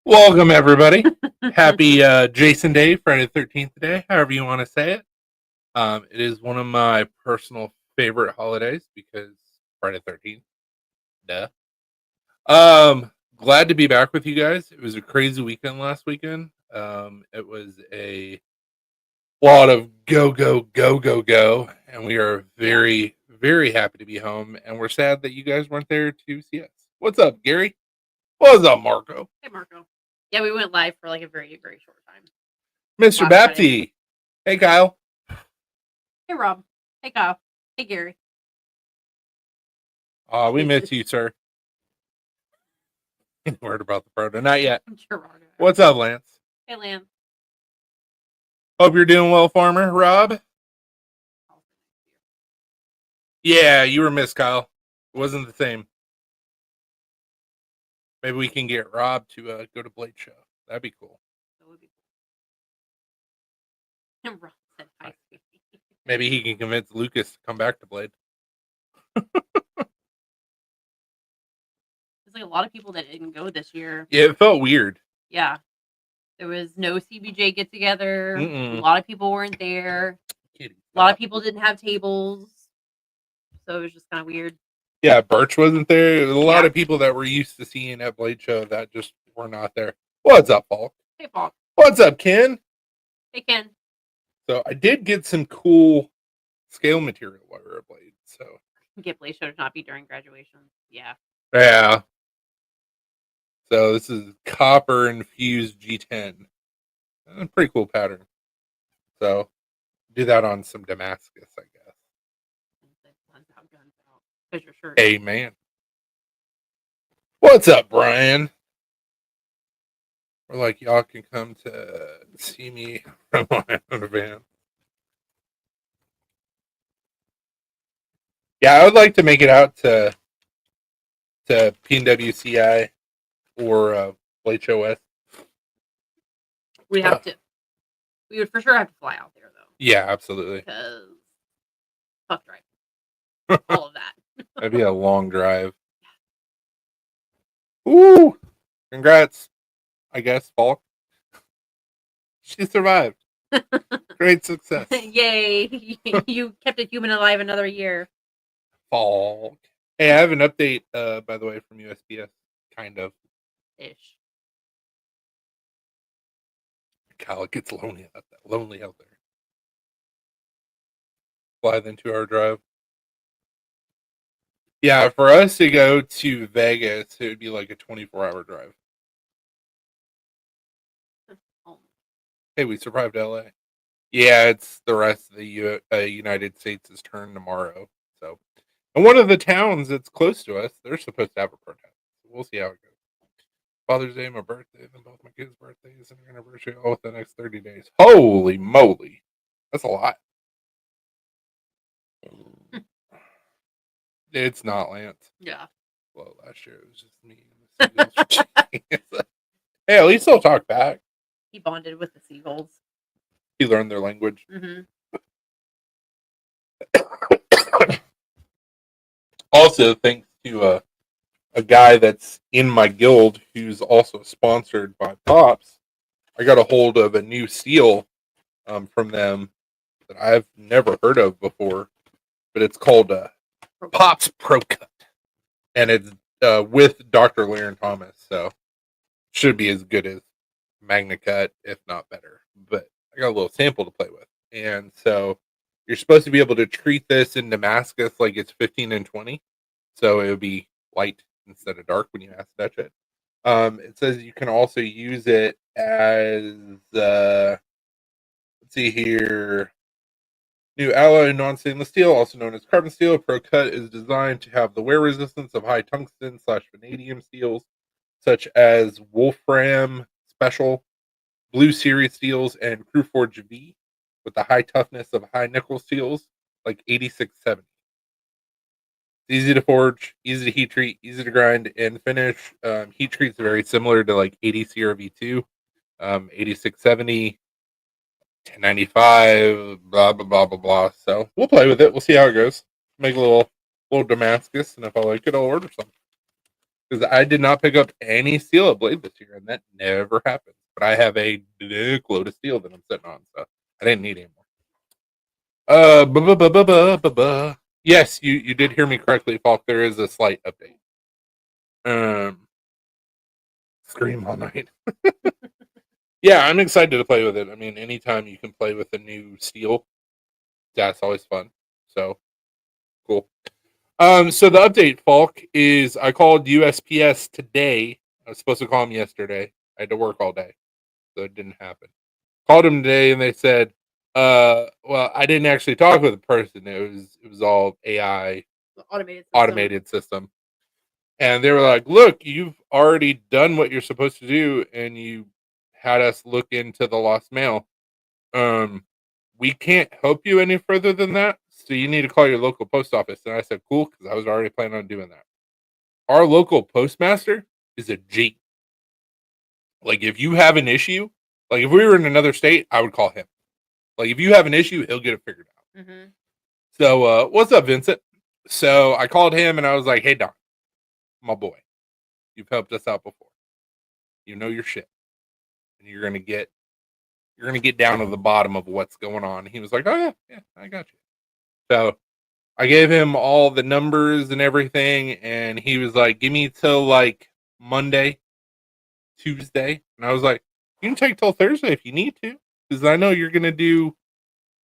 Welcome, everybody. Happy Jason Day, Friday the 13th day, however you want to say it. It is one of my personal favorite holidays because Friday the 13th. Duh. Glad to be back with you guys. It was a crazy weekend last weekend. It was a lot of go, go, go, go, go. And we are Yeah. very, very happy to be home. And we're sad that you guys weren't there to see us. What's up, Gary? What's up, Marco? Hey, Marco. Yeah, we went live for like a very, very short time Mr. last Friday. Bapty. Hey, Kyle. Hey, Rob. Hey, Kyle. Hey, Gary. We miss you, sir. Word about the proto. Not yet. Gerardo. What's up, Lance? Hey, Lamb. Hope you're doing well, Farmer. Rob? Yeah, you were missed, Kyle. It wasn't the same. Maybe we can get Rob to go to Blade Show. That'd be cool. That would be cool. Rob said hi. Maybe he can convince Lucas to come back to Blade. There's like a lot of people that didn't go this year. Yeah, it felt weird. Yeah. There was no CBJ get together. Mm-mm. A lot of people weren't there. Kitty, a lot of people didn't have tables. So it was just kind of weird. Yeah, Birch wasn't there. There was a lot of people that we're used to seeing at Blade Show that just were not there. What's up, Paul? Hey, Paul. What's up, Ken? Hey, Ken. So I did get some cool scale material while we were at Blade. So Get Blade Show to not be during graduation. Yeah. Yeah. So this is copper infused G10. Pretty cool pattern. So do that on some Damascus, I guess. Because your shirt. Amen. What's up, Brian? We're like, y'all can come to see me from my own van. Yeah, I would like to make it out to PNWCI or Blade Show West. We have to. We would for sure have to fly out there, though. Yeah, absolutely. Because fuck driving. All of that. That'd be a long drive. Ooh! Congrats, I guess, Falk. She survived. Great success. Yay! You kept a human alive another year. Falk. Hey, I have an update, by the way, from USPS. Kind of. Ish. Kyle, it gets lonely out there. Fly then 2-hour drive. Yeah, for us to go to Vegas, it would be like a 24-hour drive. Oh. Hey, we survived LA. Yeah, it's the rest of the United States' turn tomorrow. So, and one of the towns that's close to us, they're supposed to have a protest. We'll see how it goes. Father's Day, my birthday, then both my kids' birthdays and anniversary all within the next 30 days. Holy moly. That's a lot. It's not, Lance. Yeah. Well, last year it was just me and the Seagulls. Hey, at least they'll talk back. He bonded with the seagulls. He learned their language. Mm-hmm. Also, thanks to a guy that's in my guild who's also sponsored by Pops, I got a hold of a new steel from them that I've never heard of before, but it's called Pops Pro Cut, and it's with Dr. Laren Thomas, so should be as good as Magna Cut, if not better. But I got a little sample to play with, and so you're supposed to be able to treat this in Damascus like it's 15 and 20, so it would be light instead of dark when you acid etch it. It says you can also use it as let's see here. New alloy non-stainless steel, also known as carbon steel, Pro Cut is designed to have the wear resistance of high tungsten / vanadium steels, such as Wolfram Special, Blue Series steels, and Crewforge V, with the high toughness of high nickel steels like 8670. It's easy to forge, easy to heat treat, easy to grind and finish. Heat treat's very similar to like 80 CRV2, 8670. 1095, blah blah blah blah blah. So we'll play with it. We'll see how it goes. Make a little Damascus, and if I like it, I'll order some. because I did not pick up any steel at Blade this year, and that never happens. But I have a dick load of steel that I'm sitting on, so I didn't need any more. Yes, you did hear me correctly, Falk. There is a slight update. Scream all night. Yeah, I'm excited to play with it. I mean, anytime you can play with a new steel, that's always fun. So cool. So the update, Falk, is I called USPS today. I was supposed to call them yesterday. I had to work all day, so it didn't happen. Called them today, and they said, well, I didn't actually talk with a person. It was all AI automated system. And they were like, look, you've already done what you're supposed to do, and you had us look into the lost mail. We can't help you any further than that, so you need to call your local post office. And I said, cool, because I was already planning on doing that. Our local postmaster is a G. Like, if you have an issue, like if we were in another state, I would call him. Like, if you have an issue, he'll get it figured out. Mm-hmm. So, what's up, Vincent? So I called him and I was like, hey, Don, my boy, you've helped us out before. You know your shit. And you're gonna get down to the bottom of what's going on. He was like, oh yeah, I got you. So I gave him all the numbers and everything, and he was like, give me till like Monday, Tuesday. And I was like, you can take till Thursday if you need to, because I know you're gonna do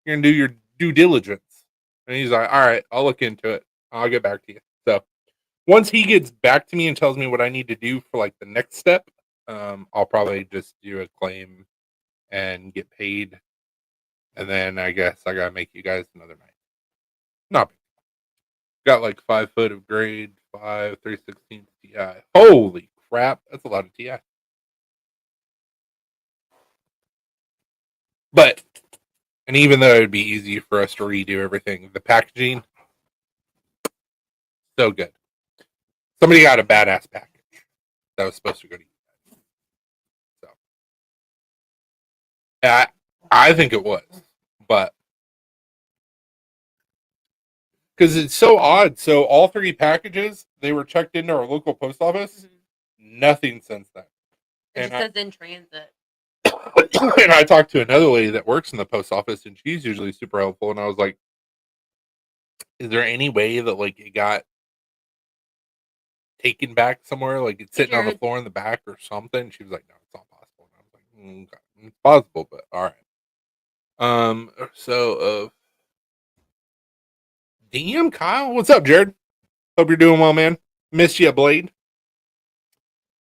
your due diligence. And he's like, all right, I'll look into it. I'll get back to you. So once he gets back to me and tells me what I need to do for like the next step, I'll probably just do a claim and get paid. And then I guess I gotta make you guys another night. Not big. Got like 5 foot of grade 5 3/16 Ti. Holy crap, that's a lot of Ti. But and even though it'd be easy for us to redo everything, the packaging so good. Somebody got a badass package that was supposed to go to you. So I think it was, but because it's so odd. So all 3 packages, they were checked into our local post office. Mm-hmm. Nothing since then. It just says in transit. And I talked to another lady that works in the post office, and she's usually super helpful. And I was like, "Is there any way that like it got taken back somewhere? Like it's sitting on the floor in the back or something?" She was like, "No, it's not possible." And I was like, okay. "It's possible, but all right." So damn, Kyle, what's up, Jared? Hope you're doing well, man. Missed you, Blade.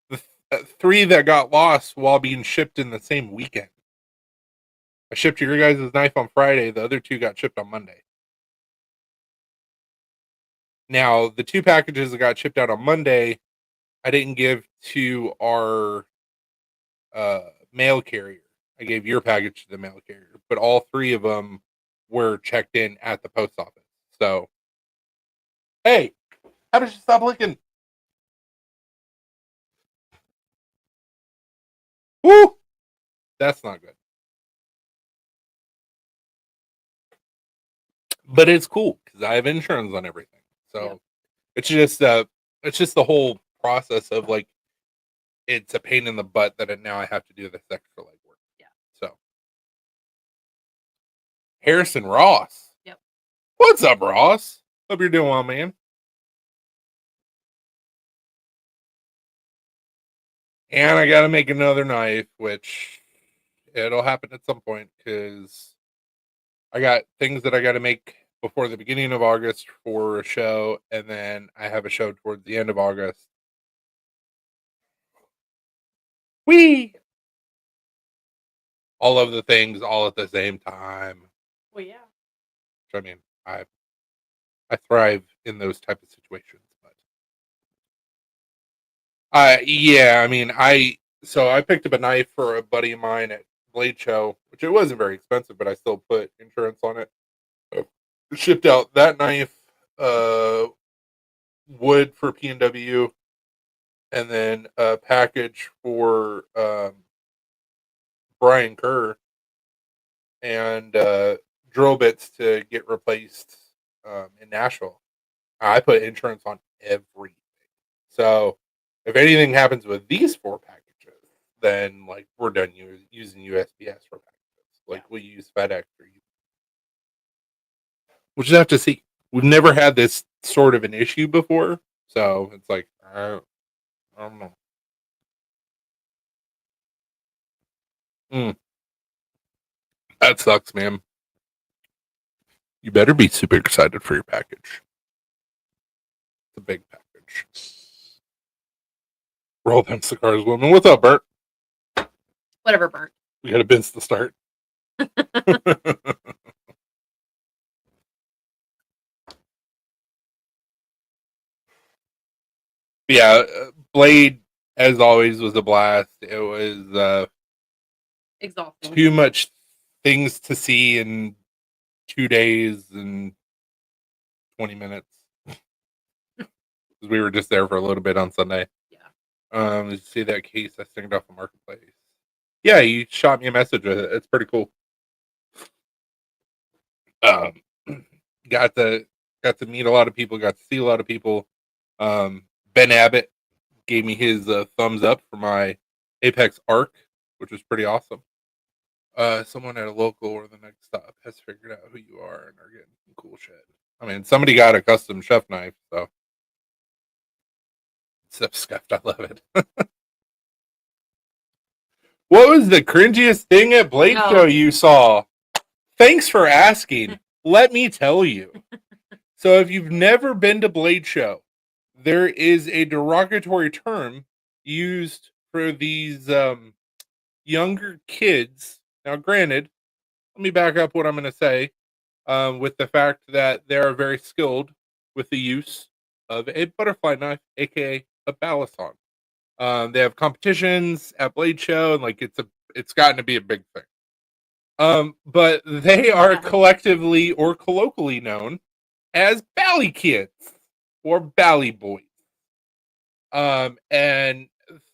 The 3 that got lost while being shipped in the same weekend. I shipped your guys' knife on Friday. The other 2 got shipped on Monday. Now, the 2 packages that got shipped out on Monday, I didn't give to our mail carrier. I gave your package to the mail carrier, but all 3 of them were checked in at the post office. So, hey, how did you stop licking? Woo! That's not good. But it's cool because I have insurance on everything. So it's just the whole process of like it's a pain in the butt that now I have to do this extra legwork. Yeah. So Harrison Ross. Yep. What's up, Ross? Hope you're doing well, man. And I gotta make another knife, which it'll happen at some point because I got things that I gotta make before the beginning of August for a show, and then I have a show towards the end of August. Whee! All of the things all at the same time. Well, yeah. I mean, I thrive in those type of situations, but yeah, I mean, I picked up a knife for a buddy of mine at Blade Show, which it wasn't very expensive, but I still put insurance on it. Shipped out that knife, wood for P&W, and then a package for Brian Kerr, and drill bits to get replaced in Nashville. I put insurance on everything. So if anything happens with these 4 packages, then like we're done using USPS for packages. Like we use FedEx or we'll just have to see. We've never had this sort of an issue before, so it's like I don't know. Mm, that sucks, man. You better be super excited for your package. It's a big package. Roll them cigars, woman. What's up, Bert? Whatever, Bert. We got a bins to start. Yeah, Blade, as always, was a blast. It was Exhausting. too much things to see in 2 days and 20 minutes. We were just there for a little bit on Sunday. Yeah. You see that case I stinged off the marketplace? Yeah, you shot me a message with it. It's pretty cool. Got to meet a lot of people. Got to see a lot of people. Ben Abbott gave me his thumbs up for my Apex Arc, which was pretty awesome. Someone at a local or the next stop has figured out who you are and are getting some cool shit. I mean, somebody got a custom chef knife, so it's scuffed. I love it. What was the cringiest thing at Blade Show you saw? Thanks for asking. Let me tell you. So if you've never been to Blade Show, there is a derogatory term used for these younger kids. Now, granted, let me back up what I'm going to say with the fact that they are very skilled with the use of a butterfly knife, aka a balisong. They have competitions at Blade Show, and like it's gotten to be a big thing. But they are collectively or colloquially known as Bally Kids or Bally Boys. And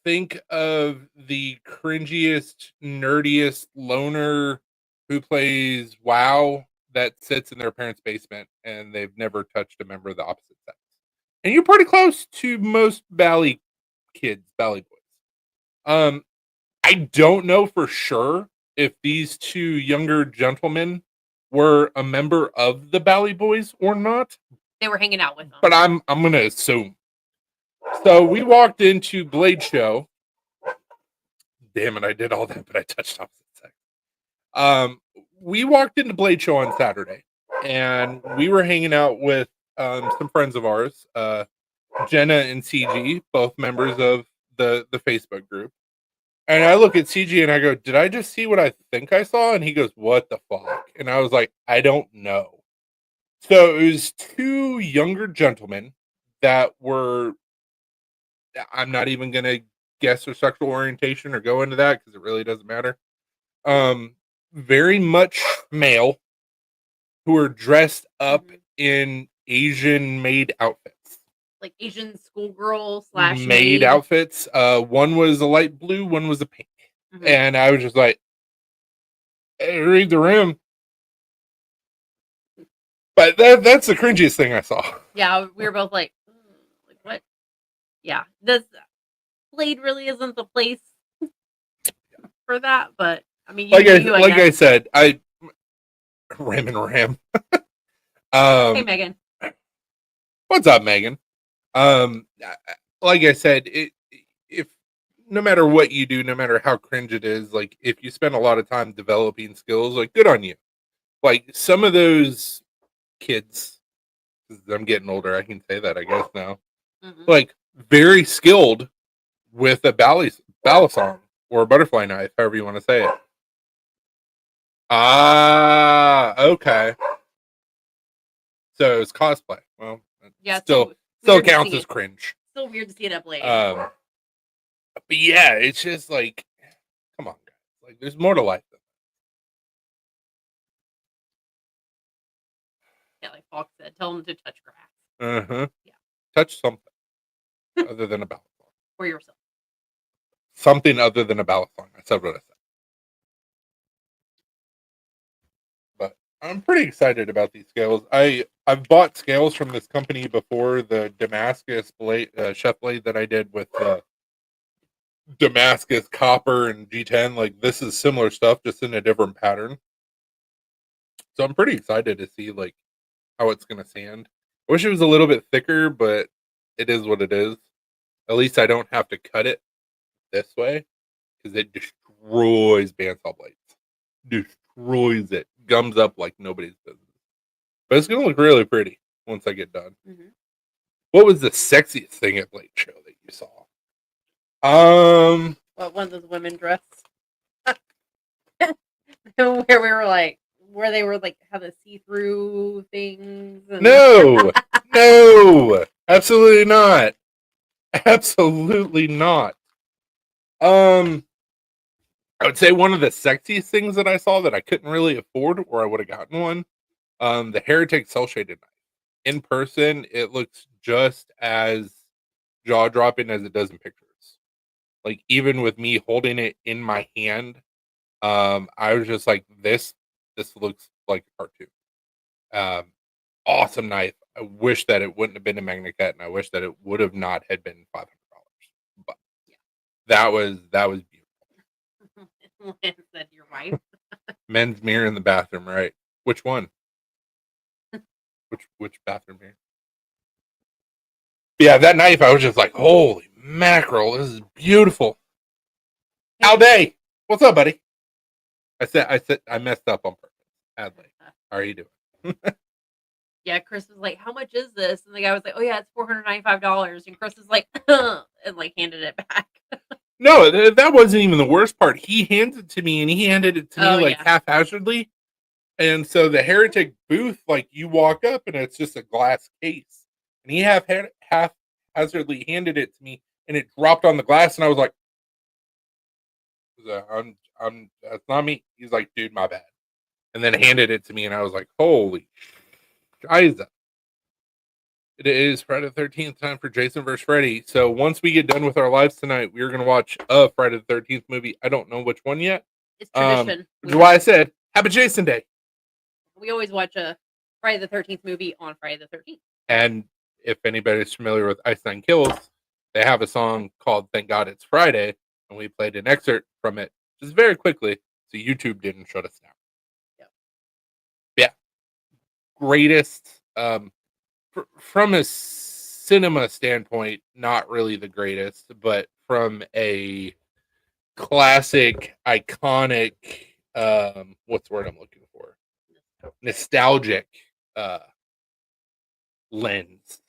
think of the cringiest, nerdiest loner who plays WoW that sits in their parents' basement and they've never touched a member of the opposite sex. And you're pretty close to most Bally Kids, Bally Boys. I don't know for sure if these 2 younger gentlemen were a member of the Bally Boys or not. They were hanging out with them. But I'm going to assume. So we walked into Blade Show. Damn it, I did all that, but I touched opposite sex. We walked into Blade Show on Saturday, and we were hanging out with some friends of ours, Jenna and CG, both members of the Facebook group. And I look at CG and I go, did I just see what I think I saw? And he goes, what the fuck? And I was like, I don't know. So it was 2 younger gentlemen that were, I'm not even going to guess their sexual orientation or go into that because it really doesn't matter. Very much male who are dressed up in Asian maid outfits. Like Asian schoolgirl / maid outfits. One was a light blue, one was a pink. Mm-hmm. And I was just like, hey, read the room. But that's the cringiest thing I saw. Yeah, we were both like what? Yeah, this Blade really isn't the place for that, but I mean, I said, I Ram and Ram. Hey, Megan. What's up, Megan? Like I said, if no matter what you do, no matter how cringe it is, like if you spend a lot of time developing skills, like good on you. Like some of those kids, I'm getting older, I can say that I guess now. Mm-hmm. Like very skilled with a balisong or a butterfly knife, however you want to say it. Okay. So it's cosplay. Well, yeah, still counts as cringe. Still weird to see it at Blade. But yeah, it's just like, come on, guys. Like, there's more to life than that. Yeah, like Fox said, tell them to touch grass. Uh-huh. Yeah. Touch something other than a balisong. For yourself. Something other than a balisong. I said what I said. But I'm pretty excited about these scales. I I've bought scales from this company before. The Damascus blade, chef blade that I did with Damascus copper and G10. Like this is similar stuff, just in a different pattern. So I'm pretty excited to see like how it's gonna sand. I wish it was a little bit thicker, but it is what it is. At least I don't have to cut it this way because it destroys bandsaw blades. Destroys it. Gums up like nobody's business. But it's gonna look really pretty once I get done. Mhm. What was the sexiest thing at Blade Show that you saw? What one of those women dress? Where we were like, where they were like have the see-through things. And... No, no, absolutely not. Absolutely not. I would say one of the sexiest things that I saw that I couldn't really afford, or I would have gotten one. The Heretic Cell Shaded knife. In person, it looks just as jaw dropping as it does in pictures. Like even with me holding it in my hand, I was just like, this looks like a cartoon. Awesome knife. I wish that it wouldn't have been a MagnaCut, and I wish that it would have not had been $500. But Yeah. that was beautiful. Lynn said your wife. Men's mirror in the bathroom, right? Which one? Which bathroom mirror? Yeah, that knife, I was just like, holy mackerel, this is beautiful. Al Day, what's up, buddy? I messed up on purpose. Adley, how are you doing? Yeah, Chris was like, "How much is this?" And the guy was like, "Oh yeah, it's $495." And Chris was like, and like handed it back. No, that wasn't even the worst part. He hands it to me, and he handed it to me like yeah. haphazardly. And so the Heretic booth, like you walk up, and it's just a glass case, and he haphazardly handed it to me, and it dropped on the glass, and I was like, that's not me. He's like, dude, my bad. And then handed it to me, and I was like, holy shiza. It is Friday the 13th, time for Jason vs. Freddy. So once we get done with our lives tonight, we're going to watch a Friday the 13th movie. I don't know which one yet. It's tradition. Which is why I said, Happy Jason Day. We always watch a Friday the 13th movie on Friday the 13th. And if anybody's familiar with Ice Nine Kills, they have a song called Thank God It's Friday, and we played an excerpt from it just very quickly, so YouTube didn't shut us down. Yeah. Greatest, from a cinema standpoint, not really the greatest, but from a classic, iconic, what's the word I'm looking for? Nostalgic lens,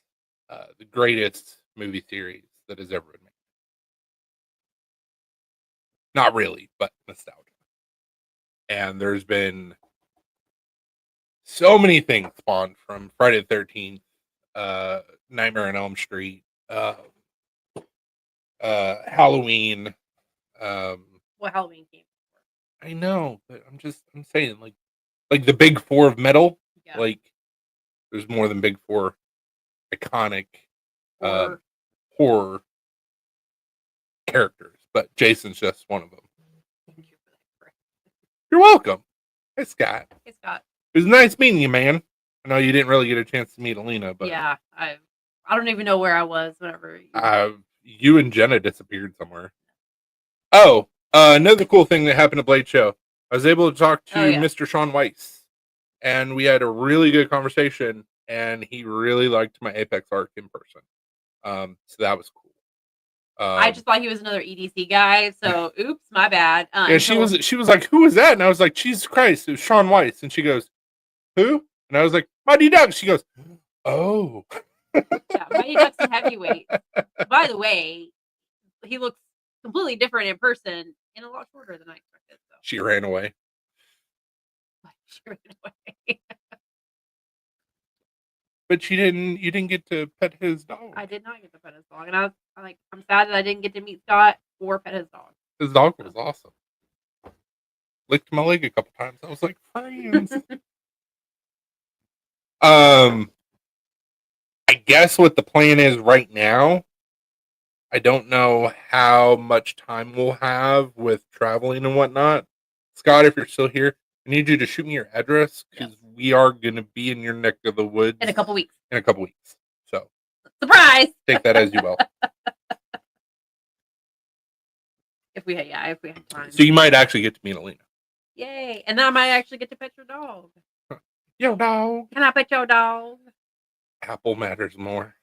the greatest movie series that has ever been made. Not really, but nostalgia. And there's been so many things spawned from Friday the 13th, Nightmare on Elm Street, Halloween. What Halloween came before? I know, but I'm saying like the big four of metal. Yeah. Like there's more than big four iconic horror characters, but Jason's just one of them. Thank you for that. You're welcome. Hey, Scott. Hey, Scott. It was nice meeting you, man. I know you didn't really get a chance to meet Alina, but yeah, I don't even know where I was whenever you and Jenna disappeared somewhere. Oh, another cool thing that happened at Blade Show. I was able to talk to Mr. Sean Weiss, and we had a really good conversation, and he really liked my Apex arc in person. So that was cool. I just thought he was another EDC guy, so oops, my bad. Yeah, she was like, "Who was that?" And I was like, "Jesus Christ, it was Sean Weiss." And she goes, "Who?" And I was like, "Mighty Ducks." She goes, "Oh." Yeah, Mighty Ducks and Heavyweight. By the way, he looks completely different in person and a lot shorter than I expected. So. She ran away. She ran away. But you didn't get to pet his dog. I did not get to pet his dog, and I'm sad that I didn't get to meet Scott or pet his dog. His dog was awesome. Licked my leg a couple times. I was like, friends. I guess what the plan is right now, I don't know how much time we'll have with traveling and whatnot. Scott, if you're still here, I need you to shoot me your address because we are going to be in your neck of the woods in a couple weeks. So Surprise! take that as you will. If we have time. So you might actually get to meet Alina. Yay! And then I might actually get to pet your dog. Yo, dog. Can I pet your dog? Apple matters more.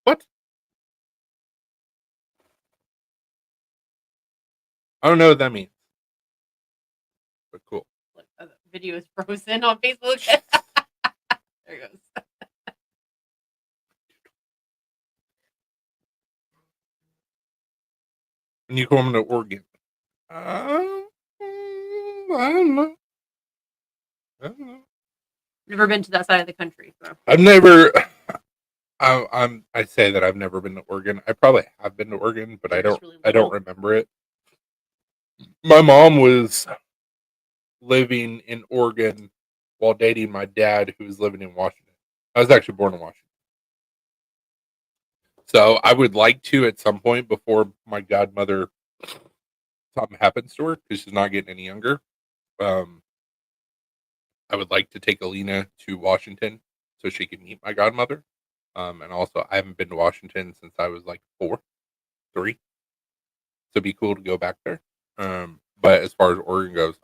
What? I don't know what that means. But cool. Look, the video is frozen on Facebook. There it goes. When you come to Oregon. I don't know. Never been to that side of the country. So. I've never. I say that I've never been to Oregon. I probably have been to Oregon, but I don't remember it. My mom was living in Oregon while dating my dad, who was living in Washington. I was actually born in Washington. So I would like to at some point before my godmother something happens to her because she's not getting any younger. I would like to take Alina to Washington so she can meet my godmother. And also I haven't been to Washington since I was like 3. So it'd be cool to go back there. But as far as Oregon goes,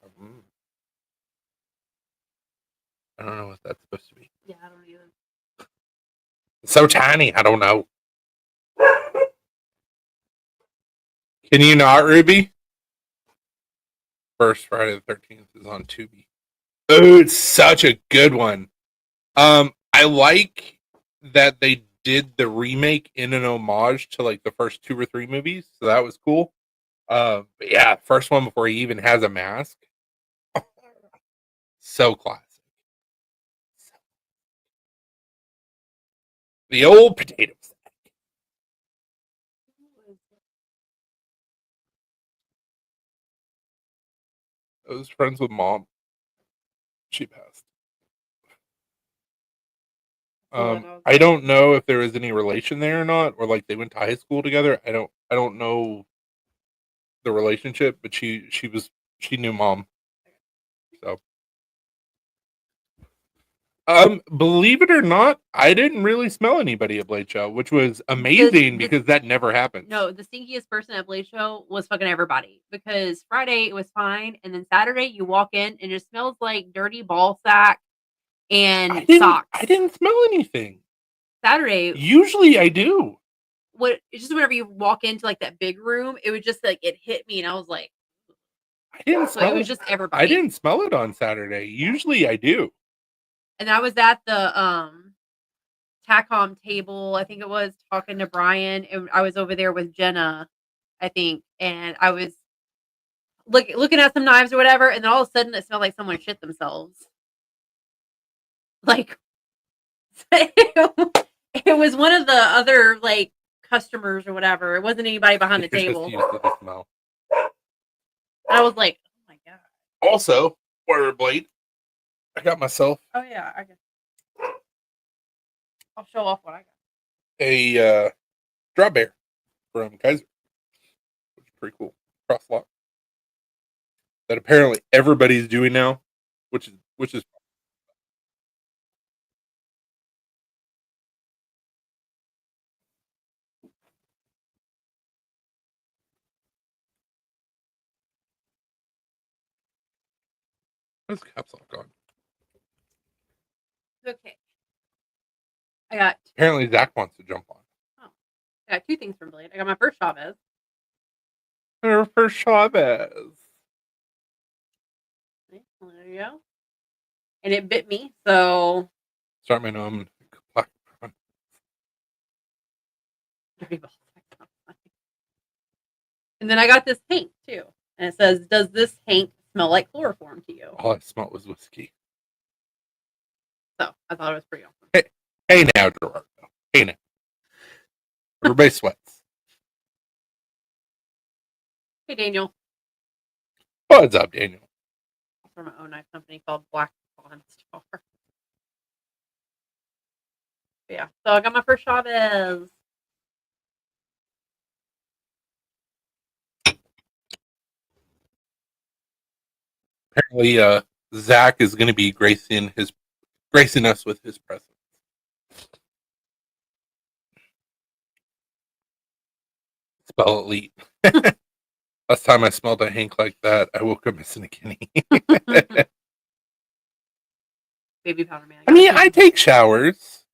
I don't know what that's supposed to be. Yeah, I don't either. It's so tiny. I don't know. Can you not, Ruby? First Friday the 13th is on Tubi. Oh, it's such a good one. I like that they did the remake in an homage to like the first 2 or 3 movies, so that was cool. But yeah, first one before he even has a mask. So classic. The old potato sack. I was friends with Mom. She passed. I don't know if there was any relation there or not, or like they went to high school together. I don't know the relationship, but she knew Mom. So, believe it or not, I didn't really smell anybody at Blade Show, which was amazing because that never happens. No, the stinkiest person at Blade Show was fucking everybody because Friday it was fine, and then Saturday you walk in and it smells like dirty ball sack and socks. I didn't smell anything. Saturday. Usually I do. It's just whenever you walk into like that big room, it was just like it hit me, and I was like, I didn't smell it. Was just everybody. I didn't smell it on Saturday. Usually I do. And I was at the TACOM table, I think it was, talking to Brian, and I was over there with Jenna, I think, and I was looking at some knives or whatever, and then all of a sudden it smelled like someone shit themselves. Like it was one of the other like customers or whatever. It wasn't anybody behind the table. Just used to the smell. And I was like, oh my god. Also, Warrior Blade. I got myself. Oh yeah, I guess. I'll show off what I got. A draw bear from Kaiser, which is pretty cool. Cross lock that apparently everybody's doing now, which is. Where's caps lock on? Okay. I got. Apparently, Zach wants to jump on. Oh, I got 2 things from Blade. I got my first Chavez. Her first Chavez. Okay, well, there you go. And it bit me, so. Start my name. And then I got this paint too, and it says, "Does this paint smell like chloroform to you?" All I smelled was whiskey. So I thought it was pretty awesome. Hey now, Gerardo. Hey now. Everybody sweats. Hey, Daniel. What's up, Daniel? From my own knife company called Black Bond Star. Yeah, so I got my first Chavez. Apparently, Zach is going to be gracing us with his presence. Spell elite. Last time I smelled a Hank like that, I woke up missing a kidney. Baby powder man. I mean, I take showers.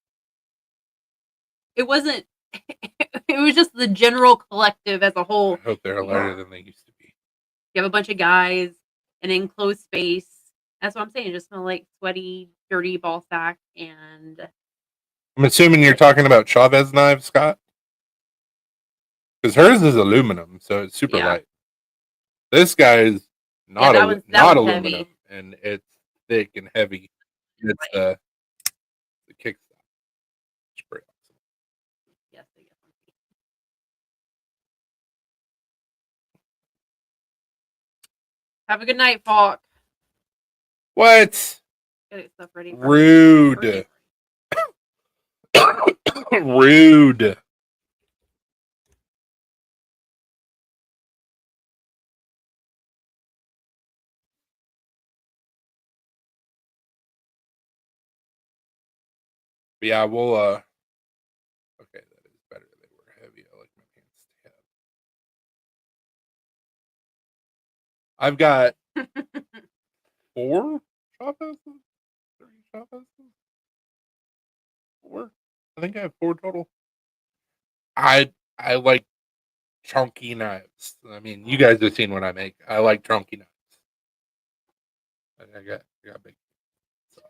It wasn't. It was just the general collective as a whole. I hope they're lighter than they used to be. You have a bunch of guys, an enclosed space. That's what I'm saying. It just smell like sweaty, dirty ball sack, and I'm assuming you're talking about Chavez knives, Scott? Because hers is aluminum, so it's super light. This guy is not aluminum, heavy. And it's thick and heavy. It's the kickstop. It's pretty awesome. Yes. Have a good night, Falk. What? Get stuff ready. Rude. Rude. But yeah, we'll okay, that is better. They were heavy. I like my pants to have. I've got 4 Chavezes? 3 Chavezes? 4? I think I have 4 total. I like chunky knives. I mean, you guys have seen what I make. I like chunky knives. I got big. So.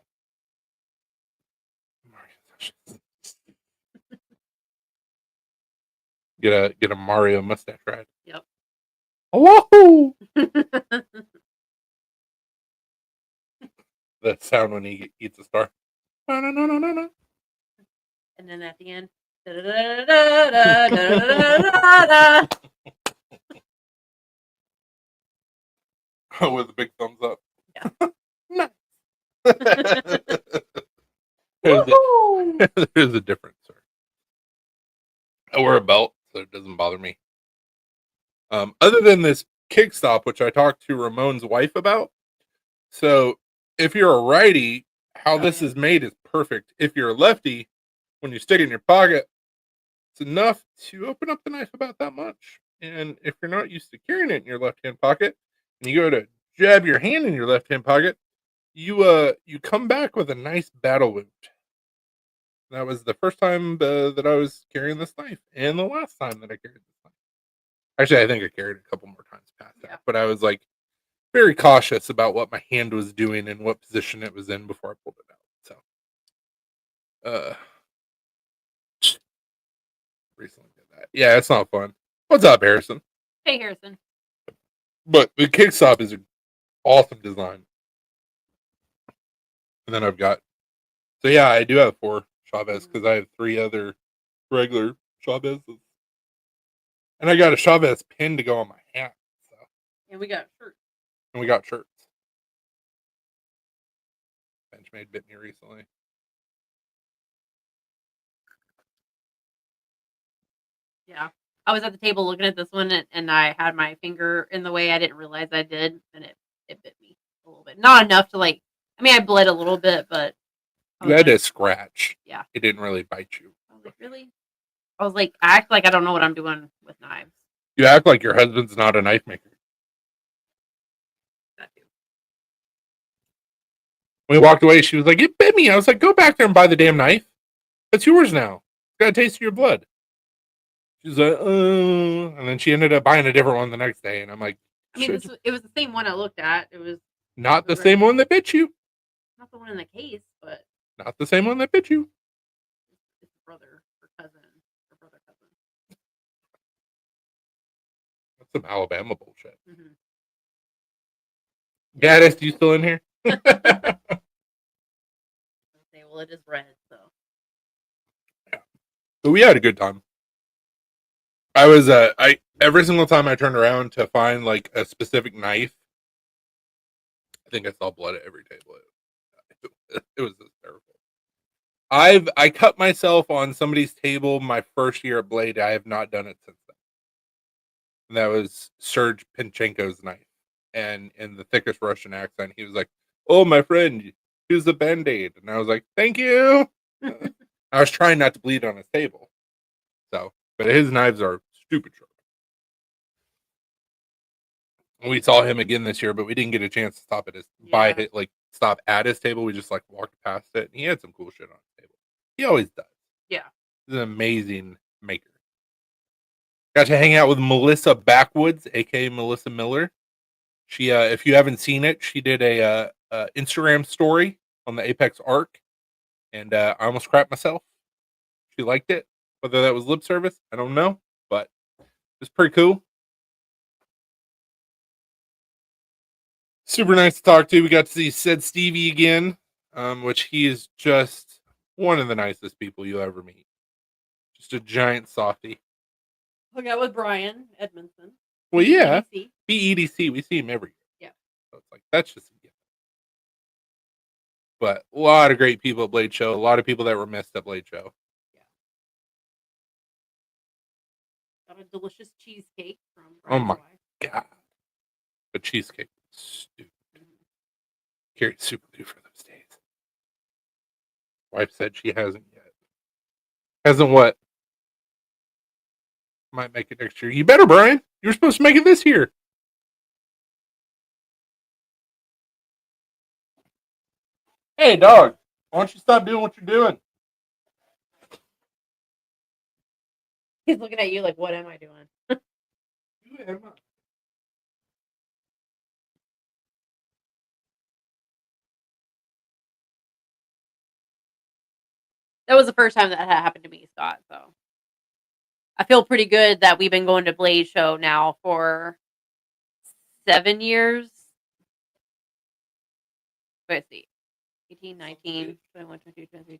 Get a Mario mustache ride. Yep. Whoa! The sound when he eats a star. And then at the end. With a big thumbs up. Yeah. There's a difference, sir. I wear a belt, so it doesn't bother me. Other than this kick stop, which I talked to Ramon's wife about. So if you're a righty, how this is made is perfect. If you're a lefty, when you stick it in your pocket, it's enough to open up the knife about that much. And if you're not used to carrying it in your left-hand pocket, and you go to jab your hand in your left-hand pocket, you come back with a nice battle wound. That was the first time that I was carrying this knife, and the last time that I carried this knife. Actually, I think I carried it a couple more times past that, but I was like very cautious about what my hand was doing and what position it was in before I pulled it out. So, recently did that. Yeah, it's not fun. What's up, Harrison? Hey, Harrison. But the kick stop is an awesome design. And then I've got, so yeah, I do have 4 Chavez because I have 3 other regular Chavezes. And I got a Chavez pin to go on my hat. So. And we got shirts. Benchmade bit me recently. Yeah. I was at the table looking at this one, and I had my finger in the way. I didn't realize I did, and it bit me a little bit. Not enough to I bled a little bit, but you had a scratch. Yeah. It didn't really bite you. I was like, really? I was like, I act like I don't know what I'm doing with knives. You act like your husband's not a knife maker. That too. When we walked away, she was like, "It bit me." I was like, "Go back there and buy the damn knife. That's yours now. It's got a taste of your blood." She's like, and then she ended up buying a different one the next day, and I'm like, I mean, it was the same one I looked at. It was not the same one that bit you. Not the one in the case, but not the same one that bit you. It's brother or cousin or brother cousin. That's some Alabama bullshit. Mm-hmm. Gaddis, you still in here? Okay, well, it is red, so. Yeah. But we had a good time. I was every single time I turned around to find like a specific knife, I think I saw blood at every table. It was hysterical. I cut myself on somebody's table my first year at Blade. I have not done it since then. And that was Serge Pinchenko's knife. And in the thickest Russian accent, he was like, oh, my friend, here's a Band-Aid. And I was like, thank you. I was trying not to bleed on his table. So, but his knives are stupid sharp. We saw him again this year, but we didn't get a chance to stop at his stop at his table. We just like walked past it, and he had some cool shit on his table. He always does. Yeah. He's an amazing maker. Got to hang out with Melissa Backwoods, aka Melissa Miller. She, if you haven't seen it, she did a Instagram story on the Apex Arc, and I almost crapped myself. She liked it. Whether that was lip service, I don't know, but it's pretty cool. Super nice to talk to. We got to see Sid Stevie again, which he is just one of the nicest people you'll ever meet. Just a giant softie. Hung out with Brian Edmondson. Well, yeah. BEDC. BEDC. We see him every year. Yeah. So it's like, that's just a gift. But a lot of great people at Blade Show. A lot of people that were missed at Blade Show. Yeah. Got a delicious cheesecake from Brian's wife. God. The cheesecake was stupid. Carrie's super due for those days. Wife said she hasn't yet. Hasn't what? Might make it next year. You better, Brian. You were supposed to make it this year. Hey, dog. Why don't you stop doing what you're doing? He's looking at you like, what am I doing? Who am I? That was the first time that had happened to me, Scott. So I feel pretty good that we've been going to Blade Show now for 7 years. Let's see. 18, 19, 21, 22, 23.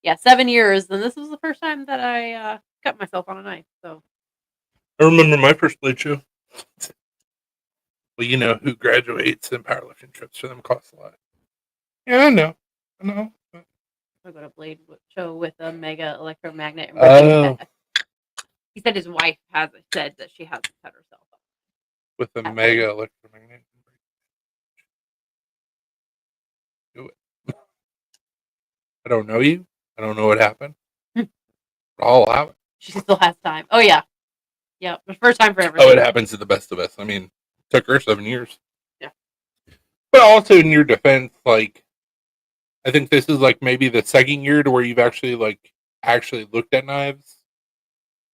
Yeah, 7 years. And this was the first time that I cut myself on a knife. So I remember my first Blade Show. Well, you know who graduates and powerlifting trips for them costs a lot. Yeah, I know. I go to Blade Show with a mega electromagnet. Oh. He said his wife has said that she hasn't cut herself off. With a mega electromagnet. Do it. I don't know you. I don't know what happened. I'll allow it. She still has time. Oh, yeah. Yeah, the first time for everything. Oh, it happens to the best of us. I mean, it took her 7 years. Yeah. But also, in your defense, like, I think this is like maybe the second year to where you've actually looked at knives.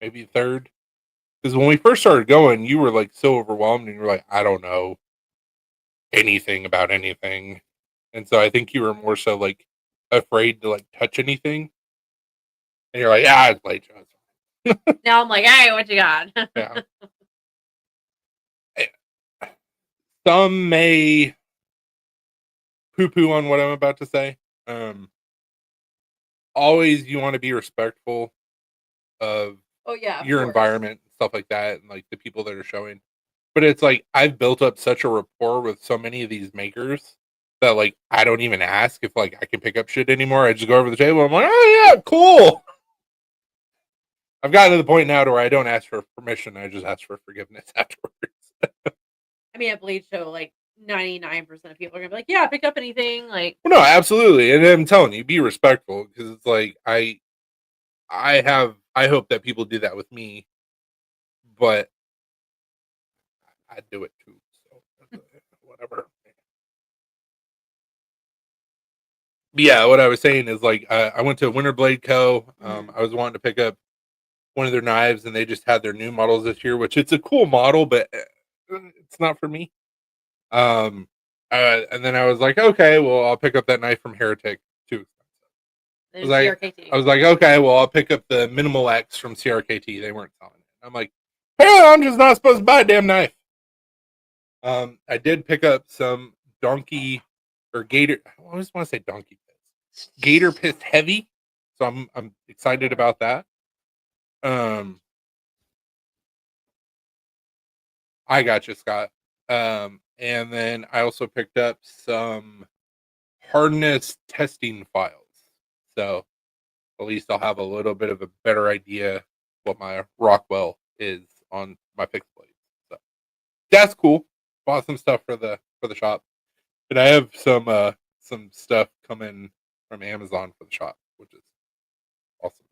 Maybe third. Because when we first started going, you were like so overwhelmed and you were like, I don't know anything about anything. And so I think you were more so like afraid to like touch anything. And you're like, yeah, it's Blade Show. Now I'm like, hey, what you got? Yeah. Some may poo-poo on what I'm about to say. Always you want to be respectful of your environment and stuff like that, and like the people that are showing. But it's like I've built up such a rapport with so many of these makers that like I don't even ask if like I can pick up shit anymore. I just go over the table. I'm like, oh yeah, cool. I've gotten to the point now to where I don't ask for permission. I just ask for forgiveness afterwards. I mean, at Blade Show, like 99% of people are gonna be like, yeah, pick up anything. Like, well, no, absolutely. And I'm telling you, be respectful, because it's like I hope that people do that with me, but I do it too. So whatever. But yeah, what I was saying is like I went to Winter Blade Co. I was wanting to pick up one of their knives, and they just had their new models this year, which it's a cool model, but it's not for me. And then I was like, okay, well, I'll pick up that knife from Heretic too. I was like, okay, well, I'll pick up the Minimal X from CRKT. They weren't selling it. I'm like, hey, I'm just not supposed to buy a damn knife. I did pick up some donkey or gator. I always want to say donkey piss. Gator piss heavy. So I'm excited about that. I got you, Scott. And then I also picked up some hardness testing files. So at least I'll have a little bit of a better idea what my Rockwell is on my fixed blade. So that's cool. Bought some stuff for the shop. And I have some stuff coming from Amazon for the shop, which is awesome.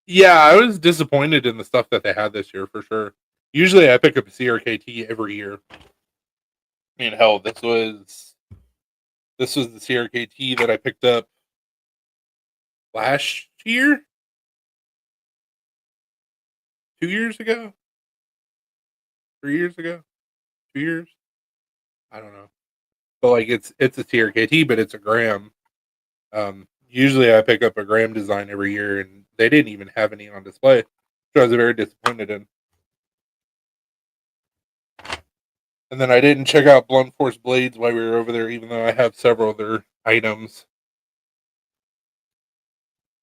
Yeah, I was disappointed in the stuff that they had this year for sure. Usually, I pick up a CRKT every year. I mean, hell, this was the CRKT that I picked up last year, 2 years ago, 3 years ago, 2 years. I don't know, but like it's a CRKT, but it's a Graham. Usually, I pick up a Graham design every year, and they didn't even have any on display, which I was very disappointed in. And then I didn't check out Blunt Force Blades while we were over there, even though I have several other items.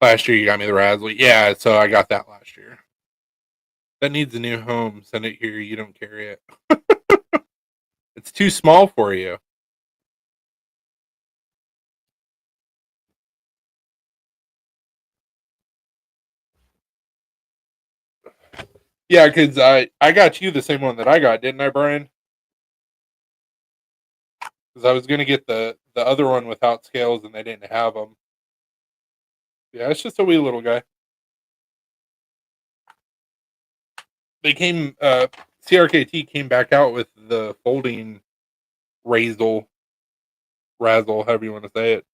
Last year you got me the Razzle. Yeah, so I got that last year. That needs a new home. Send it here. You don't carry it. It's too small for you. Yeah, because I got you the same one that I got, didn't I, Brian? Because I was going to get the other one without scales, and they didn't have them. Yeah, it's just a wee little guy. They came, CRKT came back out with the folding razzle, however you want to say it,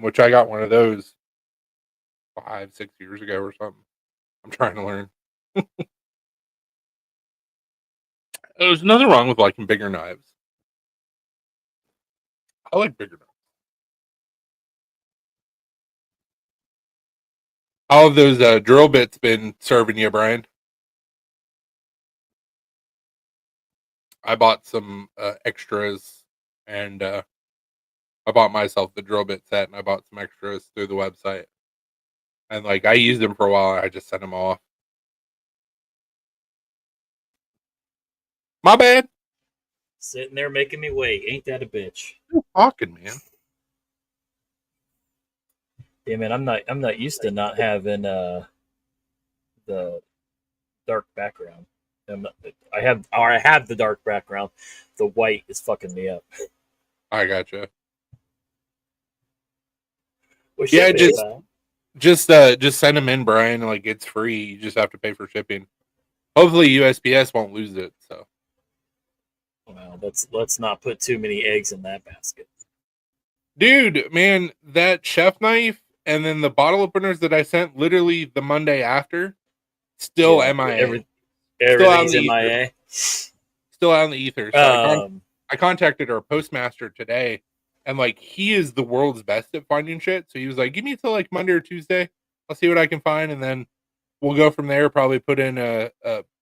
which I got one of those 5-6 years ago or something. I'm trying to learn. There's nothing wrong with liking bigger knives. I like bigger knives. How have those drill bits been serving you, Brian? I bought some extras, and I bought myself the drill bit set, and I bought some extras through the website. And like I used them for a while, I just sent them off. My bad. Sitting there making me wait. Ain't that a bitch? You're talking, man. Yeah, man. I'm not used to not having the dark background. I have the dark background. The white is fucking me up. I gotcha. Well, Yeah, shit, man. just send them in, Brian. Like it's free. You just have to pay for shipping. Hopefully, USPS won't lose it. So, Well, let's not put too many eggs in that basket. dude, man, that chef knife and then the bottle openers that I sent literally the Monday after, still Yeah, MIA. Everything's MIA. Still out in the ether. So I contacted our postmaster today, and like he is the world's best at finding shit. So he was like, "Give me till like Monday or Tuesday. I'll see what I can find, and then we'll go from there. Probably put in a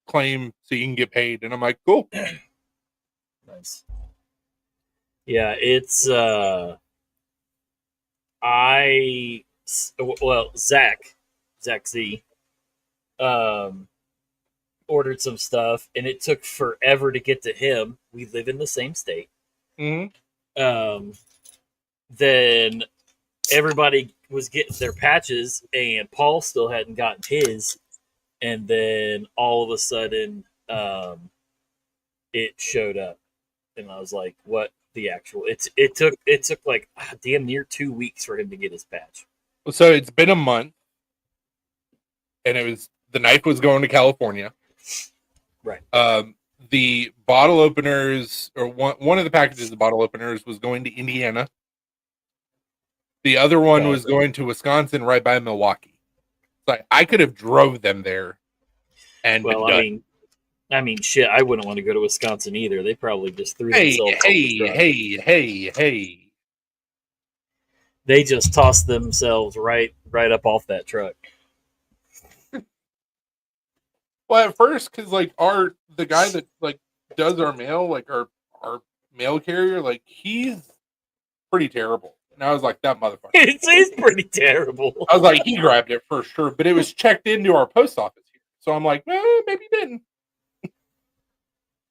claim so you can get paid." And I'm like, "Cool." Nice. Yeah, it's Zach Z ordered some stuff, and it took forever to get to him. We live in the same state. Mm-hmm. Then everybody was getting their patches, and Paul still hadn't gotten his. And then all of a sudden, it showed up, and I was like, "What the actual?" It took like damn near 2 weeks for him to get his patch. So it's been a month, and the knife was going to California. Right. The bottle openers, or one of the packages of bottle openers, was going to Indiana. The other one was going to Wisconsin, right by Milwaukee. So I could have drove them there, and well, I mean, shit. I wouldn't want to go to Wisconsin either. They probably just threw themselves. Hey! They just tossed themselves right up off that truck. Well, at first, because like the guy that like does our mail, like our mail carrier, like he's pretty terrible. And I was like, that motherfucker. It's pretty terrible. I was like, he grabbed it for sure, but it was checked into our post office here. So I'm like, maybe he didn't.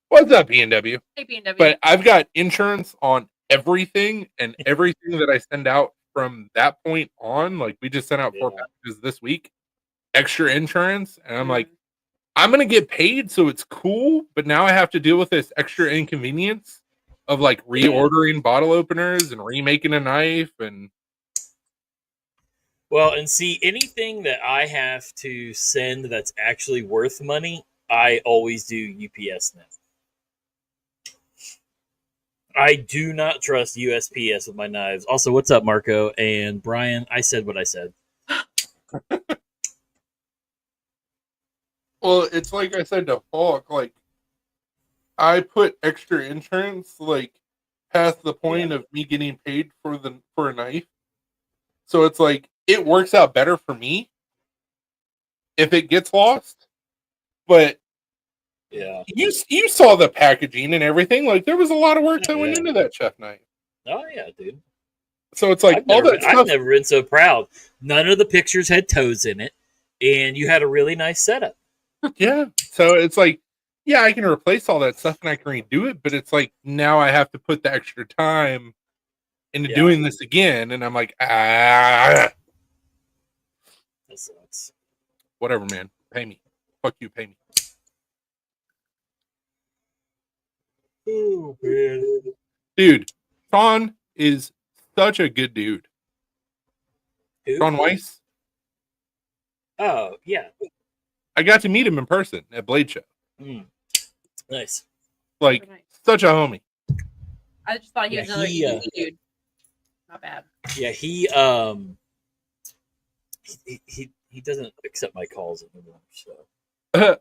What's up, PNW? Hey, PNW. But I've got insurance on everything, and everything that I send out from that point on, like we just sent out 4 packages this week, extra insurance, and I'm like, I'm gonna get paid, so it's cool. But now I have to deal with this extra inconvenience of like reordering bottle openers and remaking a knife and. Well, and see, anything that I have to send that's actually worth money, I always do UPS now. I do not trust USPS with my knives. Also, what's up, Marco and Brian? I said what I said. Well, it's like I said to Falk, like I put extra insurance like past the point of me getting paid for a knife. So it's like it works out better for me if it gets lost. But Yeah. you saw the packaging and everything. Like there was a lot of work that went into that chef knife. Oh yeah, dude. So it's like I've never been so proud. None of the pictures had toes in it, and you had a really nice setup. Yeah. So it's like, yeah, I can replace all that stuff and I can redo it, but it's like now I have to put the extra time into doing this again, and I'm like, That sucks. Whatever, man. Pay me. Fuck you, pay me. Oh man. Dude, Sean is such a good dude. Who? Sean Weiss. Oh, yeah. I got to meet him in person at Blade Show. Nice. Like, such a homie. I just thought he was another easy dude. Not bad. Yeah, he doesn't accept my calls anymore, so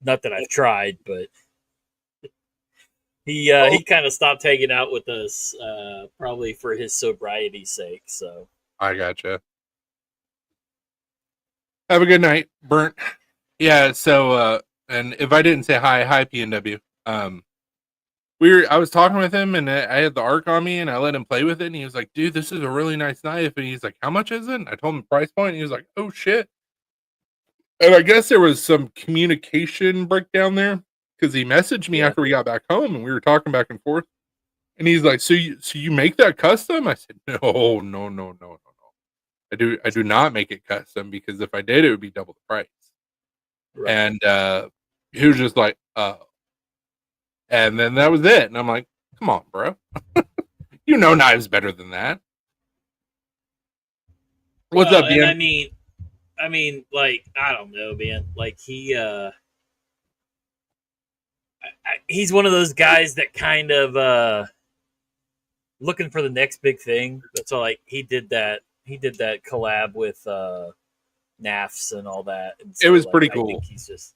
not that I've tried, but he kind of stopped hanging out with us, probably for his sobriety's sake. So I gotcha. Have a good night, Burnt. Yeah. So, and if I didn't say hi, PNW. I was talking with him, and I had the arc on me, and I let him play with it, and he was like, "Dude, this is a really nice knife." And he's like, "How much is it?" And I told him the price point, and he was like, "Oh shit." And I guess there was some communication breakdown there because he messaged me after we got back home, and we were talking back and forth. And he's like, "So you make that custom?" I said, "No. I do not make it custom because if I did, it would be double the price." Right. And he was just like, and then that was it. And I'm like, "Come on, bro. You know knives better than that." What's up, Dan? I mean, like, I don't know, man. Like he's one of those guys that kind of looking for the next big thing. So like he did that collab with NAFs and all that. And so, it was like, pretty I cool. think he's just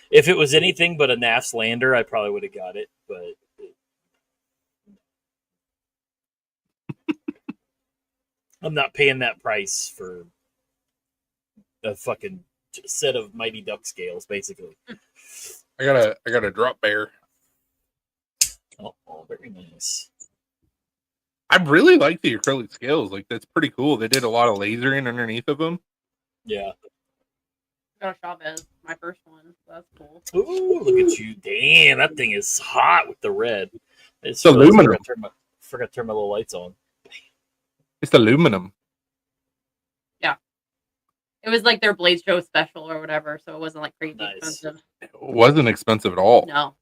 if it was anything but a NAFs lander, I probably would have got it, but I'm not paying that price for a fucking set of Mighty Duck scales, basically. I got a drop bear. Oh, very nice. I really like the acrylic scales. Like, that's pretty cool. They did a lot of lasering underneath of them. Yeah. I got a Chavez, my first one. So that's cool. Ooh, look at you. Damn, that thing is hot with the red. It's aluminum. Forgot to turn my little lights on. It's aluminum. Yeah. It was like their Blade Show special or whatever, so it wasn't like crazy expensive. It wasn't expensive at all. No.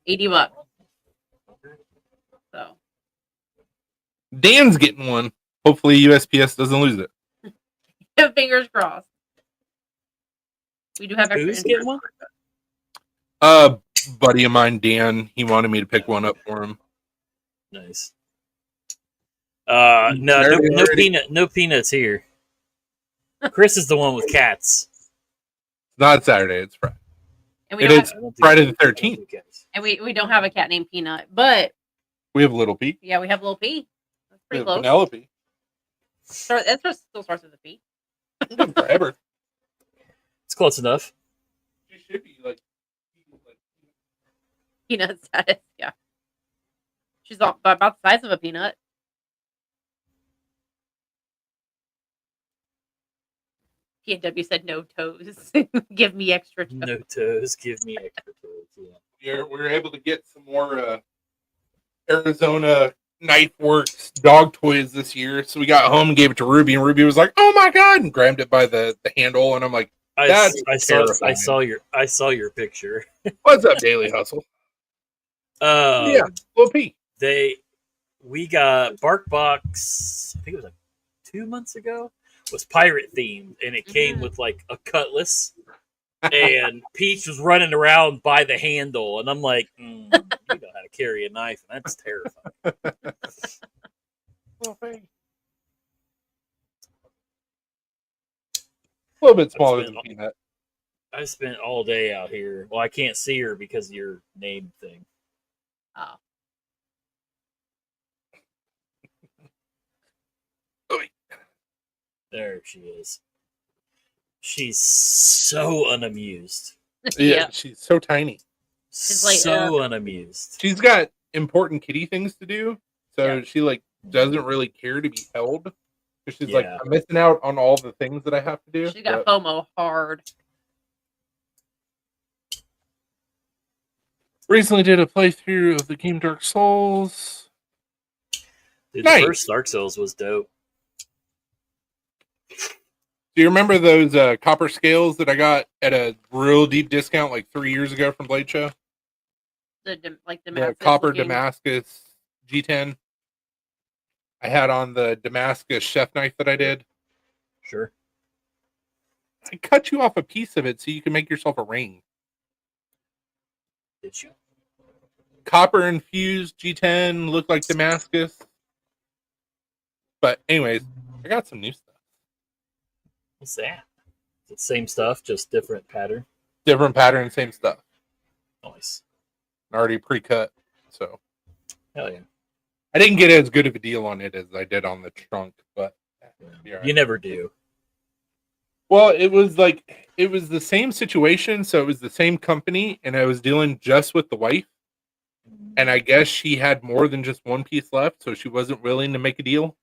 $80. So. Dan's getting one. Hopefully USPS doesn't lose it. Fingers crossed. We do have extra. Who's getting one? Buddy of mine, Dan, he wanted me to pick one up for him. Nice. No peanuts here. Chris is the one with cats. Not Saturday, it's Friday. And it is Friday the 13th. And we don't have a cat named Peanut, but we have Little P. Yeah, we have Little P. That's pretty close. Penelope. It still starts with a P. Forever. It's close enough. She should be like peanut status. Yeah, she's about the size of a peanut. PNW said no toes. Give me extra toes. No toes. Give me extra toes. Yeah. We're able to get some more Arizona Knife Works dog toys this year. So we got home and gave it to Ruby, and Ruby was like, "Oh my god!" and grabbed it by the handle, and I'm like, "That's I terrifying." saw your picture. What's up, Daily Hustle? Yeah, little P. We got BarkBox. I think it was like 2 months ago. Was pirate themed, and it came with like a cutlass. And Peach was running around by the handle, and I'm like, you know how to carry a knife, and that's terrifying. Little P. A little bit smaller than Peanut. I spent all day out here. Well, I can't see her because of your name thing. Oh. There she is. She's so unamused. Yeah, she's so tiny. She's like, so unamused. She's got important kitty things to do, so she like doesn't really care to be held. Because she's like, I'm missing out on all the things that I have to do. She got FOMO hard. Recently did a playthrough of the game Dark Souls. Dude, the first Dark Souls was dope. Do you remember those copper scales that I got at a real deep discount like 3 years ago from Blade Show? The copper looking. Damascus G10. I had on the Damascus chef knife that I did. Sure. I cut you off a piece of it so you can make yourself a ring. Did you? Copper infused G10, looked like Damascus. But anyways, I got some new stuff. What's that? It's the same stuff, just different pattern. Different pattern, same stuff. Nice. Already pre-cut, so. Hell yeah. I didn't get as good of a deal on it as I did on the trunk, but right. You never do. Well, it was the same situation, so it was the same company, and I was dealing just with the wife. And I guess she had more than just one piece left, so she wasn't willing to make a deal.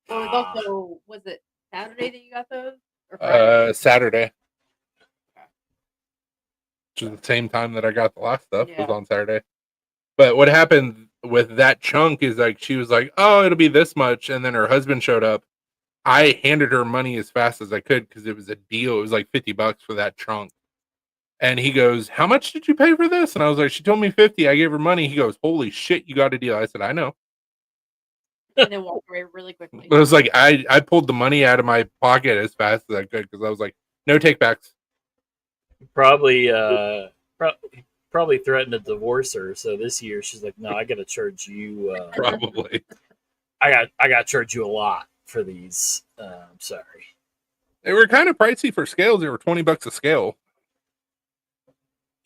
Oh, it was also, was it Saturday that you got those? Or Friday? Saturday. Which is the same time that I got the last stuff, was on Saturday. But what happened with that chunk is like she was like, "Oh, it'll be this much," and then her husband showed up. I handed her money as fast as I could because it was a deal. It was like $50 for that trunk. And he goes, "How much did you pay for this?" And I was like, "She told me 50. I gave her money." He goes, "Holy shit, you got a deal." I said, "I know." And then walked away really quickly. It was like I pulled the money out of my pocket as fast as I could because I was like, "No takebacks." Probably threatened to divorce her. So this year she's like, "No, I got to charge you." Probably. I got to charge you a lot for these. I'm sorry. They were kind of pricey for scales. They were $20 a scale.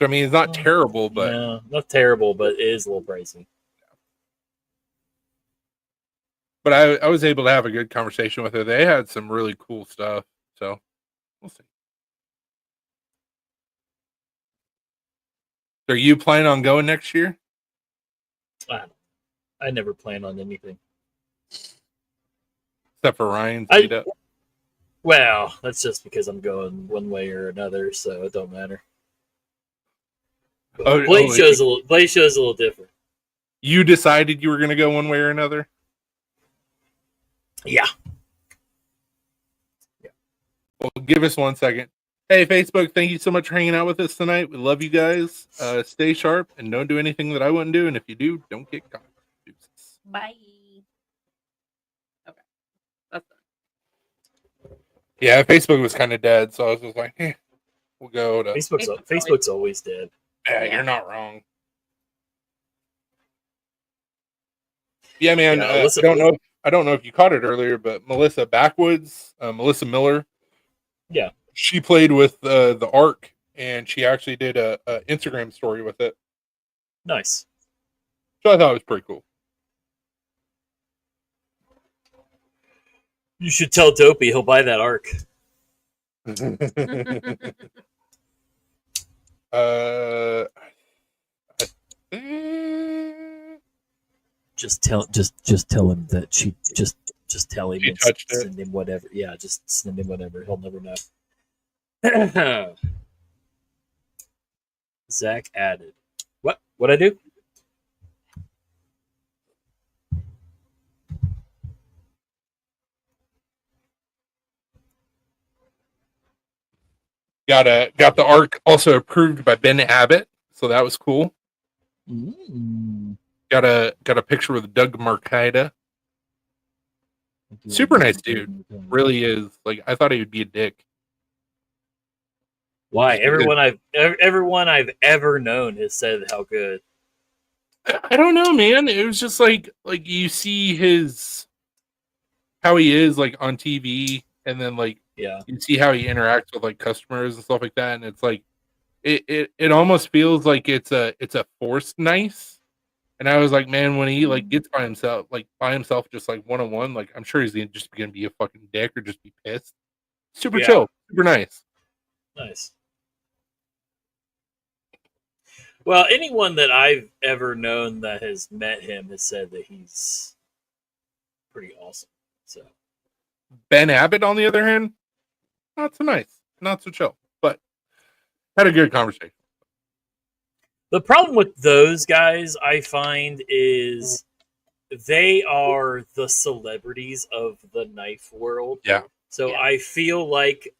I mean, it's not terrible, but no, not terrible, but it is a little pricey. But I was able to have a good conversation with her. They had some really cool stuff, so we'll see. Are you planning on going next year? I never plan on anything. Except for Ryan's meetup. Well, that's just because I'm going one way or another, so it don't matter. Blade show's a little different. You decided you were going to go one way or another? Yeah. Well, give us 1 second. Hey, Facebook, thank you so much for hanging out with us tonight. We love you guys. Stay sharp and don't do anything that I wouldn't do. And if you do, don't get caught. Bye. Okay. That's done. Yeah, Facebook was kind of dead, so I was just like, we'll go to... Facebook's always dead. Yeah, you're not wrong. Yeah, man. I don't know if you caught it earlier, but Melissa Backwoods, Melissa Miller. Yeah, she played with the Ark, and she actually did a Instagram story with it. Nice. So I thought it was pretty cool. You should tell Dopey he'll buy that Ark. Just tell him that she just tell him she touched it. Send him whatever. Yeah, just send him whatever. He'll never know. Zach added. What I do? Got the arc also approved by Ben Abbott, so that was cool. Got a picture with Doug Marcaida. Super nice dude. Really is. Like, I thought he would be a dick. Why? Just because- Everyone I've ever known has said how good. I don't know, man. It was just like you see how he is like on TV, and then like Yeah. you see how he interacts with like customers and stuff like that, and it's like it almost feels like it's a forced nice. And I was like, man, when he like gets by himself, just like one on one, like I'm sure he's just gonna be a fucking dick or just be pissed. Super Yeah. chill, super nice. Nice. Well, anyone that I've ever known that has met him has said that he's pretty awesome. So Ben Abbott, on the other hand, not so nice, not so chill, but had a good conversation. the problem with those guys, I find, is they are the celebrities of the knife world. Yeah. So Yeah. I feel like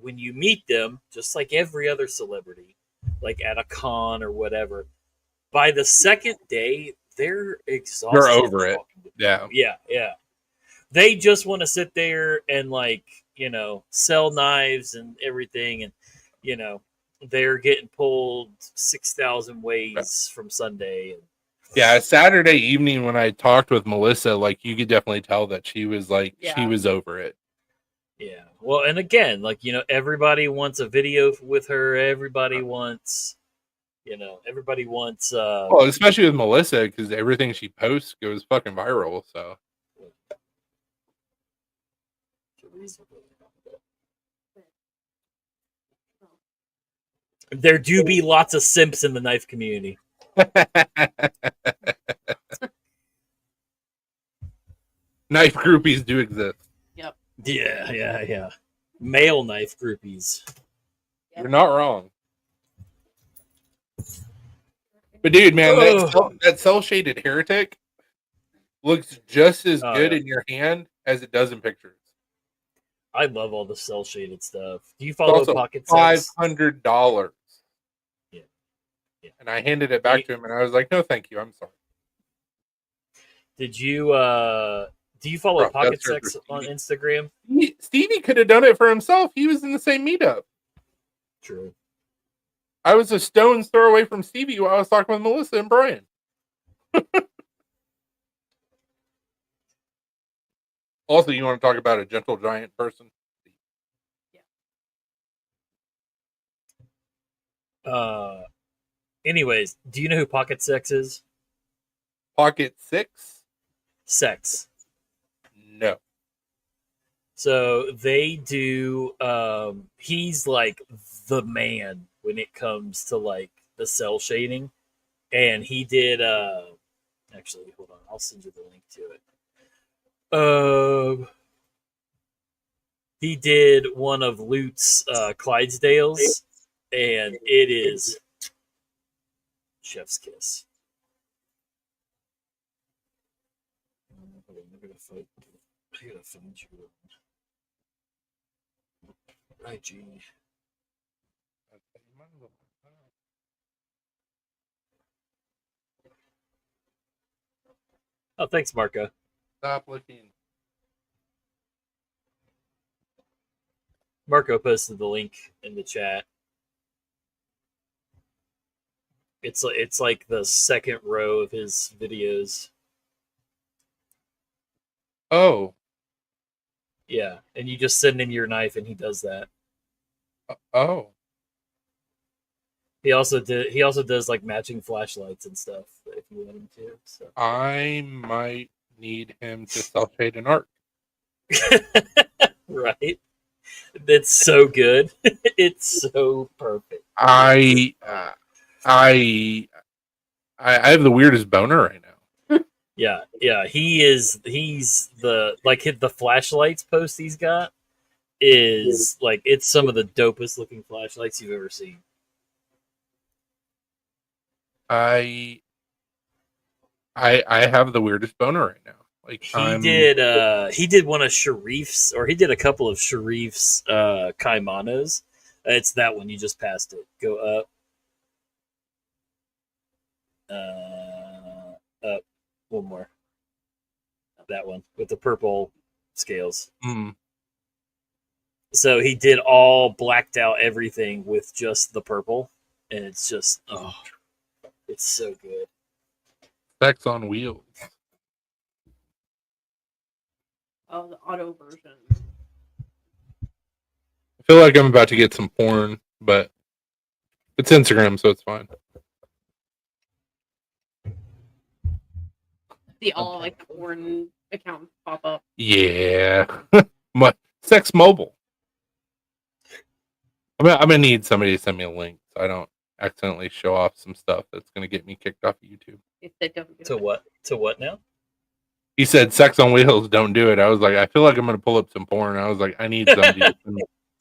when you meet them, just like every other celebrity, like at a con or whatever, by the second day, they're exhausted. They're over it. talking to Yeah. Yeah. They just want to sit there and sell knives and everything, and they're getting pulled 6,000 ways from Sunday. Yeah, Saturday evening when I talked with Melissa, like you could definitely tell that she was like she Yeah. was over it. Yeah. Well, and again, everybody wants a video with her. Everybody wants. Well, especially with Melissa, because everything she posts goes fucking viral. So There do be lots of simps in the knife community. knife groupies do exist. Yeah. Male knife groupies. You're not wrong. But dude, man, that cell shaded heretic looks just as good in your hand as it does in pictures. I love all the cell shaded stuff. Do you It's follow also Pocket Sex? $500. Yeah. And I handed it back to him, and I was like, "No, thank you. I'm sorry." Did you do you follow Bro, Pocket that's her Sex for on Stevie. Instagram? Stevie could have done it for himself. He was in the same meetup. True. I was a stone's throw away from Stevie while I was talking with Melissa and Brian. Also, you want to talk about a gentle giant person? Anyways, do you know who Pocket Sex is? Pocket 6? Sex. No. So they do. He's like the man when it comes to like the cell shading, and he did. Actually, hold on. I'll send you the link to it. He did one of Lute's Clydesdales, and it is chef's kiss. Hold on, I gotta find you. IG. Oh, thanks, Marco. Stop looking. Marco posted the link in the chat. It's like the second row of his videos. Oh. Yeah, and you just send him your knife, and he does that. Oh. He also does like matching flashlights and stuff if you want him to. So. I might need him to self-shade an arc. Right? It's so good. It's so perfect. I have the weirdest boner right now. Yeah. He's the flashlights post he's got is like it's some of the dopest looking flashlights you've ever seen. I have the weirdest boner right now. Like he did one of Sharif's, or he did a couple of Sharif's Kaimanos It's that one. You just passed it. Go up. Up. One more. That one with the purple scales. Mm. So he did all blacked out everything with just the purple, and it's just it's so good. Sex on Wheels. Oh, the auto version. I feel like I'm about to get some porn, but it's Instagram, so it's fine. See all like the porn accounts pop up. Yeah. Sex Mobile. I'm gonna need somebody to send me a link so I don't accidentally show off some stuff that's gonna get me kicked off of YouTube. To what? To what now? He said Sex on Wheels, don't do it. I was like, I feel like I'm gonna pull up some porn. I was like, I need somebody to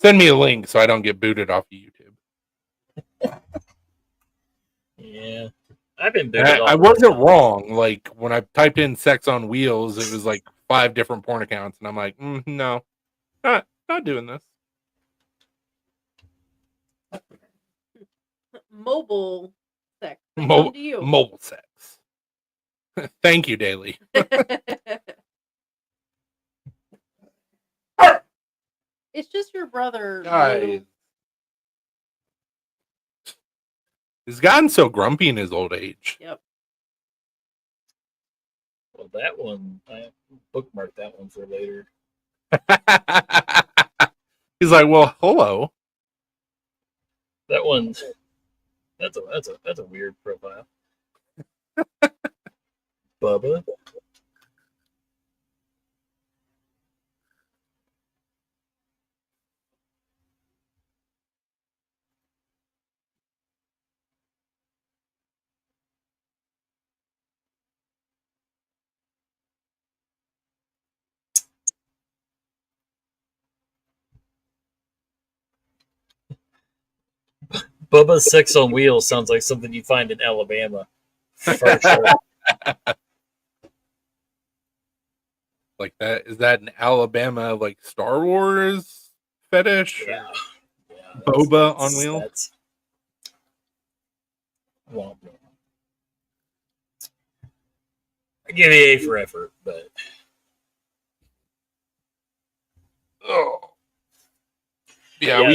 send me a link so I don't get booted off of YouTube. Yeah. I've been booted off. I wasn't wrong. Like when I typed in Sex on Wheels, it was like 5 different porn accounts, and I'm like, no, not doing this. Mobile sex. Come to you. Mobile sex. Thank you, Daily. It's just your brother. Guys. He's gotten so grumpy in his old age. Yep. Well, that one, I bookmarked that one for later. He's like, well, hello. That one's that's a weird profile. Bubba. Bubba's Sex on Wheels sounds like something you find in Alabama. For sure. Like that, is that an Alabama like Star Wars fetish? Yeah. Boba on wheels. Womp womp. I give you A for effort, but Yeah,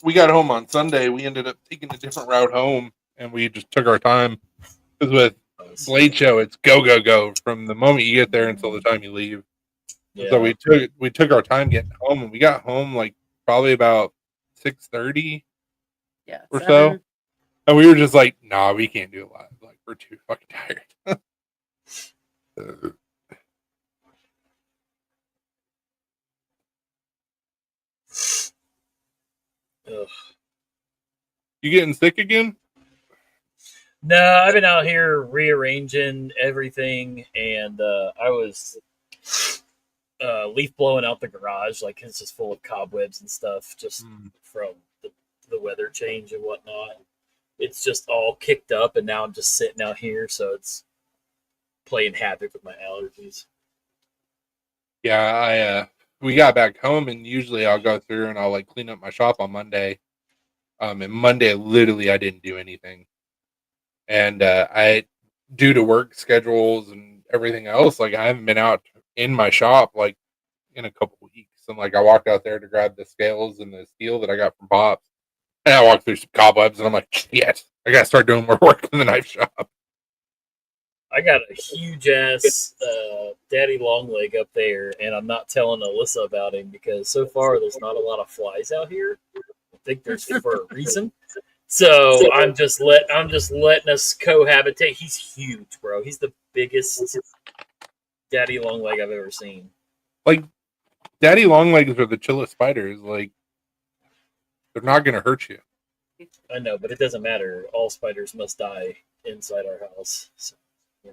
we got home on Sunday. We ended up taking a different route home, and we just took our time. Because with Blade Show, it's go from the moment you get there until the time you leave. Yeah. So we took our time getting home, and we got home like probably about 6:30, or 7. So, and we were just like, "Nah, we can't do it live. Like we're too fucking tired." Ugh. You getting sick again? No, I've been out here rearranging everything, and I was leaf blowing out the garage. Like it's just full of cobwebs and stuff, just from the weather change and whatnot. It's just all kicked up, and now I'm just sitting out here, so it's playing havoc with my allergies. Yeah, we got back home, and usually I'll go through and I'll like clean up my shop on Monday. And Monday, literally, I didn't do anything. And I, due to work schedules and everything else, like I haven't been out in my shop like in a couple weeks. And like I walked out there to grab the scales and the steel that I got from Pops, and I walked through some cobwebs, and I'm like, yes, I gotta start doing more work in the knife shop. I got a huge ass daddy long leg up there, and I'm not telling Alyssa about him because so far there's not a lot of flies out here. I think there's for a reason. So I'm just letting us cohabitate. He's huge, bro. He's the biggest daddy long leg I've ever seen. Like daddy long legs are the chillest spiders. Like they're not gonna hurt you. I know, but it doesn't matter. All spiders must die inside our house. So, yeah.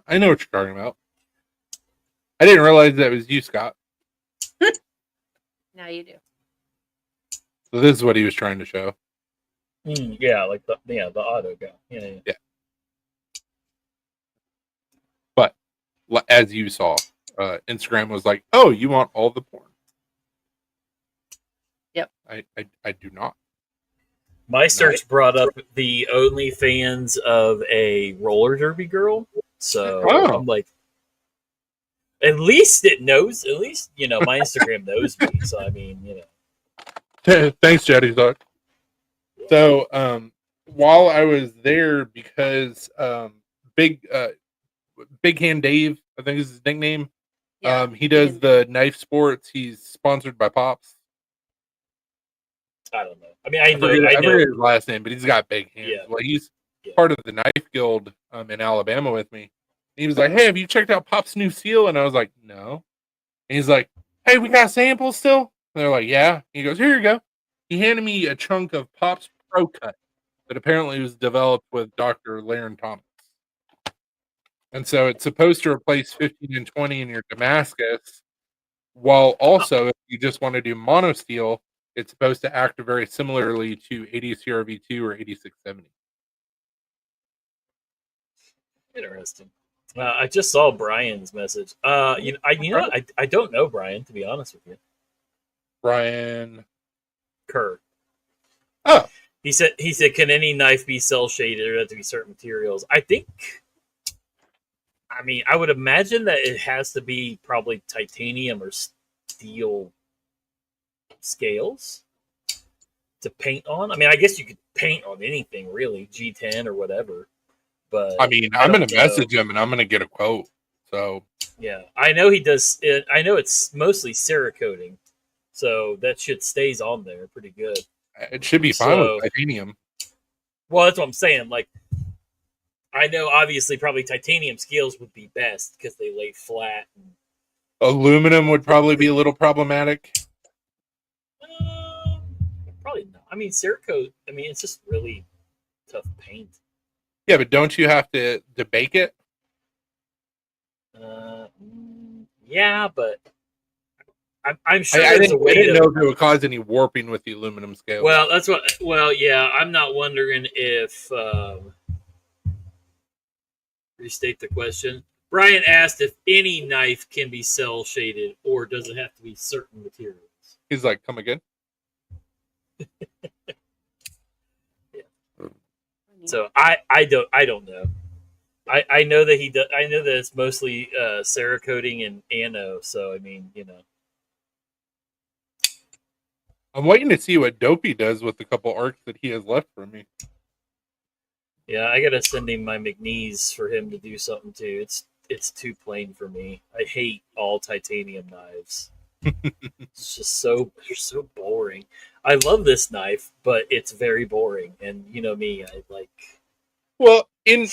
I know what you're talking about. I didn't realize that was you, Scott. Now you do. So this is what he was trying to show. Yeah, like the auto guy. Yeah. But as you saw, Instagram was like, "Oh, you want all the porn?" Yep. I do not. My search brought up the OnlyFans of a roller derby girl, so Oh. I'm like, at least it knows. At least my Instagram knows me. So I mean. Thanks, Jetty Duck. So, while I was there, because Big Hand Dave, I think is his nickname. Yeah. He does the knife sports. He's sponsored by Pops. I don't know. I mean, I forget know his last name, but he's got big hands. Yeah. Well, he's part of the knife guild in Alabama with me. He was like, "Hey, have you checked out Pop's new seal?" And I was like, "No." And he's like, "Hey, we got samples still?" And they're like, "Yeah." He goes, "Here you go." He handed me a chunk of Pop's Pro Cut that apparently was developed with Dr. Laren Thomas. And so it's supposed to replace 15 and 20 in your Damascus, while also, if you just want to do mono steel, it's supposed to act very similarly to 80 CRV2 or 8670. Interesting. I just saw Brian's message. I don't know Brian, to be honest with you. Brian Kerr. Oh, he said, "Can any knife be cell shaded, or have to be certain materials?" I think. I mean, I would imagine that it has to be probably titanium or steel scales to paint on. I mean, I guess you could paint on anything really, G10 or whatever. But I mean, I'm going to message him and I'm going to get a quote. So yeah, I know he does. I know it's mostly Cerakoting, so that shit stays on there pretty good. It should be fine with titanium. Well, that's what I'm saying. Like, I know obviously probably titanium scales would be best because they lay flat. Aluminum would probably be a little problematic. Probably not. I mean, Cerakote. I mean, it's just really tough paint. Yeah, but don't you have to bake it? Yeah, but I'm sure I there's a way. I didn't know if it would cause any warping with the aluminum scale. Well, that's what. Well, yeah, I'm not wondering if. Restate the question. Brian asked if any knife can be cell shaded, or does it have to be certain materials? He's like, "Come again." Yeah. So I don't know. I know that he does. I know that it's mostly Cerakoting and Ano. So I mean, I'm waiting to see what Dopey does with the couple arcs that he has left for me. Yeah, I gotta send him my McNeese for him to do something too. It's too plain for me. I hate all titanium knives. It's just they're so boring. I love this knife, but it's very boring. And you know me, I like. Well, in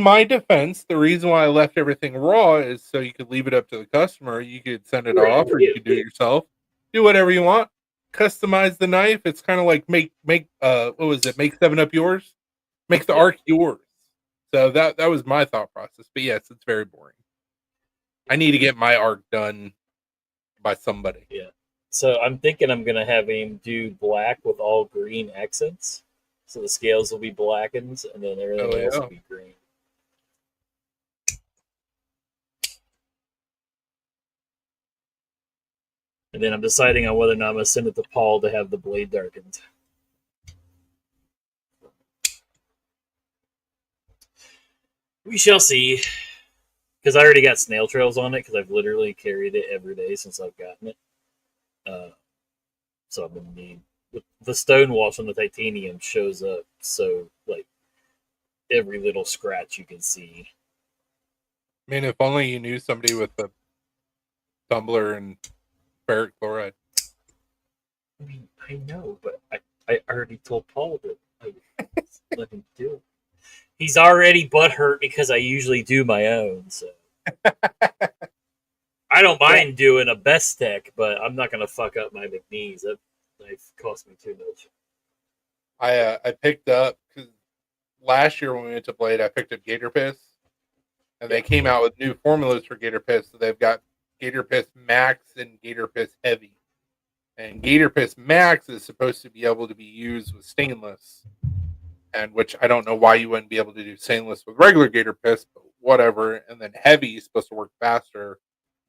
my defense, the reason why I left everything raw is so you could leave it up to the customer. You could send it off, or you could do it yourself. Do whatever you want. Customize the knife. It's kind of like make what was it? Make 7-Up yours. Make the arc yours. So that was my thought process. But yes, it's very boring. I need to get my arc done by somebody. Yeah. So I'm thinking I'm gonna have him do black with all green accents. So the scales will be blackened, and then everything else will be green. And then I'm deciding on whether or not I'm gonna send it to Paul to have the blade darkened. We shall see. Because I already got snail trails on it, because I've literally carried it every day since I've gotten it. So I'm gonna need the stone wash on the titanium shows up, so like every little scratch you can see. Man, if only you knew somebody with a tumbler and ferric chloride. I mean, I know, but I already told Paul that I would let him do it. He's already butthurt because I usually do my own, so I don't mind doing a best tech, but I'm not gonna fuck up my McNeese. That knife cost me too much. I picked up because last year when we went to Blade, I picked up Gator Piss, and they came out with new formulas for Gator Piss. So they've got Gator Piss Max and Gator Piss Heavy, And Gator Piss Max is supposed to be able to be used with stainless, and which I don't know why you wouldn't be able to do stainless with regular Gator Piss, but whatever. And then Heavy is supposed to work faster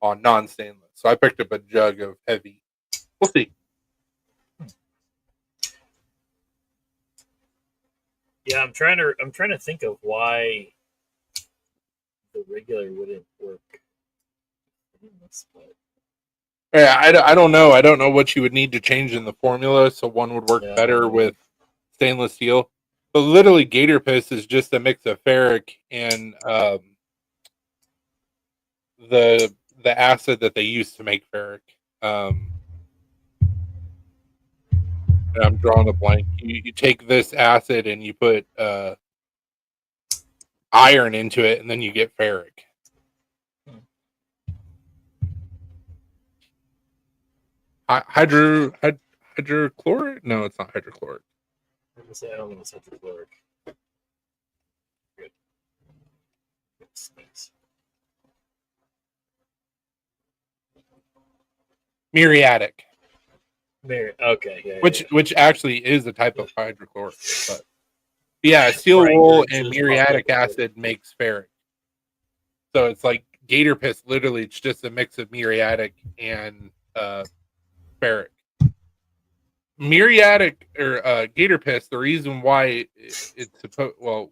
on non-stainless. So I picked up a jug of Heavy. We'll see. Yeah, I'm trying to think of why the regular wouldn't work. Yeah, I don't know. I don't know what you would need to change in the formula so one would work better with stainless steel. But literally, Gator Piss is just a mix of ferric and the acid that they use to make ferric. I'm drawing a blank. You take this acid and you put iron into it, and then you get ferric. Hydrochloric? No, it's not hydrochloric. I don't think it's hydrochloric. Good. Muriatic. Okay, yeah. Which actually is a type of hydrochloric. But yeah, steel wool and muriatic acid makes ferric. So it's like Gator Piss. Literally, it's just a mix of muriatic and ferric. Muriatic or Gator Piss. The reason why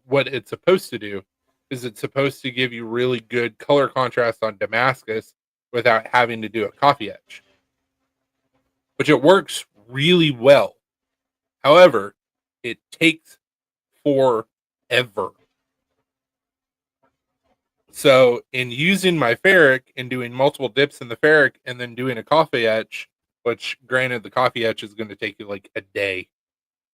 what it's supposed to do is it's supposed to give you really good color contrast on Damascus without having to do a coffee etch, which it works really well. However, it takes forever. So in using my ferric and doing multiple dips in the ferric and then doing a coffee etch, which granted the coffee etch is going to take you like a day,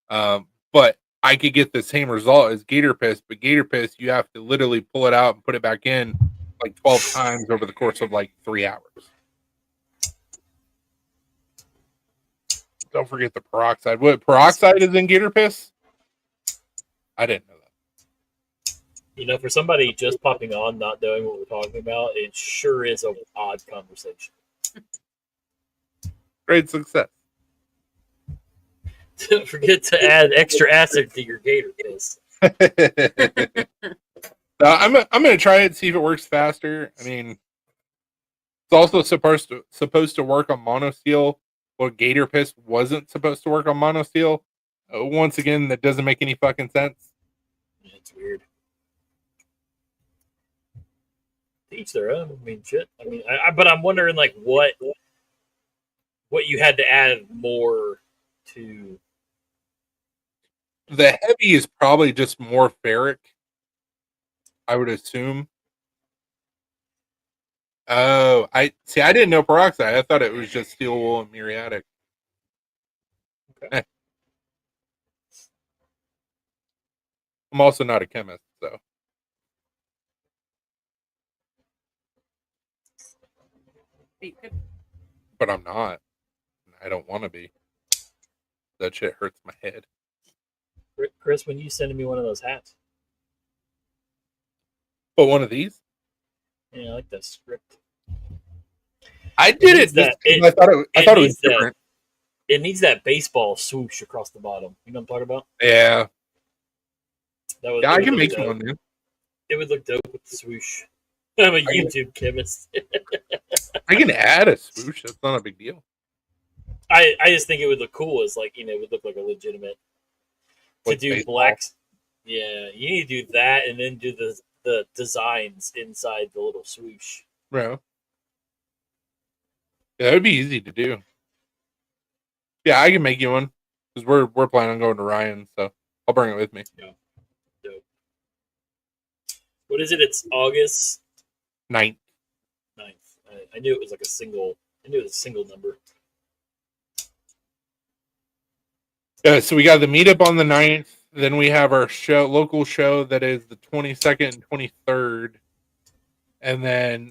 but I could get the same result as Gator Piss, but Gator Piss, you have to literally pull it out and put it back in like 12 times over the course of like 3 hours. Don't forget the peroxide. What peroxide is in Gator Piss? I didn't know that. You know, for somebody just popping on, not knowing what we're talking about, it sure is an odd conversation. Great success. Don't forget to add extra acid to your Gator Piss. I'm gonna try it, see if it works faster. I mean, it's also supposed to work on monosteel. Well, Gator Piss wasn't supposed to work on monosteel. Once again, that doesn't make any fucking sense. Yeah, it's weird. To each their own. I mean, shit. I mean, but I'm wondering, like, what you had to add more to. The Heavy is probably just more ferric, I would assume. Oh, I didn't know peroxide. I thought it was just steel wool and muriatic. Okay. I'm also not a chemist, so. But I'm not. I don't want to be. That shit hurts my head. Chris, when you sending me one of those hats? But one of these? Yeah, I like that script. I did it. I thought it was different. It needs that baseball swoosh across the bottom. You know what I'm talking about? Yeah. I can make dope. one, dude. It would look dope with the swoosh. I'm a YouTube chemist. I can add a swoosh. That's not a big deal. I just think it would look cool. As like, it would look like a legitimate. To do baseball. Blacks. Yeah, you need to do that and then do the designs inside the little swoosh. Bro. Yeah, that would be easy to do. Yeah, I can make you one. Because we're planning on going to Ryan, so I'll bring it with me. Yeah. Dope. What is it? It's August 9th. I knew it was like a single number. So we got the meetup on the 9th. Then we have our local show that is the 22nd and 23rd. And then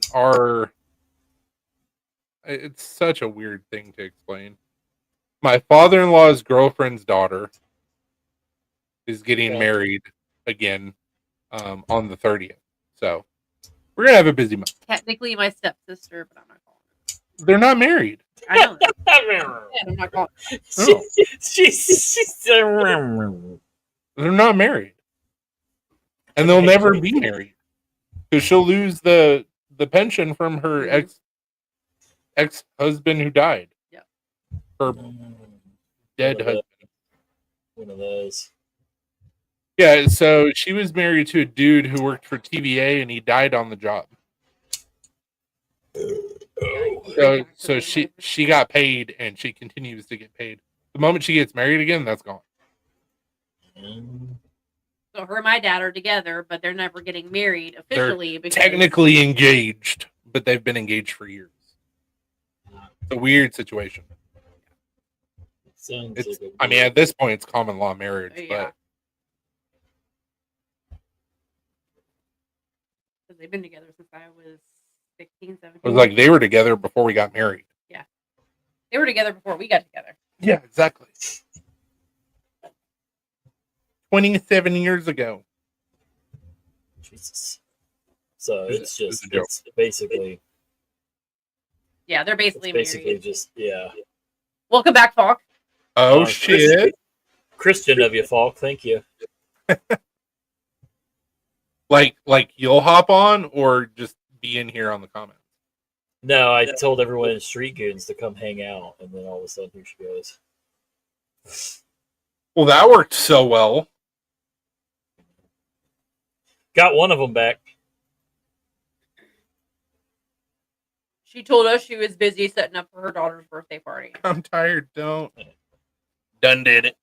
it's such a weird thing to explain. My father-in-law's girlfriend's daughter is getting married again on the 30th. So we're going to have a busy month. Technically my stepsister, but I'm not calling her. They're not married. I know that. I'm not calling. No. She's They're not married, and they'll never be married because she'll lose the pension from her Mhm. ex husband who died. Yeah. Her dead One of husband. one of those. Yeah, so she was married to a dude who worked for TVA, and he died on the job. So she got paid, and she continues to get paid. The moment she gets married again, that's gone. So her and my dad are together, but they're never getting married officially. Because Technically engaged, but they've been engaged for years. It's a weird situation. Sounds It's, like I mean, at this point, it's common law marriage, yeah. Because they've been together since I was 16, 17. It was like they were together before we got married. Yeah. They were together before we got together. Yeah, exactly. 27 years ago. Jesus. So It's it's a joke. basically Yeah, they're basically married. basically just Welcome back, Falk. Oh, shit. Christian of you, Falk. Thank you. Like you'll hop on or just be in here on the comments? No, I told everyone in Street Goons to come hang out, and then all of a sudden here she goes. Well, that worked so well. Got one of them back. She told us she was busy setting up for her daughter's birthday party. I'm tired. Don't. Done did it.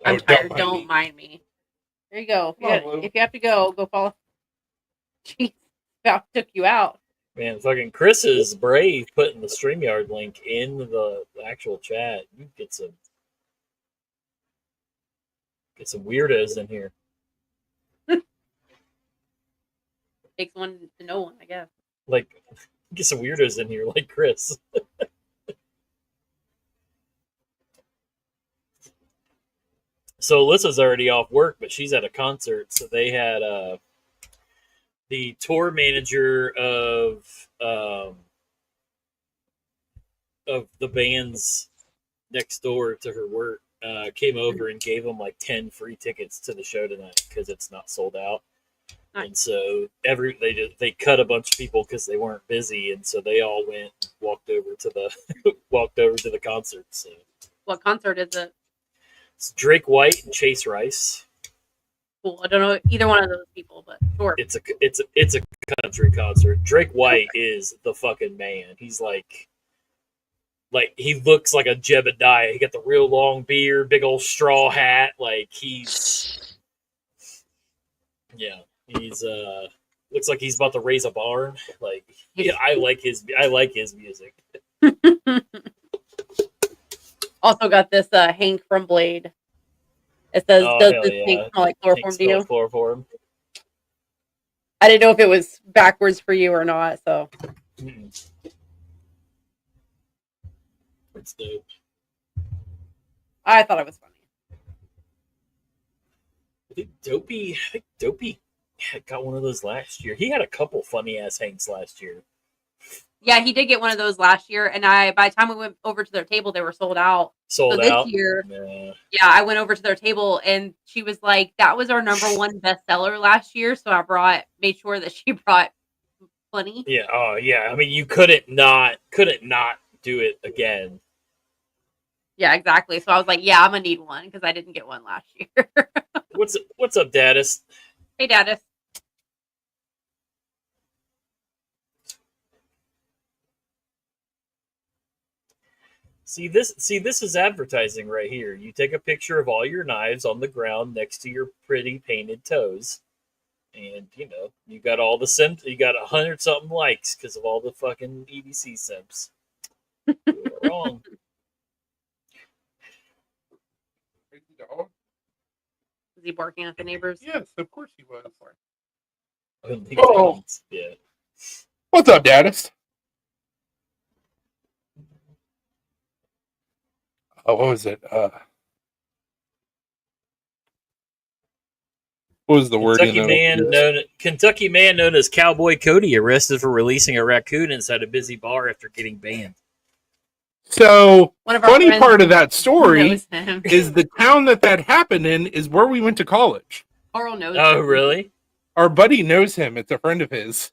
I'm Oh, tired. Don't mind me. There you go. If you have to go follow. Jeez, about took you out. Man, fucking Chris is brave putting the StreamYard link in the actual chat. You get some weirdos in here. Takes one to know one, I guess. Like, get some weirdos in here, like Chris. So Alyssa's already off work, but she's at a concert. So they had the tour manager of the bands next door to her work came over and gave them like 10 free tickets to the show tonight because it's not sold out. Nice. And so they cut a bunch of people because they weren't busy, and so they all went and walked over to the concert. So What concert is it? it's Drake White and Chase Rice. Cool. I don't know either one of those people, but sure. It's a country concert. Drake White is the fucking man. He's like he looks like a Jebediah. He got the real long beard, big old straw hat. Like he's looks like he's about to raise a barn. Like I like his music. Also got this Hank from Blade. It says, "Does this Hank smell like chloroform to you?" Chloroform. I didn't know if it was backwards for you or not. So It's dope. I thought it was funny. I think Dopey got one of those last year. He had a couple funny ass Hanks last year. Yeah, he did get one of those last year, and by the time we went over to their table, they were sold out. Sold so out. This year, yeah, I went over to their table, and she was like, "That was our number one bestseller last year." So I made sure that she brought plenty. Yeah. Oh, yeah. I mean, you couldn't not do it again. Yeah, exactly. So I was like, "Yeah, I'm gonna need one because I didn't get one last year." What's up, Dadis? Hey, Dadis. See this is advertising right here. You take a picture of all your knives on the ground next to your pretty painted toes, and you got all the simps. You got 100 something likes because of all the fucking EDC simps. You were wrong. Dog? Was he barking at the neighbors? Yes, of course he was. Oh. Yeah. What's up, Dadis? Oh, what was it? What was the word? Kentucky man known as Cowboy Cody arrested for releasing a raccoon inside a busy bar after getting banned. So, One of our funny friends part of that story knows him. is the town that happened in is where we went to college. Carl knows Oh, him. really? Our buddy knows him. It's a friend of his.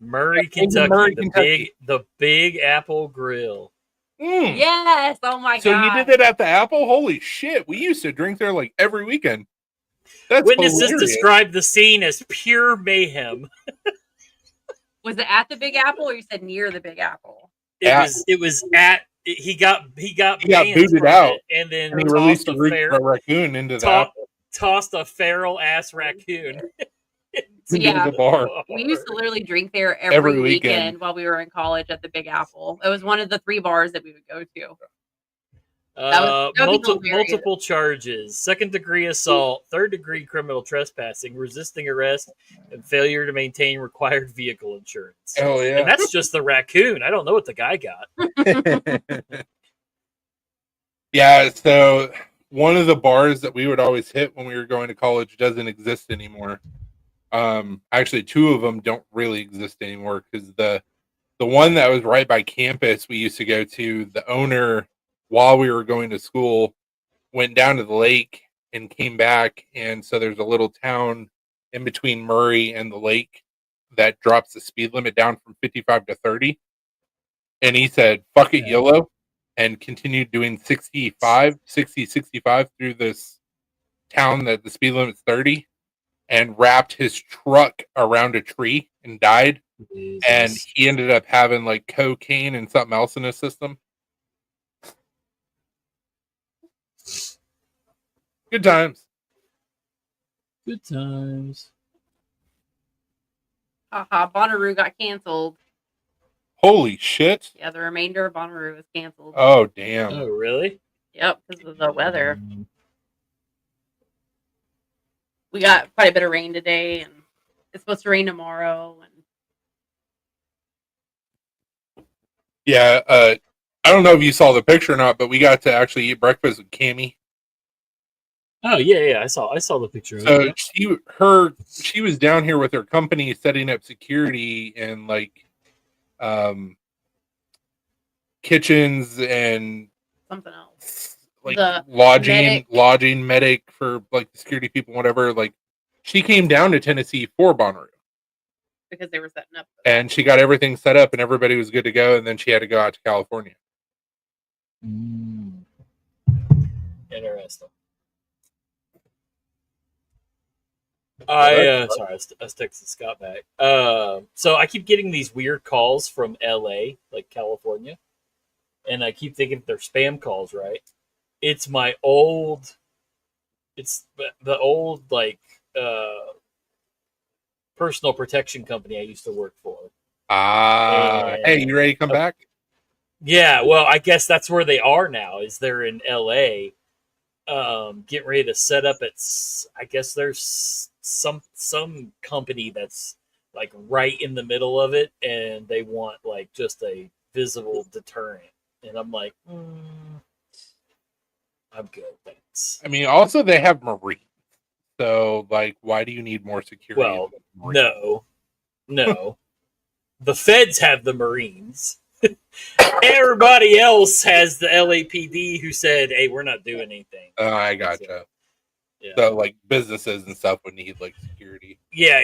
Murray, Kentucky. Murray, the Kentucky. Big Apple Grill. Mm. Yes. Oh my So god. you did it at the Apple? Holy shit! We used to drink there like every weekend. That's Witnesses hilarious. described the scene as pure mayhem. Was it at the Big Apple, or you said near the Big Apple? It was at. He got banned booted from out, it, and then and he released tossed a raccoon into the apple. Tossed a feral ass raccoon. Into the bar. We used to literally drink there every weekend while we were in college at the Big Apple. It was one of the 3 bars that we would go to. That was multiple charges: 2nd-degree assault, 3rd-degree criminal trespassing, resisting arrest, and failure to maintain required vehicle insurance. Oh yeah, and that's just the raccoon. I don't know what the guy got. Yeah, so one of the bars that we would always hit when we were going to college doesn't exist anymore. Actually, 2 of them don't really exist anymore because the one that was right by campus we used to go to, the owner, while we were going to school, went down to the lake and came back, and so there's a little town in between Murray and the lake that drops the speed limit down from 55 to 30, and he said fuck it, YOLO, and continued doing 65 through this town that the speed limit's 30, and wrapped his truck around a tree and died. Jesus. And he ended up having like cocaine and something else in his system. Good times. Good times. Haha, Bonnaroo got canceled. Holy shit. Yeah, the remainder of Bonnaroo was canceled. Oh, damn. Oh, really? Yep, because of the weather. We got quite a bit of rain today, and it's supposed to rain tomorrow. And yeah, I don't know if you saw the picture or not, but we got to actually eat breakfast with Cammie. Oh yeah, I saw the picture. So she was down here with her company setting up security and like kitchens and something else, like the lodging medic for like the security people, whatever. Like she came down to Tennessee for Bonnaroo because they were setting up, and she got everything set up and everybody was good to go, and then she had to go out to California. Interesting. Sorry, I was texting Scott back. So I keep getting these weird calls from LA, like California, and I keep thinking they're spam calls, right? It's the old like personal protection company I used to work for. Hey, you ready to come back? Yeah, well, I guess that's where they are now. Is they're in LA, getting ready to set up at. I guess there's some company that's like right in the middle of it, and they want like just a visible deterrent. And I'm like, I'm good, thanks. I mean, also they have Marines, so like, why do you need more security? Well, no, the feds have the Marines. Everybody else has the LAPD who said, "Hey, we're not doing anything." I gotcha. Yeah. So like businesses and stuff would need like security. Yeah.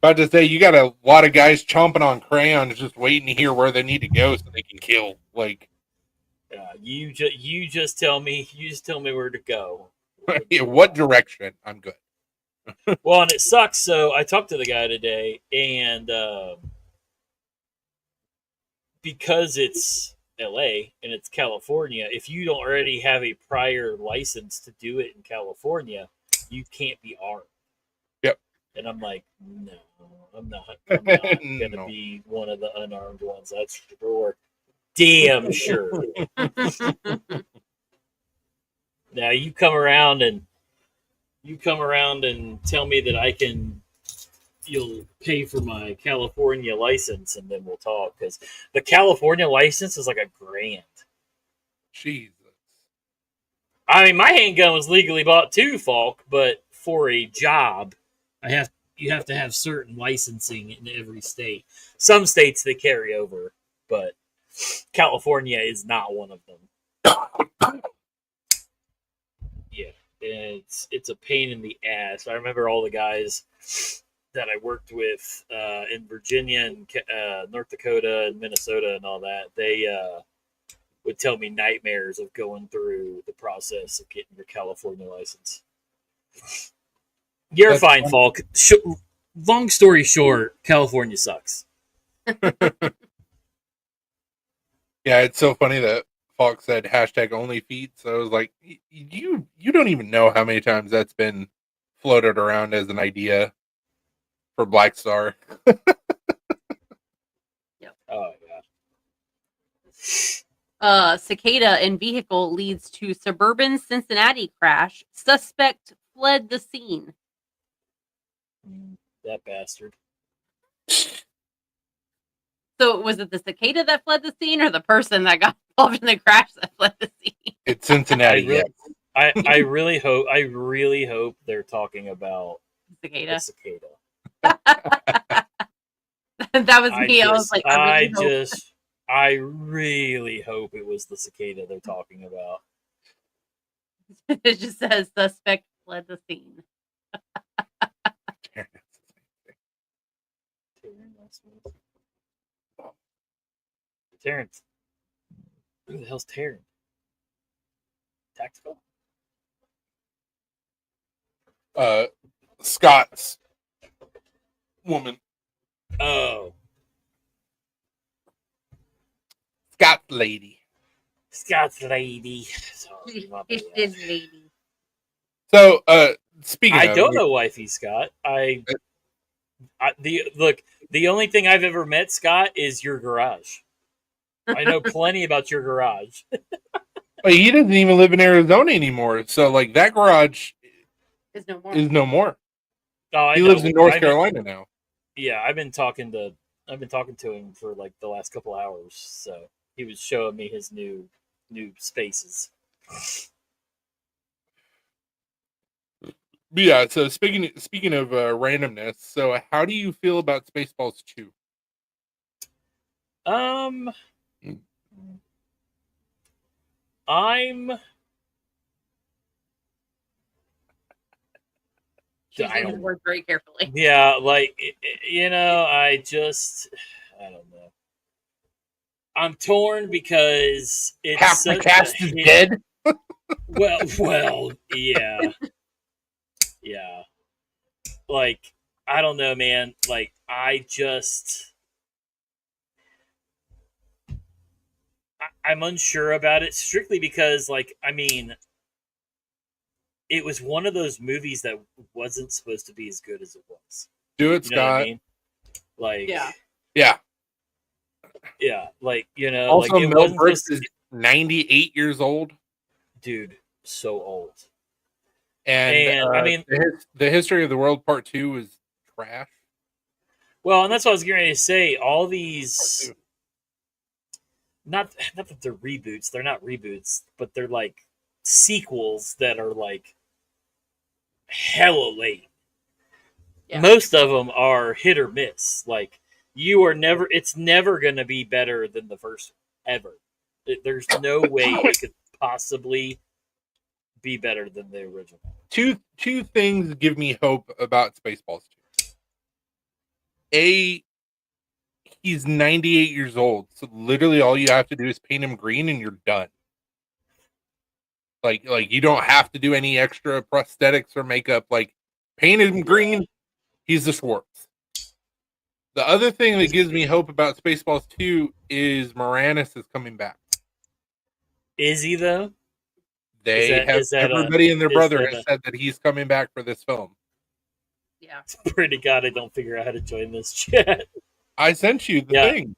About to say, you got a lot of guys chomping on crayons, just waiting to hear where they need to go so they can kill. Like, you just tell me. You just tell me where to go. What direction? I'm good. Well, and it sucks. So I talked to the guy today, and because it's LA and it's California, if you don't already have a prior license to do it in California, you can't be armed. Yep. And I'm like, no, I'm not going to No. be one of the unarmed ones. That's for sure. Damn sure. Now you come around and tell me that you'll pay for my California license, and then we'll talk, because the California license is like $1,000. Jesus. I mean, my handgun was legally bought too, Falk, but for a job, you have to have certain licensing in every state. Some states they carry over, but California is not one of them. Yeah, it's a pain in the ass. I remember all the guys that I worked with in Virginia and North Dakota and Minnesota and all that. They would tell me nightmares of going through the process of getting your California license. You're That's fine, funny. Falk. Long story short, California sucks. Yeah, it's so funny that Fox said hashtag only feet. So I was like, you don't even know how many times that's been floated around as an idea for Black Star. Oh yeah. Cicada in vehicle leads to suburban Cincinnati crash. Suspect fled the scene. That bastard. So was it the cicada that fled the scene, or the person that got involved in the crash that fled the scene? It's Cincinnati. I really hope they're talking about Cicada. the cicada. That was me. I was like, I really hope it was the cicada they're talking about. It just says suspect fled the scene. Terrence. Who the hell's Terrence? Tactical? Scott's woman. Oh. Scott's lady. Scott's lady. Sorry, my It's bad. his lady. So, speaking I of, don't know wifey Scott. The only thing I've ever met, Scott, is your garage. I know plenty about your garage. but he doesn't even live in Arizona anymore. So, like, that garage Is no more. is no more. Oh, I He know. lives in North Carolina now. Yeah, I've been talking to him for like the last couple hours. So he was showing me his new spaces. But yeah. So speaking of randomness, so how do you feel about Spaceballs 2? I'm Choosing his words very carefully. yeah, like I don't know. I'm torn because it's Half the such cast a is hit. dead. Well, yeah. Yeah. Like, I don't know, man. Like, I'm unsure about it strictly because, like, I mean, it was one of those movies that wasn't supposed to be as good as it was. Do it, You know what Scott. I mean? Like, Yeah. yeah, like, Also, like it Mel wasn't Brooks supposed is 98 years old, dude, so old. and I mean, the History of the World Part 2 is trash. well, and that's what I was getting ready to say. All these, not that they're reboots. They're not reboots, but they're like sequels that are like hella late. Yeah. Most of them are hit or miss. Like it's never going to be better than the first one, ever. There's no way it could possibly be better than the original. Two things give me hope about Spaceballs 2. A, he's 98 years old, so literally all you have to do is paint him green and you're done. Like you don't have to do any extra prosthetics or makeup. Like, paint him green, he's the Schwartz. The other thing that gives me hope about Spaceballs 2 is Moranis is coming back. Is he though? Everybody and their brother has said that he's coming back for this film. Yeah. Pretty God, I don't figure out how to join this chat. I sent you the thing.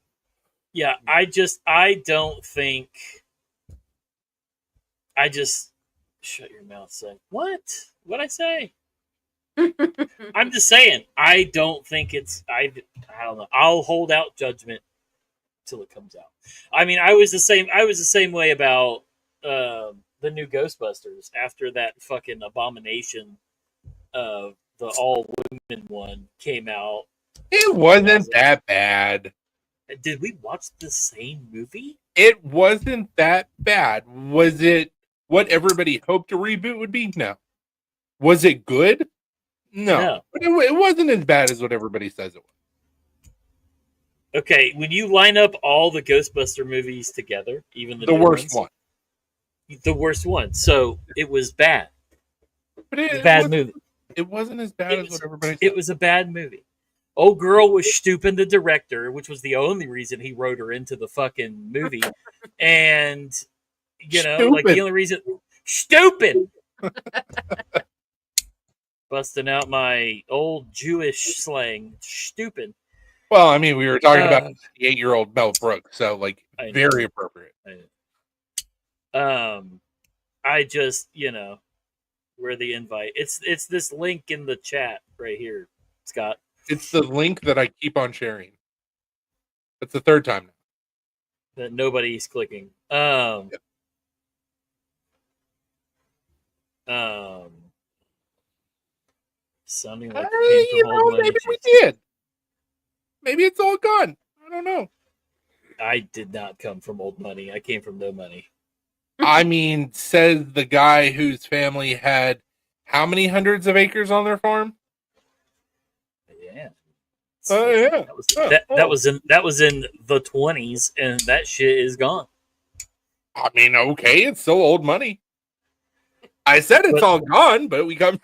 Yeah, I don't think. Shut your mouth, son. What? What'd I say? I'm just saying. I don't think it's. I don't know. I'll hold out judgment till it comes out. I mean, I was the same way about new Ghostbusters after that fucking abomination of the all women one came out. It wasn't that bad. Did we watch the same movie? It wasn't that bad. Was it what everybody hoped a reboot would be? No. Was it good? No. But it wasn't as bad as what everybody says it was. Okay, when you line up all the Ghostbuster movies together, even the worst one. The worst one. So it was bad. But it was a bad movie. It wasn't as bad as what everybody said. It was a bad movie. Old girl was stupid, the director, which was the only reason he wrote her into the fucking movie. And, you know, Stupid. like the only reason. Stupid! Busting out my old Jewish slang. Stupid. Well, I mean, we were talking about the 8-year-old Mel Brooks, so, like, very appropriate. I just, you know, where the invite. It's this link in the chat right here, Scott. It's the link that I keep on sharing. It's the third time now. That nobody's clicking. Sounding like maybe we did. Maybe it's all gone. I don't know. I did not come from old money. I came from no money. I mean, says the guy whose family had how many hundreds of acres on their farm? Yeah. Yeah. That was in the 20s, and that shit is gone. I mean, okay, it's still old money. I said it's all gone, but we come.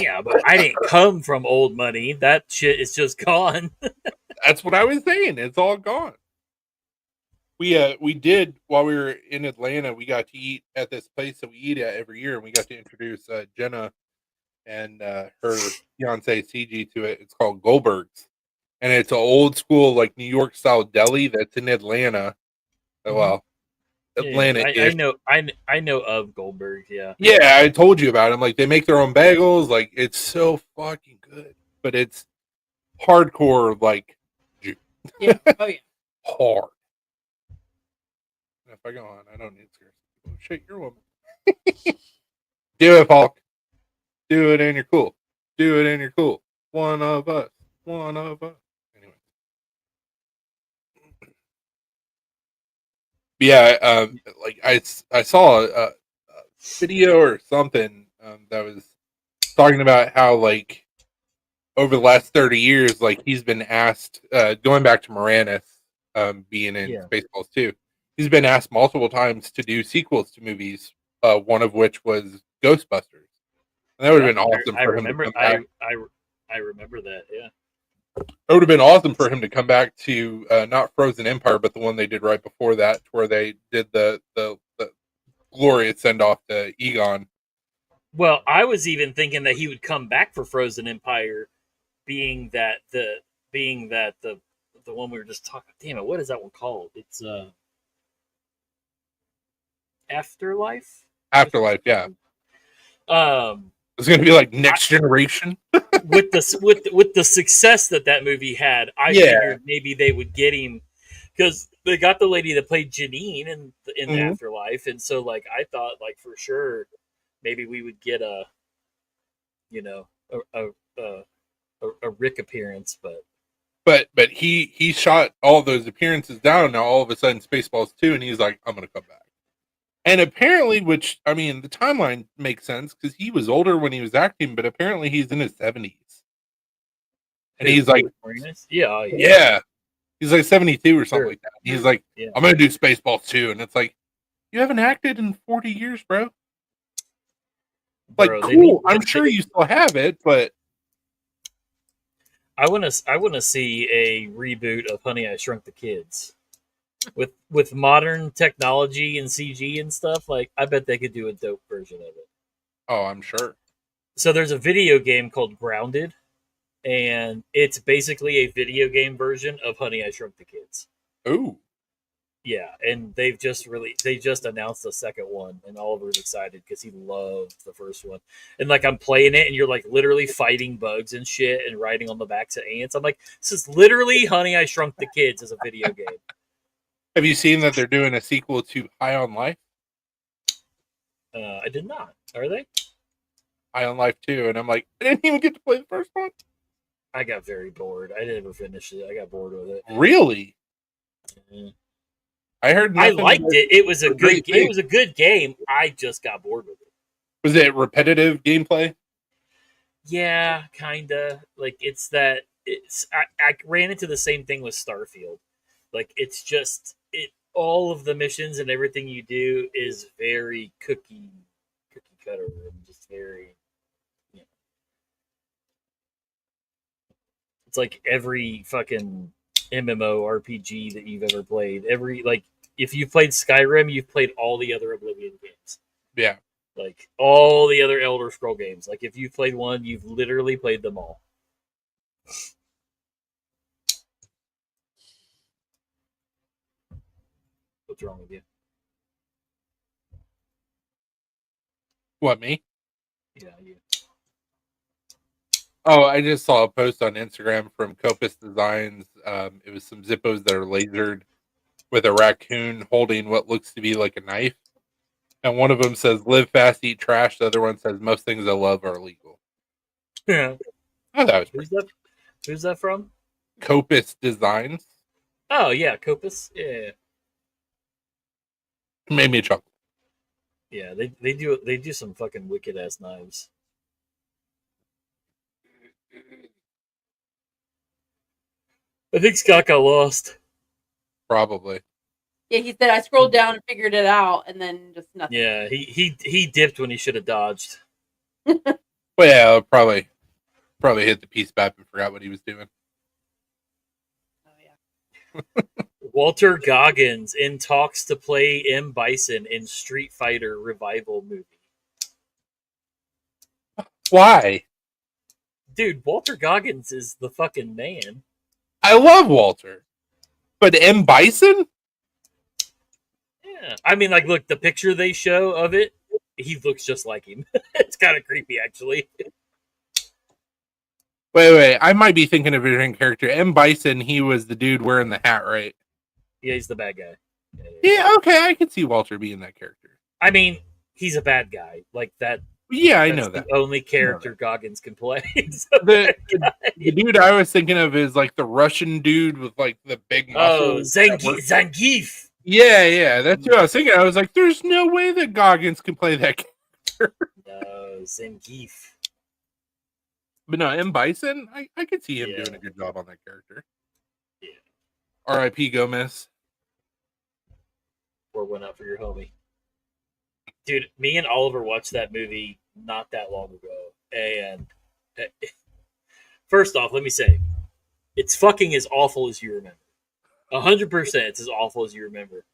Yeah, but I didn't come from old money. That shit is just gone. That's what I was saying. It's all gone. We did while we were in Atlanta. We got to eat at this place that we eat at every year, and we got to introduce Jenna and her fiance CG to it. It's called Goldberg's, and it's an old school like New York style deli that's in Atlanta. Well, Atlanta. I know of Goldberg. Yeah. Yeah, I told you about them. Like they make their own bagels. Like it's so fucking good, but it's hardcore. Like, yeah, oh yeah, hard. If I go on, I don't need scarce. Oh, shit, you're a woman. Do it, Hulk. Do it, and you're cool. Do it, and you're cool. One of us. One of us. Anyway. Yeah, like I saw a video or something that was talking about how like over the last 30 years, like he's been asked, going back to Moranis being in Spaceballs 2. He's been asked multiple times to do sequels to movies, one of which was Ghostbusters. And that would have been awesome for him to come back. I remember that, yeah. It would have been awesome for him to come back to not Frozen Empire, but the one they did right before that, where they did the glorious send-off to Egon. Well, I was even thinking that he would come back for Frozen Empire, being that the one we were just talking. Damn it, what is that one called? It's Afterlife. Afterlife, yeah. It's going to be like Next Generation. with the success that movie had, I figured maybe they would get him because they got the lady that played Janine in Afterlife, and so like I thought like for sure maybe we would get a Rick appearance, but he shot all those appearances down. Now all of a sudden Spaceballs 2, and he's like, I'm going to come back. And apparently, which, I mean, the timeline makes sense because he was older when he was acting, but apparently he's in his 70s. And he's like, yeah. He's like 72 or something like that. He's like, I'm going to do Spaceballs 2. And it's like, you haven't acted in 40 years, bro. Like, cool. I'm sure you still have it, but. I want to see a reboot of Honey, I Shrunk the Kids. With modern technology and CG and stuff, like I bet they could do a dope version of it. Oh, I'm sure. So there's a video game called Grounded, and it's basically a video game version of Honey, I Shrunk the Kids. Ooh. Yeah, and they just announced the second one, and Oliver's excited because he loved the first one. And like I'm playing it, and you're like literally fighting bugs and shit, and riding on the backs of ants. I'm like, this is literally Honey, I Shrunk the Kids as a video game. Have you seen that they're doing a sequel to High on Life? I did not. Are they? High on Life 2, and I'm like, I didn't even get to play the first one. I got very bored. I never finished it. I got bored with it. Really? Mhm. I heard I nothing liked but it. It was a great good. It things. was a good game. I just got bored with it. Was it repetitive gameplay? Yeah, kinda. Like it's that. It's. I ran into the same thing with Starfield. Like it's just it. All of the missions and everything you do is very cookie cutter and just very. You know, it's like every fucking MMORPG that you've ever played. Every like if you've played Skyrim, you've played all the other Oblivion games. Yeah. Like all the other Elder Scroll games. Like if you've played one, you've literally played them all. What's wrong with you? What, me? Yeah, you. Oh, I just saw a post on Instagram from Copus Designs. It was some Zippos that are lasered with a raccoon holding what looks to be like a knife. And one of them says, live fast, eat trash. The other one says, most things I love are illegal. Yeah. Oh, that was Who's pretty. that? Who's that from? Copus Designs. Oh yeah, Copus. Yeah, Made me chuckle. yeah. They do some fucking wicked ass knives. I think Scott got lost. Probably. Yeah, he said I scrolled down and figured it out, and then just nothing. Yeah, he dipped when he should have dodged. Well, yeah, probably hit the peace map and forgot what he was doing. Oh yeah. Walter Goggins in talks to play M. Bison in Street Fighter revival movie. Why? Dude, Walter Goggins is the fucking man. I love Walter. But M. Bison? Yeah. I mean, like, look, the picture they show of it, he looks just like him. It's kind of creepy, actually. Wait. I might be thinking of a different character. M. Bison, he was the dude wearing the hat, right? Yeah, he's the bad guy. Yeah, okay. I can see Walter being that character. I mean, he's a bad guy. Like, that. Yeah, I That's know that. the only character Goggins can play. The dude I was thinking of is like the Russian dude with like the big Oh, muscles. Zangief. Yeah, that's what I was thinking. I was like, there's no way that Goggins can play that character. No, Zangief. But no, M. Bison, I could see him Yeah. doing a good job on that character. Yeah. R.I.P. Gomez. Pour one out for your homie. Dude, me and Oliver watched that movie not that long ago. And first off, let me say, it's fucking as awful as you remember. 100% it's as awful as you remember.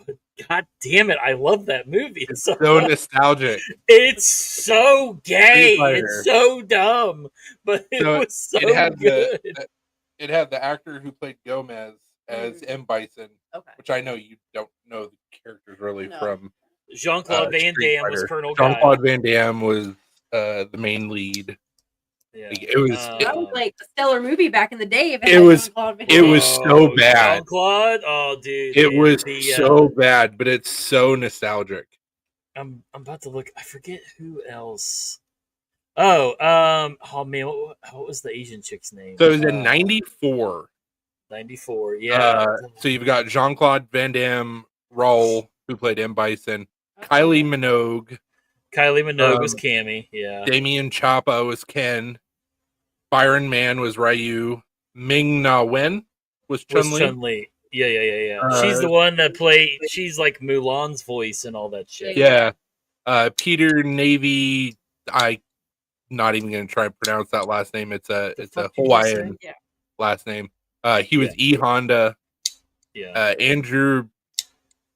But god damn it, I love that movie. It's so nostalgic. It's so gay. Street Fighter. It's so dumb. But it So was so it had good. it had the actor who played Gomez as M. Bison, Okay. which I know you don't know the characters really No. from. Jean-Claude Van Street Damme was Fighter. Colonel Guy. Jean-Claude Van Damme was the main lead. Yeah. Like, it was That was like a stellar movie back in the day. If It had was- Jean-Claude Van it Damme. was so bad. Jean-Claude? Oh, dude. It was the, so bad, but it's so nostalgic. I'm about to look. I forget who else. Oh man, what was the Asian chick's name? So it was in '94. 94. Yeah. So you've got Jean-Claude Van Damme, Raul, who played M. Bison, Kylie Minogue, Kylie Minogue was Cammy. Yeah. Damien Chapa was Ken, Byron Mann was Ryu, Ming Na Wen was Chun-Li. Chun-Li. Yeah. She's the one that played. She's like Mulan's voice and all that shit. Yeah. Peter Navy. I not even going to try and pronounce that last name. It's a fuck did you Hawaiian Yeah. last name. He was E Honda. Yeah. Andrew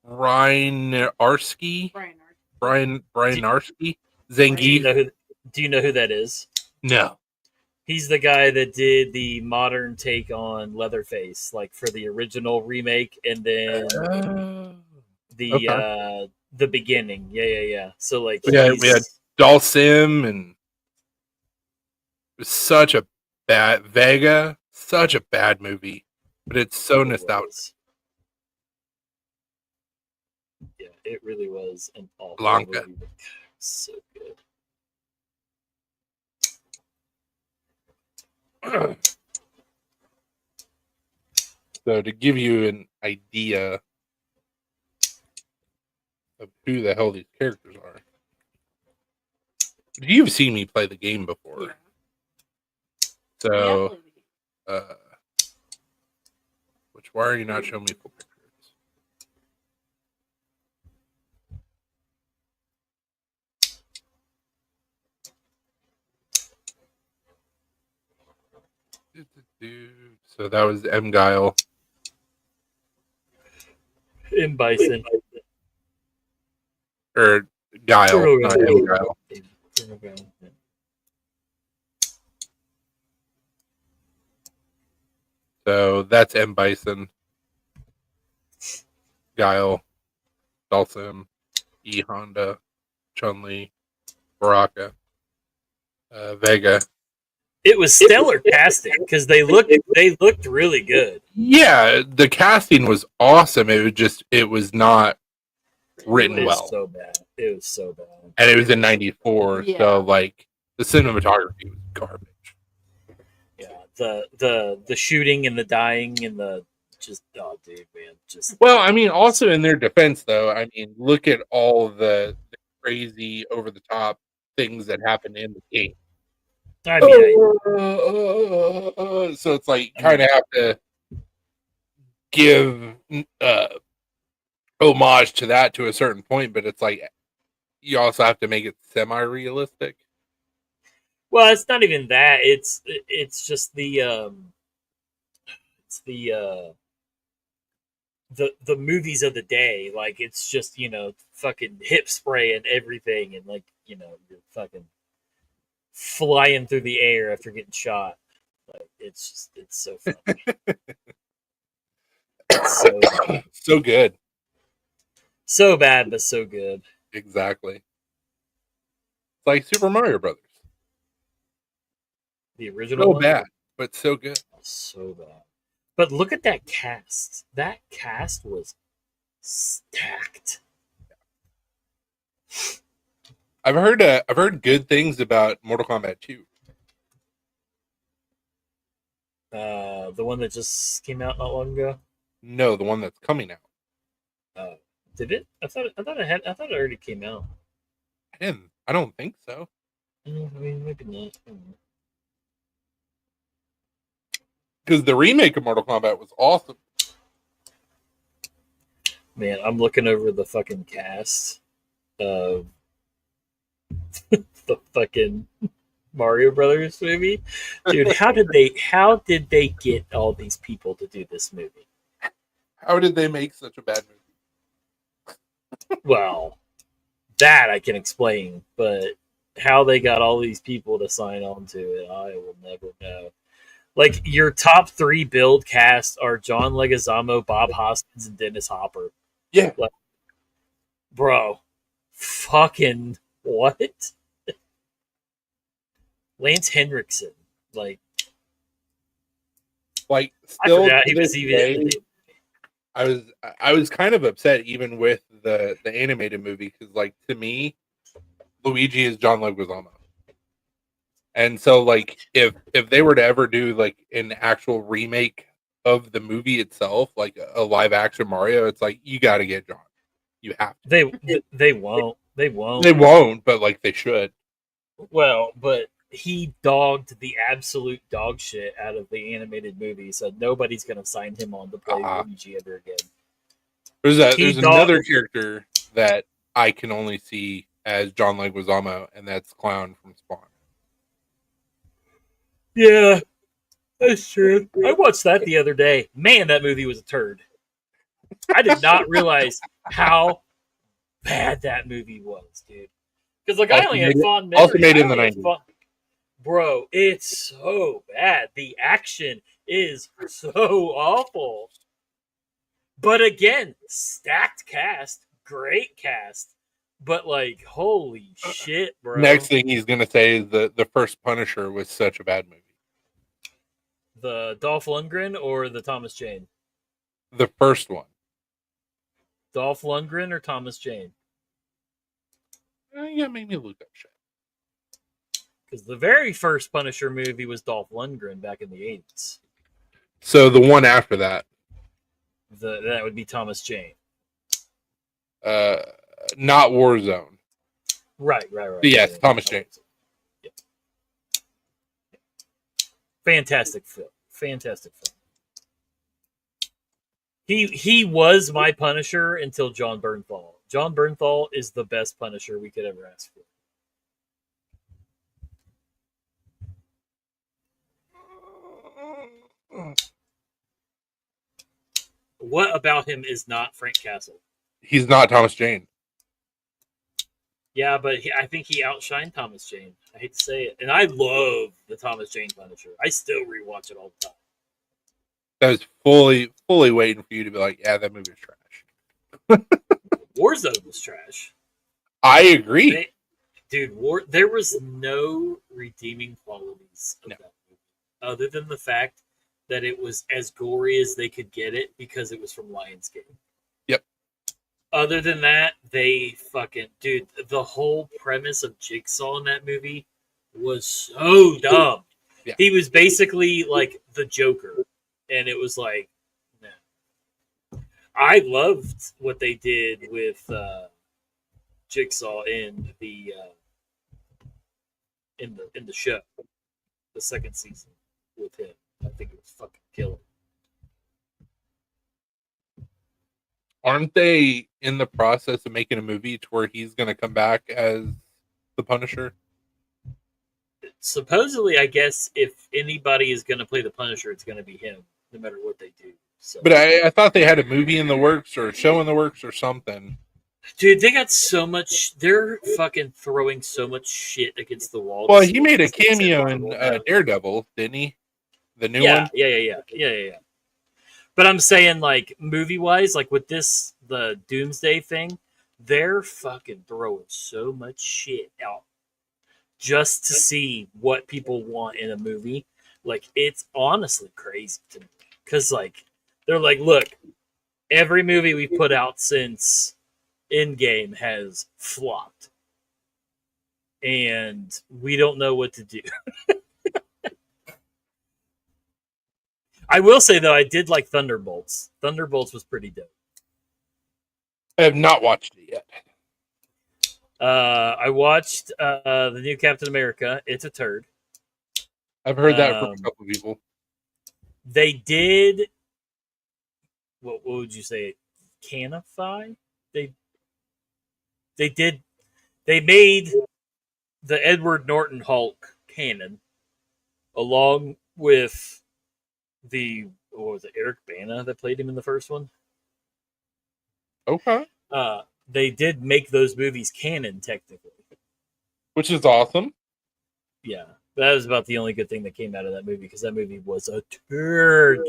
Brynarski. Brian Brynarski. Do you Zangief. know who that is? No. He's the guy that did the modern take on Leatherface, like for the original remake, and then the beginning. Yeah. So like, we had Dalsim, and it was such a bad Vega, such a bad movie, but it's so nostalgic. Yeah, It really was an awful Blanca. movie. So good. So to give you an idea of who the hell these characters are, you've seen me play the game before. Yeah. So, Definitely. why are you not showing me full pictures? So that was M. Guile. M. Bison. Or Guile, Colonel not Guile. M. Guile. Colonel Guile, yeah. So that's M. Bison, Guile, Dhalsim, E. Honda, Chun-Li, Baraka, Vega. It was stellar casting because they looked really good. Yeah, the casting was awesome. It was not written It was well. so bad. It was so bad. And it was in '94, Yeah. so like the cinematography was garbage. Yeah, the shooting and the dying and the just dude, man, just Well, I mean, also in their defense, though, I mean, look at all the crazy, over the top things that happened in the game. I mean, So it's like kind of have to give homage to that to a certain point, but it's like you also have to make it semi-realistic. well, it's not even that. It's just the movies of the day. Like it's just fucking hip spray and everything, and like you're fucking flying through the air after getting shot. Like it's so funny. So So good. so bad, but so good. Exactly. It's like Super Mario Brothers. The original So one? bad, but so good. So bad. But look at that cast. That cast was stacked. I've heard good things about Mortal Kombat 2. The one that just came out not long ago. No, the one that's coming out. Did it? I thought it already came out. I don't think so. I mean, maybe not. Because the remake of Mortal Kombat was awesome. Man, I'm looking over the fucking cast of the fucking Mario Brothers movie. Dude, how did they get all these people to do this movie? How did they make such a bad movie? Well, that I can explain, but how they got all these people to sign on to it, I will never know. Like, your top 3 build cast are John Leguizamo, Bob Hoskins, and Dennis Hopper. Yeah. Like, bro, fucking what? Lance Henriksen, like still, I forgot he was even in the I was kind of upset even with the animated movie because, like, to me, Luigi is John Leguizamo, and so like if they were to ever do like an actual remake of the movie itself, like a live action Mario, it's like you got to get John. You have to. They won't. They won't. They won't, but like they should. Well, but he dogged the absolute dog shit out of the animated movie, so nobody's gonna sign him on to play Luigi ever again. There's another character that I can only see as John Leguizamo, and that's Clown from Spawn. Yeah, that's true. I watched that the other day. Man, that movie was a turd. I did not realize how bad that movie was, dude. Because like I only had fond memories. Also made in the 90s. Bro, it's so bad. The action is so awful. But again, stacked cast, great cast. But like, holy shit, bro. Next thing he's gonna say is the first Punisher was such a bad movie. The Dolph Lundgren or the Thomas Jane? The first one. Dolph Lundgren or Thomas Jane? Yeah, made me look up shit. Because the very first Punisher movie was Dolph Lundgren back in the 80s. So the one after that, That would be Thomas Jane. not Warzone. Right. Yes, Yeah, Thomas Jane. Yeah. Fantastic film. He was my Punisher until John Bernthal. John Bernthal is the best Punisher we could ever ask for. What about him is not Frank Castle? He's not Thomas Jane. Yeah, but I think he outshined Thomas Jane. I hate to say it. And I love the Thomas Jane Punisher. I still rewatch it all the time. That was fully waiting for you to be like, yeah, that movie was trash. Warzone was trash. I agree. There was no redeeming qualities of No. that movie, other than the fact that it was as gory as they could get it because it was from Lionsgate. Yep. Other than that, the whole premise of Jigsaw in that movie was so dumb. Yeah. He was basically like the Joker, and it was like, no. I loved what they did with Jigsaw in the show, the second season with him. I think it was fucking killer. Aren't they in the process of making a movie to where he's going to come back as the Punisher? Supposedly, I guess if anybody is going to play the Punisher, it's going to be him, no matter what they do. So. But I thought they had a movie in the works or a show in the works or something. Dude, they got so much. They're fucking throwing so much shit against the wall. Well, he made a cameo in Daredevil, didn't he? The new one? Yeah. But I'm saying, like, movie-wise, like with the Doomsday thing, they're fucking throwing so much shit out just to see what people want in a movie. Like, it's honestly crazy to me. Because, like, they're like, look, every movie we put out since Endgame has flopped. And we don't know what to do. I will say, though, I did like Thunderbolts. Thunderbolts was pretty dope. I have not watched it yet. I watched the new Captain America. It's a turd. I've heard that from a couple of people. They did. What would you say? Canify? They did. They made the Edward Norton Hulk canon, along with what was it, Eric Bana that played him in the first one? Okay. They did make those movies canon, technically. Which is awesome. Yeah. That was about the only good thing that came out of that movie, because that movie was a turd.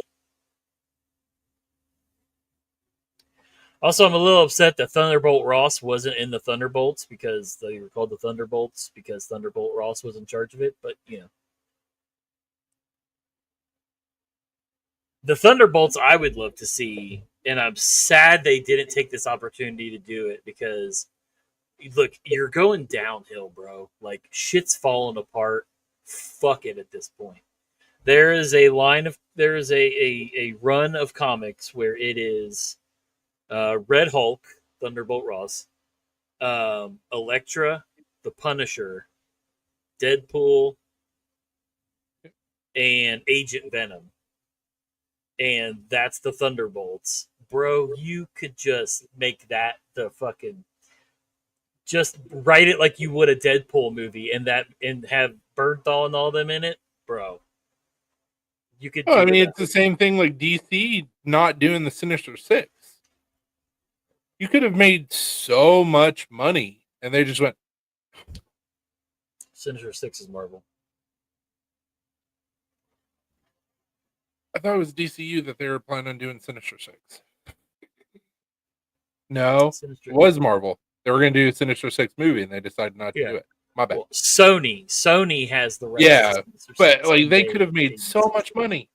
Also, I'm a little upset that Thunderbolt Ross wasn't in the Thunderbolts, because they were called the Thunderbolts because Thunderbolt Ross was in charge of it, but, you know. The Thunderbolts I would love to see, and I'm sad they didn't take this opportunity to do it, because, look, you're going downhill, bro. Like, shit's falling apart. Fuck it at this point. There is a run of comics where it is Red Hulk, Thunderbolt Ross, Elektra, the Punisher, Deadpool, and Agent Venom. And that's the Thunderbolts. Bro, you could just make that the fucking... Just write it like you would a Deadpool movie and have Bernthal and all them in it. Bro. You could I mean, it's the same thing like DC not doing the Sinister Six. You could have made so much money, and they just went... Sinister Six is Marvel. I thought it was DCU that they were planning on doing Sinister Six. No, it was Marvel. They were going to do a Sinister Six movie, and they decided not to do it. My bad. Well, Sony has the rights. Yeah, but like they could have made so much money.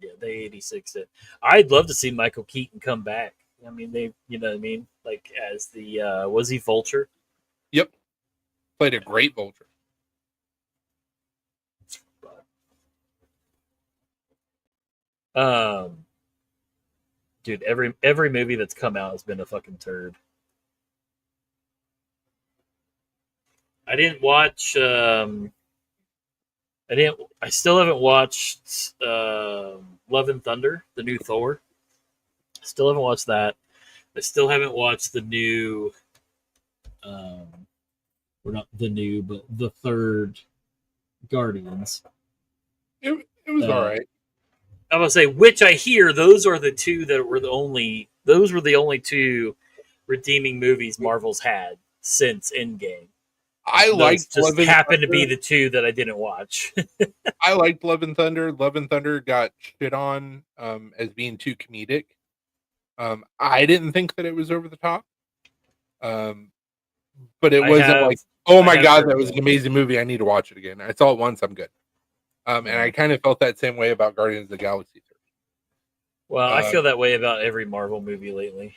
Yeah, they 86 it. I'd love to see Michael Keaton come back. I mean, they, you know what I mean? Like, as the, was he Vulture? Yep, played a great Vulture. Um, dude, every movie that's come out has been a fucking turd. I didn't watch. I didn't. I still haven't watched Love and Thunder, the new Thor. Still haven't watched that. I still haven't watched the new. Um, we're not the new, but the third Guardians. It was all right. I'm gonna say, which I hear those are the two that were the only. Those were the only two redeeming movies Marvel's had since Endgame. I Those liked just Love and happened to be Thunder. the two that I didn't watch. I liked Love and Thunder. Love and Thunder got shit on as being too comedic. I didn't think that it was over the top. But it I wasn't have like, oh I my have god, heard that was an that. amazing movie. I need to watch it again. I saw it once. I'm good. And I kind of felt that same way about Guardians of the Galaxy. Well, I feel Um, that way about every Marvel movie lately.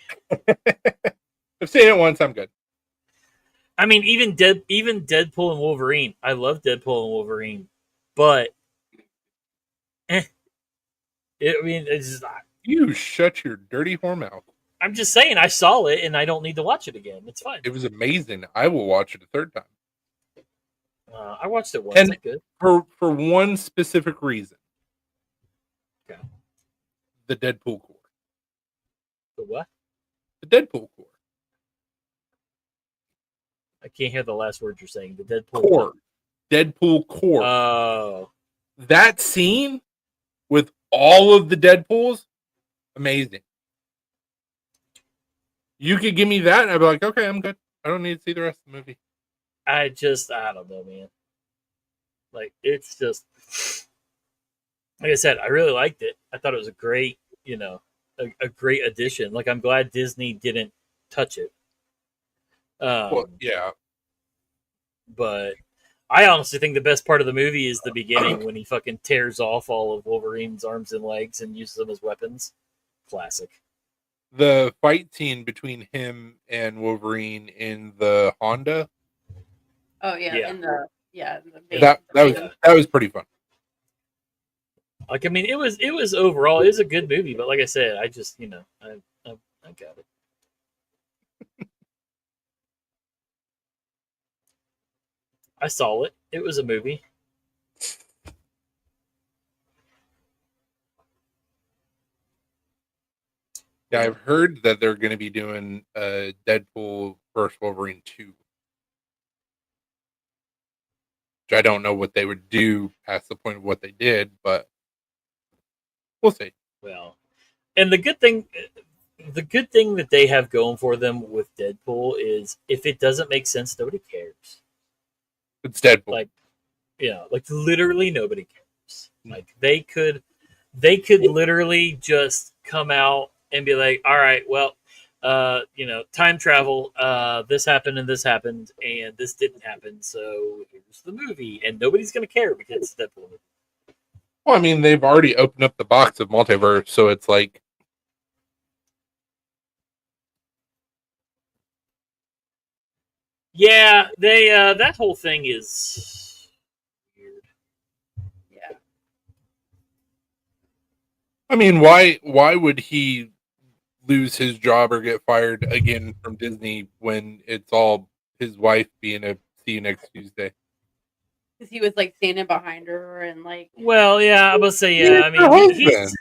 I've seen it once. I'm good. I mean, even Deadpool and Wolverine. I love Deadpool and Wolverine, but I mean, it's just, You shut your dirty whore mouth. I'm just saying, I saw it and I don't need to watch it again. It's fine. It was amazing. I will watch it a third time. I watched it once. And I'm good. for one specific reason. Okay. The Deadpool core. The what? The Deadpool core. I can't hear the last word you're saying. The Deadpool Core. Deadpool core. Oh, That scene with all of the Deadpools, amazing. You could give me that, and I'd be like, okay, I'm good. I don't need to see the rest of the movie. I don't know, man. Like, it's just, like I said, I really liked it. I thought it was a great, a great addition. Like, I'm glad Disney didn't touch it. Well, yeah. But I honestly think the best part of the movie is the beginning when he fucking tears off all of Wolverine's arms and legs and uses them as weapons. Classic. The fight scene between him and Wolverine in the Honda. Oh yeah, Yeah. in the van. That was pretty fun. Like, I mean, it was overall, it was a good movie, but like I said, I just, I got it. I saw it. It was a movie. Yeah, I've heard that they're going to be doing Deadpool vs. Wolverine 2. Which I don't know what they would do past the point of what they did, but we'll see. Well, and the good thing that they have going for them with Deadpool is if it doesn't make sense, nobody cares. It's Deadpool. Like, like literally nobody cares. Like they could literally just come out and be like, all right, well, time travel, this happened and this happened and this didn't happen, so here's the movie, and nobody's gonna care because it's Deadpool. Well, I mean, they've already opened up the box of multiverse, so it's like, yeah, they that whole thing is weird. Yeah. I mean, why would he lose his job or get fired again from Disney when it's all his wife being a see you next Tuesday? Because he was like standing behind her and like. Well, yeah, I must say, yeah. I mean,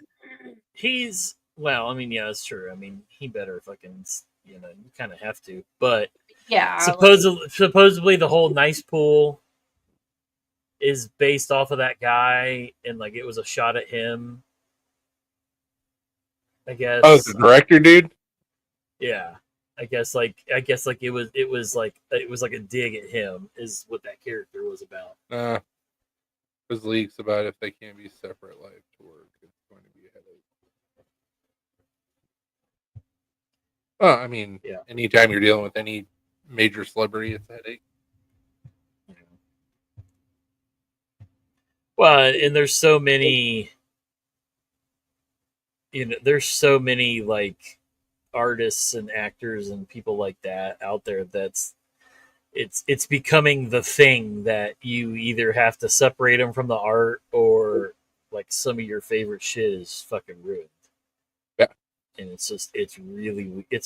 he's well. I mean, yeah, that's true. I mean, he better fucking, you kind of have to. But Yeah. supposedly the whole Nice Pool is based off of that guy, and like it was a shot at him. I guess. Oh, the director, dude. Yeah, I guess like it was like a dig at him is what that character was about. There's leaks about if they can't be separate life to work, it's going to be a headache. Well, I mean, Yeah. Anytime you're dealing with any major celebrity, it's a headache. Well, and there's so many, like artists and actors and people like that out there that's it's becoming the thing that you either have to separate them from the art or like some of your favorite shit is fucking ruined. Yeah. And it's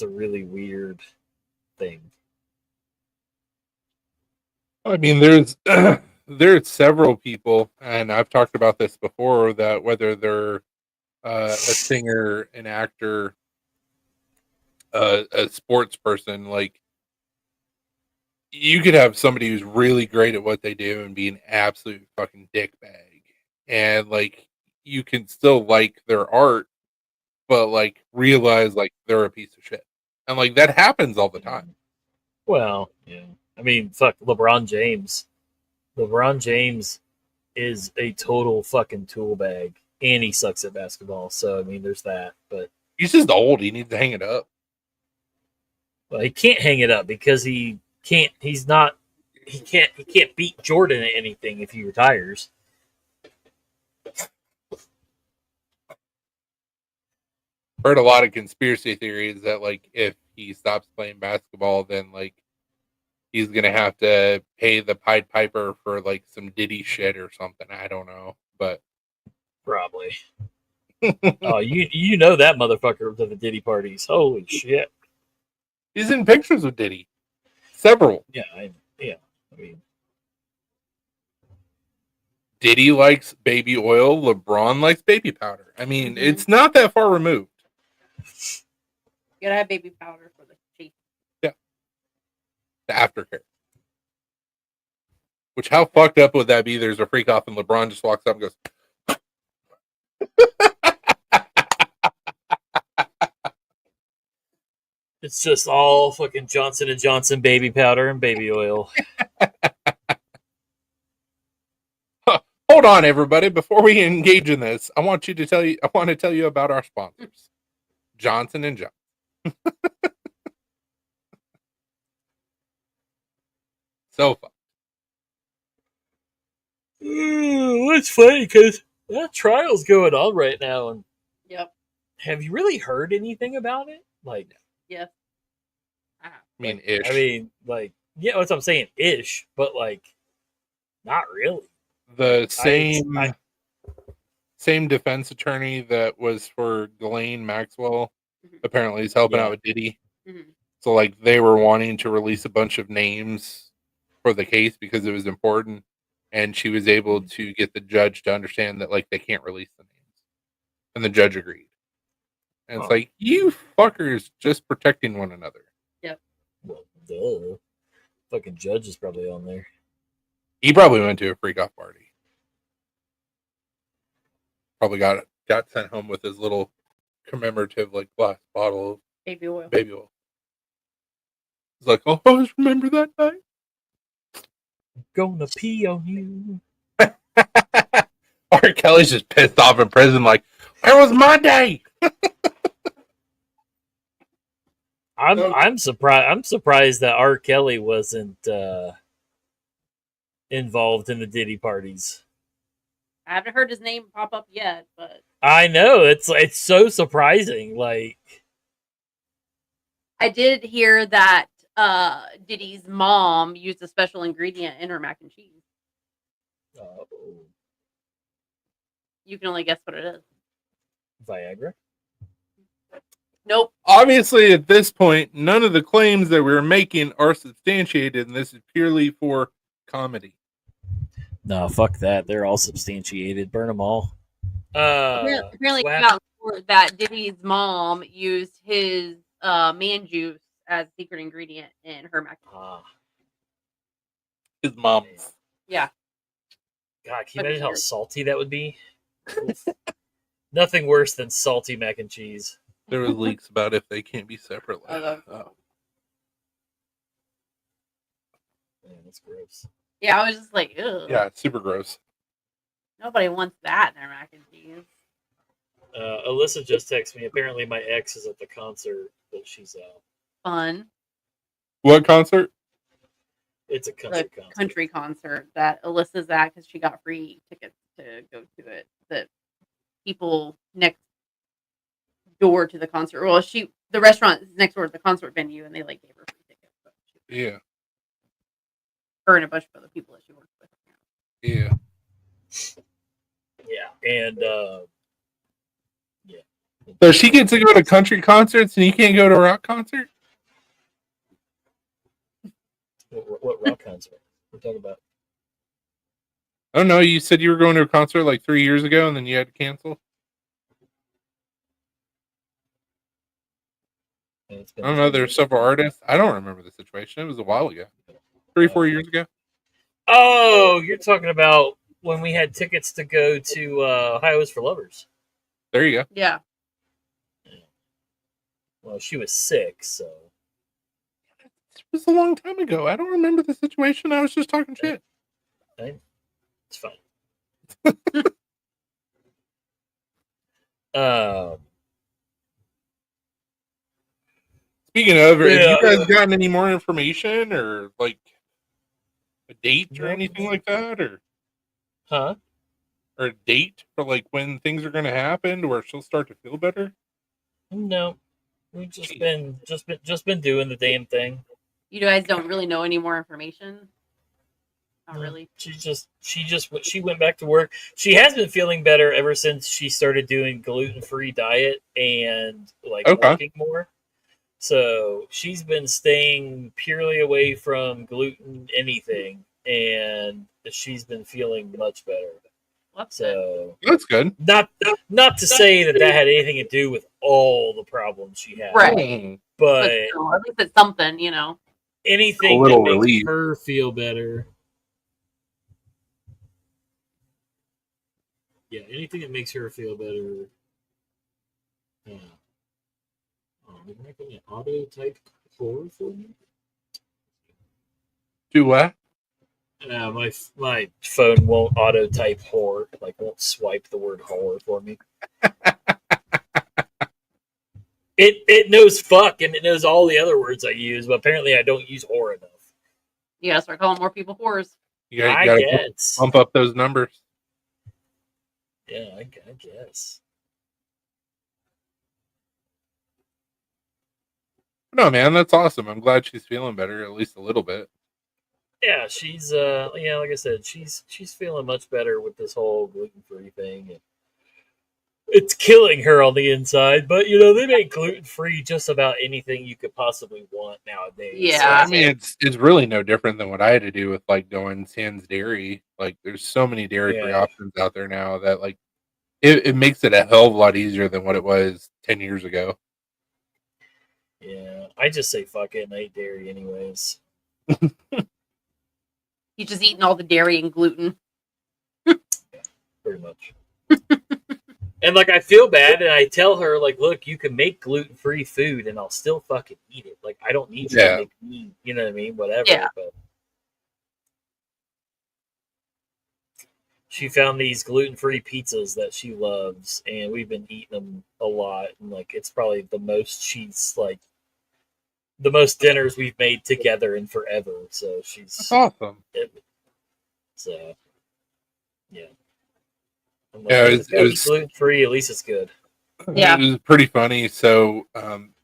a really weird thing. I mean, there's several people, and I've talked about this before, that whether they're a singer, an actor, a sports person, like you could have somebody who's really great at what they do and be an absolute fucking dickbag, and like you can still like their art, but like realize like they're a piece of shit, and like that happens all the time. Well, yeah. I mean, fuck LeBron James. LeBron James is a total fucking tool bag, and he sucks at basketball. So I mean, there's that. But He's just old. He needs to hang it up. well, he can't hang it up because he can't. He's not. He can't beat Jordan at anything if he retires. Heard a lot of conspiracy theories that like if he stops playing basketball, then like he's gonna have to pay the Pied Piper for like some Diddy shit or something. I don't know, but Probably. Oh, you know that motherfucker to the Diddy parties. Holy shit. he's in pictures with Diddy, several. Yeah, I mean, Diddy likes baby oil. LeBron likes baby powder. I mean, Mhm. it's not that far removed. You gotta have baby powder for the shape. The aftercare. Which how fucked up would that be? There's a freak off and LeBron just walks up and goes, it's just all fucking Johnson and Johnson baby powder and baby oil. "Hold on, everybody! Before we engage in this, I want to tell you about our sponsors, Johnson and Johnson." So fun. It's funny because that trial's going on right now, and Yep. have you really heard anything about it? Like, Yes. Ah. I mean, like, ish. I mean, like, yeah, that's what I'm saying, ish, but like, not really. The I- same defense attorney that was for Ghislaine Maxwell Mhm. apparently is helping Yeah. out with Diddy. Mhm. So like they were wanting to release a bunch of names for the case because it was important, and she was able to get the judge to understand that like they can't release the names, and the judge agreed. And it's Huh. like, you fuckers just protecting one another. Well, duh. Fucking judge is probably on there. He probably went to a freak off party. Probably got sent home with his little commemorative like glass bottle of Baby oil. baby oil. He's like, "Oh, I always remember that night." Gonna pee on you. R. Kelly's just pissed off in prison, like, "Where was my day?" I'm surprised. I'm surprised that R. Kelly wasn't involved in the Diddy parties. I haven't heard his name pop up yet, but I know it's so surprising. Like, I did hear that Diddy's mom used a special ingredient in her mac and cheese. oh, You can only guess what it is. Viagra. Nope. Obviously, at this point, none of the claims that we're making are substantiated, and this is purely for comedy. No, fuck that. They're all substantiated. Burn them all. Apparently, what came out in court that Diddy's mom used his man juice as a secret ingredient in her mac and cheese. Ah, His mom's. Yeah. God, can you But imagine how weird. salty that would be? Oof. Nothing worse than salty mac and cheese. There was leaks about if they can't be separate. Oh. Man, that's gross. Yeah, I was just like, ugh. Yeah, it's super gross. Nobody wants that in their mac and cheese. Alyssa just texted me. Apparently, my ex is at the concert that she's at. Fun. What concert? It's a country concert. Country concert that Alyssa's at because she got free tickets to go to it. That people next door to the concert. Well, the restaurant is next door to the concert venue, and they like gave her free tickets. So Yeah. her and a bunch of other people that she works with. Yeah. Yeah, and yeah. So she gets to go to country concerts and you can't go to a rock concert? What rock concert we're talking about? Oh no, you said you were going to a concert like 3 years ago and then you had to cancel? I don't know. There's several artists. I don't remember the situation. It was a while ago. 3-4 years ago. Oh, you're talking about when we had tickets to go to Ohio's for Lovers. There you go. Yeah. Well, she was sick, so. It was a long time ago. I don't remember the situation. I was just talking shit. It's fine. Speaking of, have Yeah. you guys gotten any more information or like a date or anything like that, or Huh? or a date for like when things are going to happen where she'll start to feel better? No, we've just been doing the damn thing. You guys don't really know any more information. Not No. really. She went back to work. She has been feeling better ever since she started doing gluten-free diet and like working more. So she's been staying purely away from gluten anything, and she's been feeling much better. So that's good. Not to say that had anything to do with all the problems she had, Right. But still, at least it's something, you know. Anything A little that makes relief. her feel better. Yeah, anything that makes her feel better. Is that going to auto type horror for me? Do what? My phone won't auto type horror, like won't swipe the word horror for me. It knows fuck and it knows all the other words I use, but apparently I don't use horror enough. You gotta start calling more people whores. You gotta bump up those numbers. Yeah, I guess. No, man, that's awesome. I'm glad she's feeling better, at least a little bit. Yeah, she's like I said, she's feeling much better with this whole gluten-free thing. And it's killing her on the inside, but they make gluten-free just about anything you could possibly want nowadays. Yeah. I mean, it's really no different than what I had to do with like going sans dairy. Like, there's so many dairy-free options out there now that like it makes it a hell of a lot easier than what it was 10 years ago. Yeah, I just say fuck it and I eat dairy anyways. He's just eating all the dairy and gluten. Pretty much. And like I feel bad, and I tell her like, look, you can make gluten-free food, and I'll still fucking eat it. Like I don't need you to make meat. You know what I mean? Whatever. Yeah. But she found these gluten-free pizzas that she loves, and we've been eating them a lot. And like, it's probably the most dinners we've made together in forever. So That's awesome. So yeah. Like, Yeah, it was gluten free. At least it's good. Yeah. It was pretty funny. So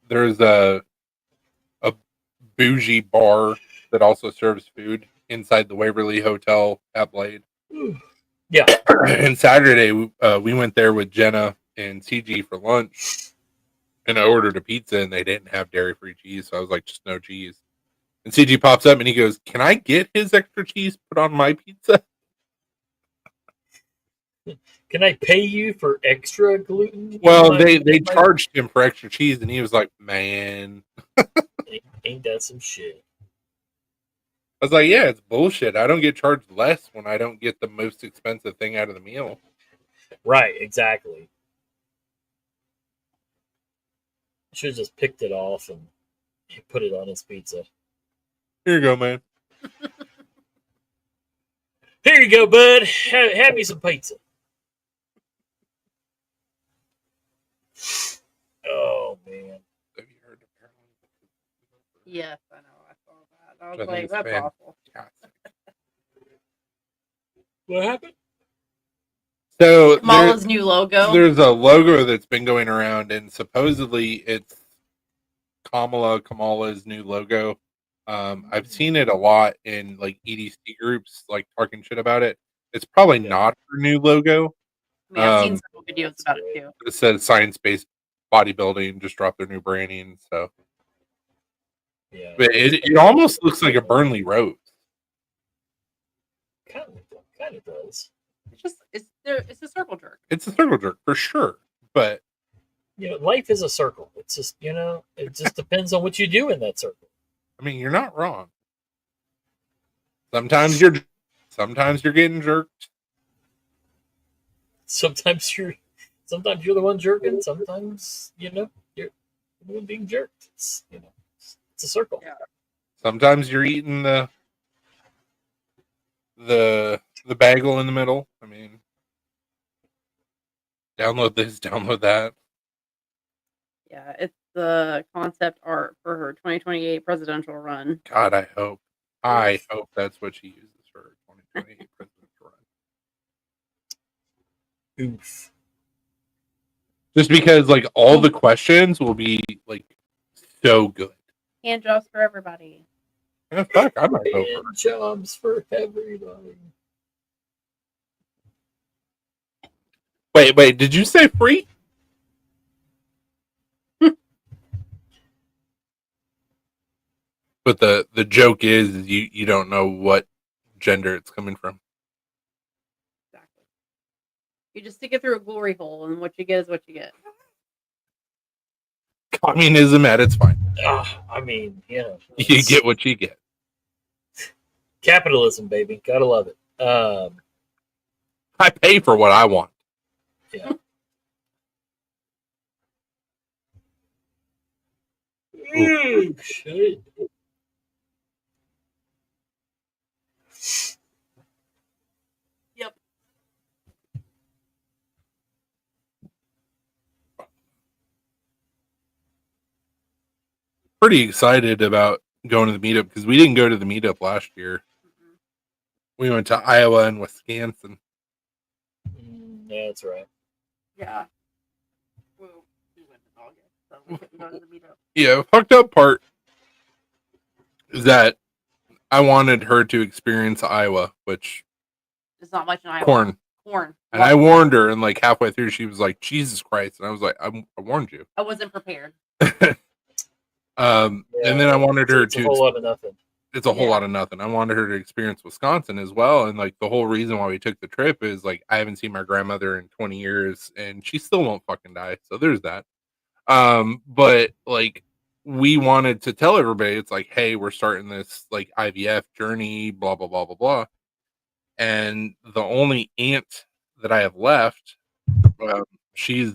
there's a bougie bar that also serves food inside the Waverly Hotel at Blade. Yeah. And Saturday we went there with Jenna and CG for lunch, and I ordered a pizza and they didn't have dairy-free cheese, so I was like, just no cheese. And CG pops up and he goes, "Can I get his extra cheese put on my pizza?" Can I pay you for extra gluten? Well, they charged him for extra cheese, and he was like, "Man, ain't that some shit?" I was like, "Yeah, it's bullshit. I don't get charged less when I don't get the most expensive thing out of the meal." Right, exactly. Should have just picked it off and put it on his pizza. Here you go, man. Here you go, bud. Have me some pizza. Oh man. Have you heard of Maryland? Yes, I know. I saw that. I was like, that's awful. What happened? So Kamala's new logo. there's a logo that's been going around, and supposedly it's Kamala's new logo. I've seen it a lot in like EDC groups, like talking shit about it. It's probably not her new logo. I mean, I've seen several videos about it too. It says science-based bodybuilding just dropped their new branding, so Yeah, but it almost looks like a Burnley rose. kind of does. It's a circle jerk. It's a circle jerk for sure, but You know, life is a circle. It's just, you know, it just depends on what you do in that circle. I mean, you're not wrong. Sometimes you're getting jerked. Sometimes you're the one jerking. Sometimes, you know, you're the one being jerked. It's, you know, it's a circle. Yeah. Sometimes you're eating the bagel in the middle. I mean, download this, download that. Yeah, it's the concept art for her 2028 presidential run. God, I hope that's what she uses for her 2028 presidential run. Oof. Just because, like, all the questions will be like so good. Hand jobs for everybody. Yeah, fuck, I might vote for her. And jobs for everybody. Wait, did you say free? But the joke is you don't know what gender it's coming from. Exactly. You just stick it through a glory hole, and what you get is what you get. Communism at its finest. I mean, you know, You get what you get. capitalism, baby. Gotta love it. I pay for what I want. Yeah. Ooh, shit. Yep. Pretty excited about going to the meetup because we didn't go to the meetup last year. We went to Iowa and Wisconsin. Yeah, that's right. Yeah. Well, we went in August, so we couldn't go to the meetup. Yeah, fucked up part is that I wanted her to experience Iowa, which There's not much in Iowa. corn. And I warned her, and like halfway through, she was like, "Jesus Christ!" And I was like, "I warned you." I wasn't prepared. And then I wanted her It's to. a whole lot of nothing. It's a whole lot of nothing. I wanted her to experience Wisconsin as well, and like the whole reason why we took the trip is like I haven't seen my grandmother in 20 years, and she still won't fucking die. So there's that. But like we wanted to tell everybody, it's like, hey, we're starting this like IVF journey, blah blah blah blah blah. And the only aunt that I have left, she's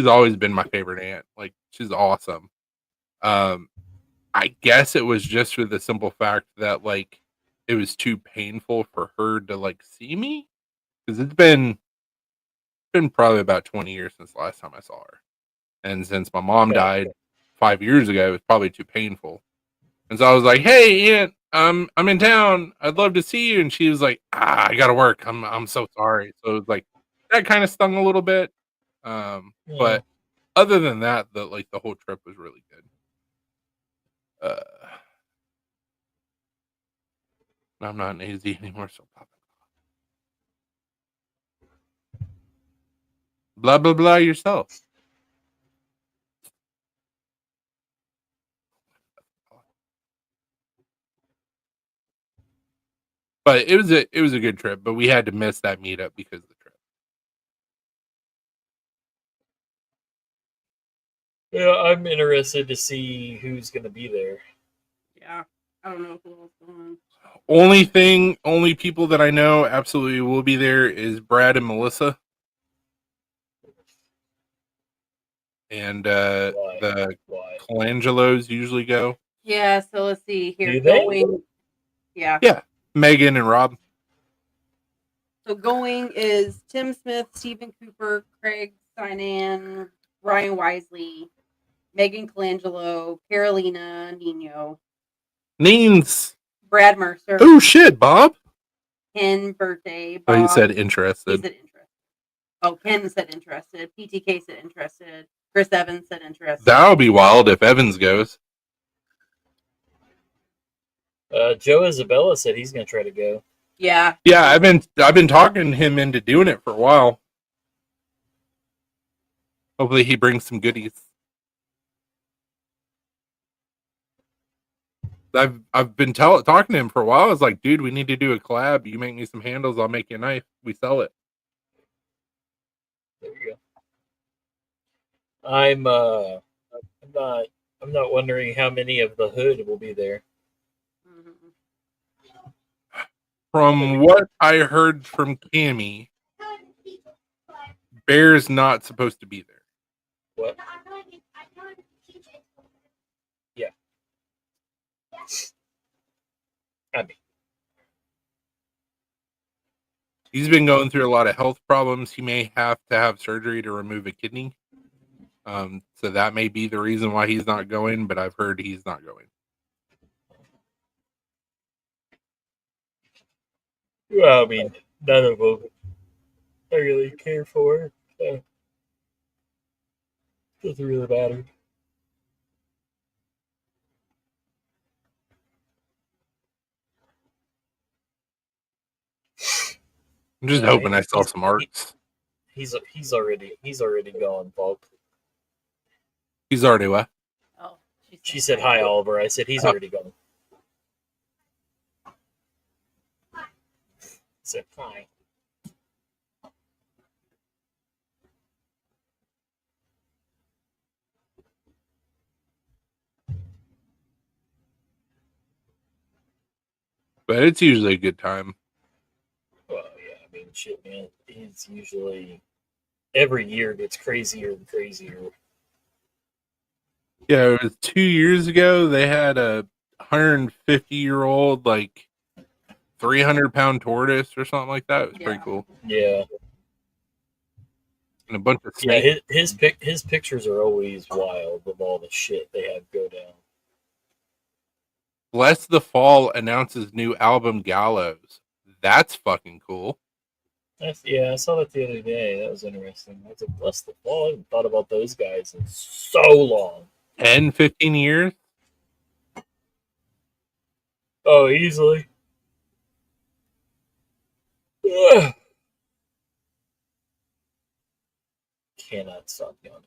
always been my favorite aunt. Like she's awesome. I guess it was just for the simple fact that like it was too painful for her to like see me because it's been probably about 20 years since the last time I saw her, and since my mom died 5 years ago, it was probably too painful. And so I was like, "Hey, Aunt, I'm in town. I'd love to see you." And she was like, "I gotta work. I'm so sorry." So it was like that kind of stung a little bit. But other than that, the whole trip was really good. I'm not an AZ anymore, so pop it. Blah blah blah yourself. But it was a good trip, but we had to miss that meetup because of the trip. Yeah, I'm interested to see who's going to be there. Yeah. I don't know who else is going. Only people that I know absolutely will be there is Brad and Melissa. And the Colangelos usually go. Yeah, so let's see here. Do they? Going, yeah. Yeah. Megan and Rob. So going is Tim Smith, Stephen Cooper, Craig Sinan, Ryan Wisely, Megan Colangelo, Carolina Nino, Neens. Brad Mercer, Oh shit, Bob. Ken Birthday. Oh, he Bob. said He interested. said interest. Oh, Ken said interested. PTK said interested. Chris Evans said interested. That'll be wild if Evans goes. Joe Isabella said he's going to try to go. Yeah. Yeah, I've been talking him into doing it for a while. Hopefully, he brings some goodies. I've been talking to him for a while. I was like, dude, we need to do a collab. You make me some handles, I'll make you a knife. We sell it. There you go. I'm not wondering how many of the hood will be there. Mhm. From what I heard from Cammy, Bear's not supposed to be there. What? Yeah. I mean, He's been going through a lot of health problems. He may have to have surgery to remove a kidney. So that may be the reason why he's not going, but I've heard he's not going. well, I mean, none of them I really care for. So doesn't really matter. I'm just hoping I sell some arts. He's already gone, Volk. He's already what? Oh, She said hi, Oliver. I said he's already gone. I said hi. But it's usually a good time. Well, yeah, I mean, shit, man. It's usually every year gets crazier and crazier. Yeah, it was 2 years ago. They had a 150-year-old, like 300-pound tortoise or something like that. It was pretty cool. Yeah, And a bunch of yeah. snakes. His pictures are always wild with all the shit they have go down. Bless the Fall announces new album Gallows. That's fucking cool. Yeah, I saw that the other day. That was interesting. I was like, bless the fall. I haven't thought about those guys in so long. 10, 15 years? Oh, easily. Ugh. Cannot stop yawning.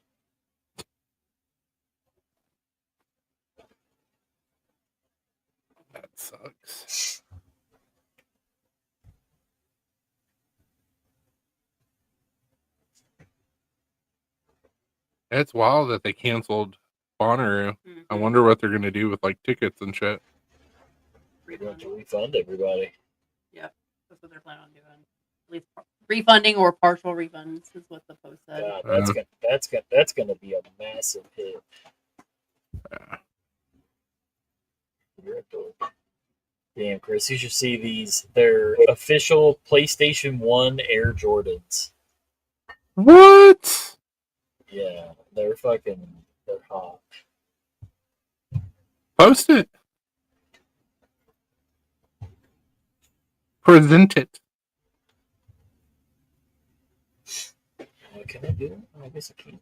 That sucks. It's wild that they canceled Bonnaroo. I wonder what they're going to do with like tickets and shit. We're going to refund everybody. Yeah, that's what they're planning on doing. At least refunding or partial refunds is what the post said. That's gonna be a massive hit. Yeah. You're a dork. Damn, Chris, you should see these. They're official PlayStation 1 Air Jordans. What? Yeah, they're hot. Post it. Present it. Can I do it? I guess I can.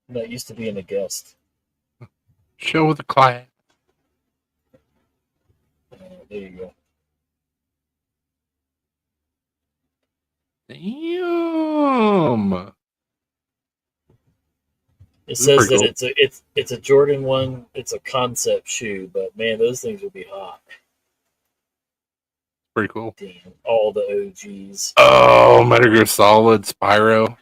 I'm not used to being a guest. Show the client. There you go. Damn. It says that cool. it's a Jordan 1. It's a concept shoe, but man, those things would be hot. Pretty cool. Damn, all the OGs. Oh, Metal Gear Solid, Spyro.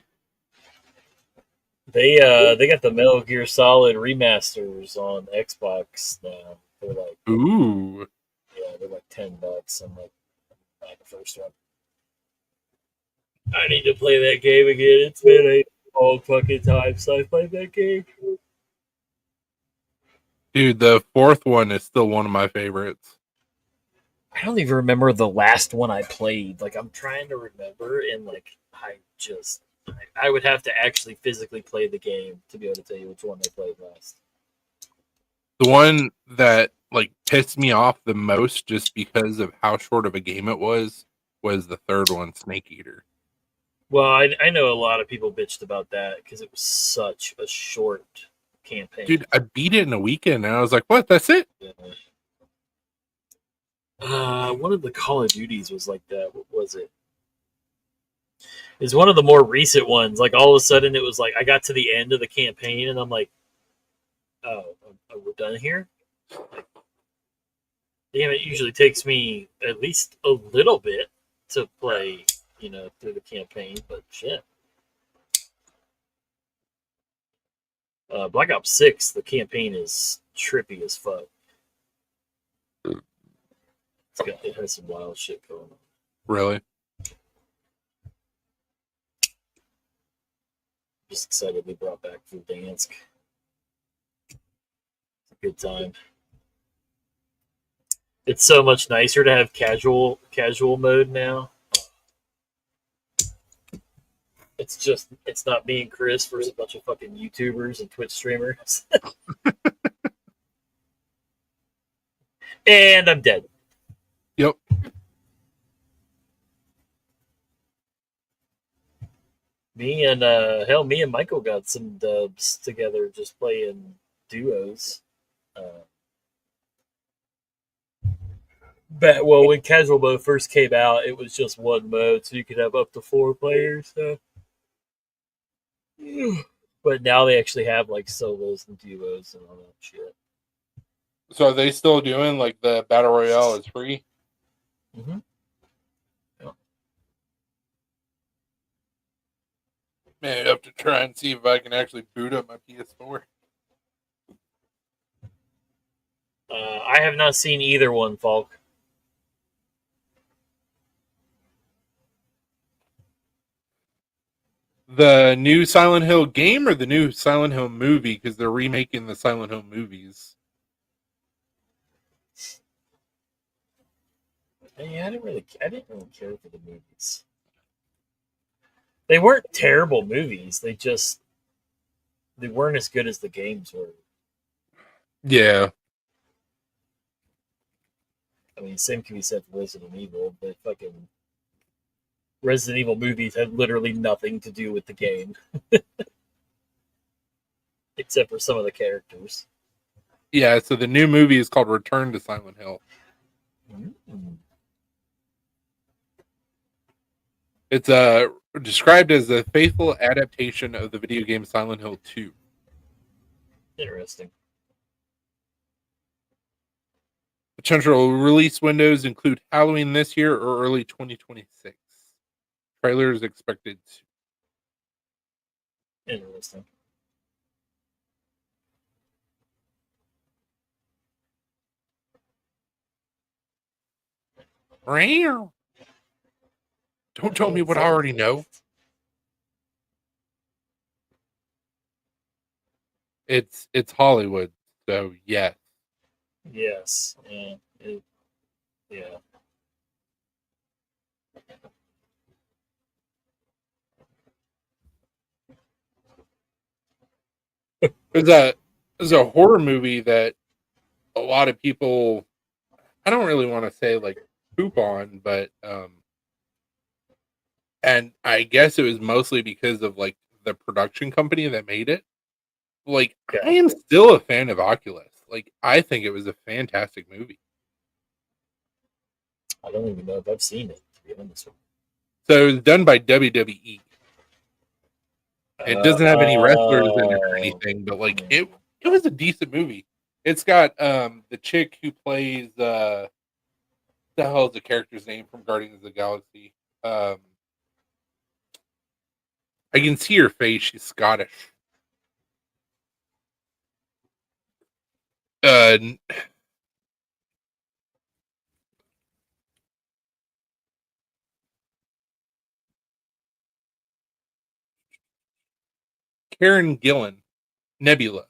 They got the Metal Gear Solid remasters on Xbox now. They're like, ooh, yeah, they're like $10. I'm like, buy the first one. I need to play that game again. It's been a long fucking time since I played that game. Dude, the fourth one is still one of my favorites. I don't even remember the last one I played. Like, I'm trying to remember, and like, I would have to actually physically play the game to be able to tell you which one I played last. The one that like pissed me off the most, just because of how short of a game it was the third one, Snake Eater. Well, I know a lot of people bitched about that because it was such a short campaign. Dude, I beat it in a weekend, and I was like, "What? That's it?" One of the Call of Duties was like that. What was it? It's one of the more recent ones. Like all of a sudden, it was like I got to the end of the campaign, and I'm like, "Oh, we're done here." Like, damn, it usually takes me at least a little bit to play, through the campaign. But shit, Black Ops 6, the campaign is trippy as fuck. It has some wild shit going on. Really? Just excited they brought back Verdansk. It's a good time. It's so much nicer to have casual mode now. It's not me and Chris versus a bunch of fucking YouTubers and Twitch streamers. And I'm dead. Yep. Me and Michael got some dubs together just playing duos. When casual mode first came out, it was just one mode, so you could have up to 4 players. So. But now they actually have like solos and duos and all that shit. So are they still doing like the battle royale is free? Mm-hmm. Yeah. Man, I have to try and see if I can actually boot up my PS4. I have not seen either one, Falk. The new Silent Hill game or the new Silent Hill movie? Because they're remaking the Silent Hill movies. Yeah, I didn't really care for the movies. They weren't terrible movies. They weren't as good as the games were. Yeah. I mean, same can be said for Resident Evil, but fucking Resident Evil movies had literally nothing to do with the game. Except for some of the characters. Yeah, so the new movie is called Return to Silent Hill. Mm-hmm. It's described as a faithful adaptation of the video game Silent Hill 2. Interesting. Potential release windows include Halloween this year or early 2026. Trailer is expected to. Interesting. Don't tell me what I already know. It's Hollywood, so yes. Yes. Yeah. There's a horror movie that a lot of people, I don't really want to say like poop on, but and I guess it was mostly because of like the production company that made it. Like, Yeah. I am still a fan of Oculus. Like, I think it was a fantastic movie. I don't even know if I've seen it, to be honest with you. So it was done by WWE. It doesn't have any wrestlers in it or anything, but like it was a decent movie. It's got the chick who plays the hell is the character's name from Guardians of the Galaxy. I can see her face. She's Scottish. Karen Gillan, Nebula.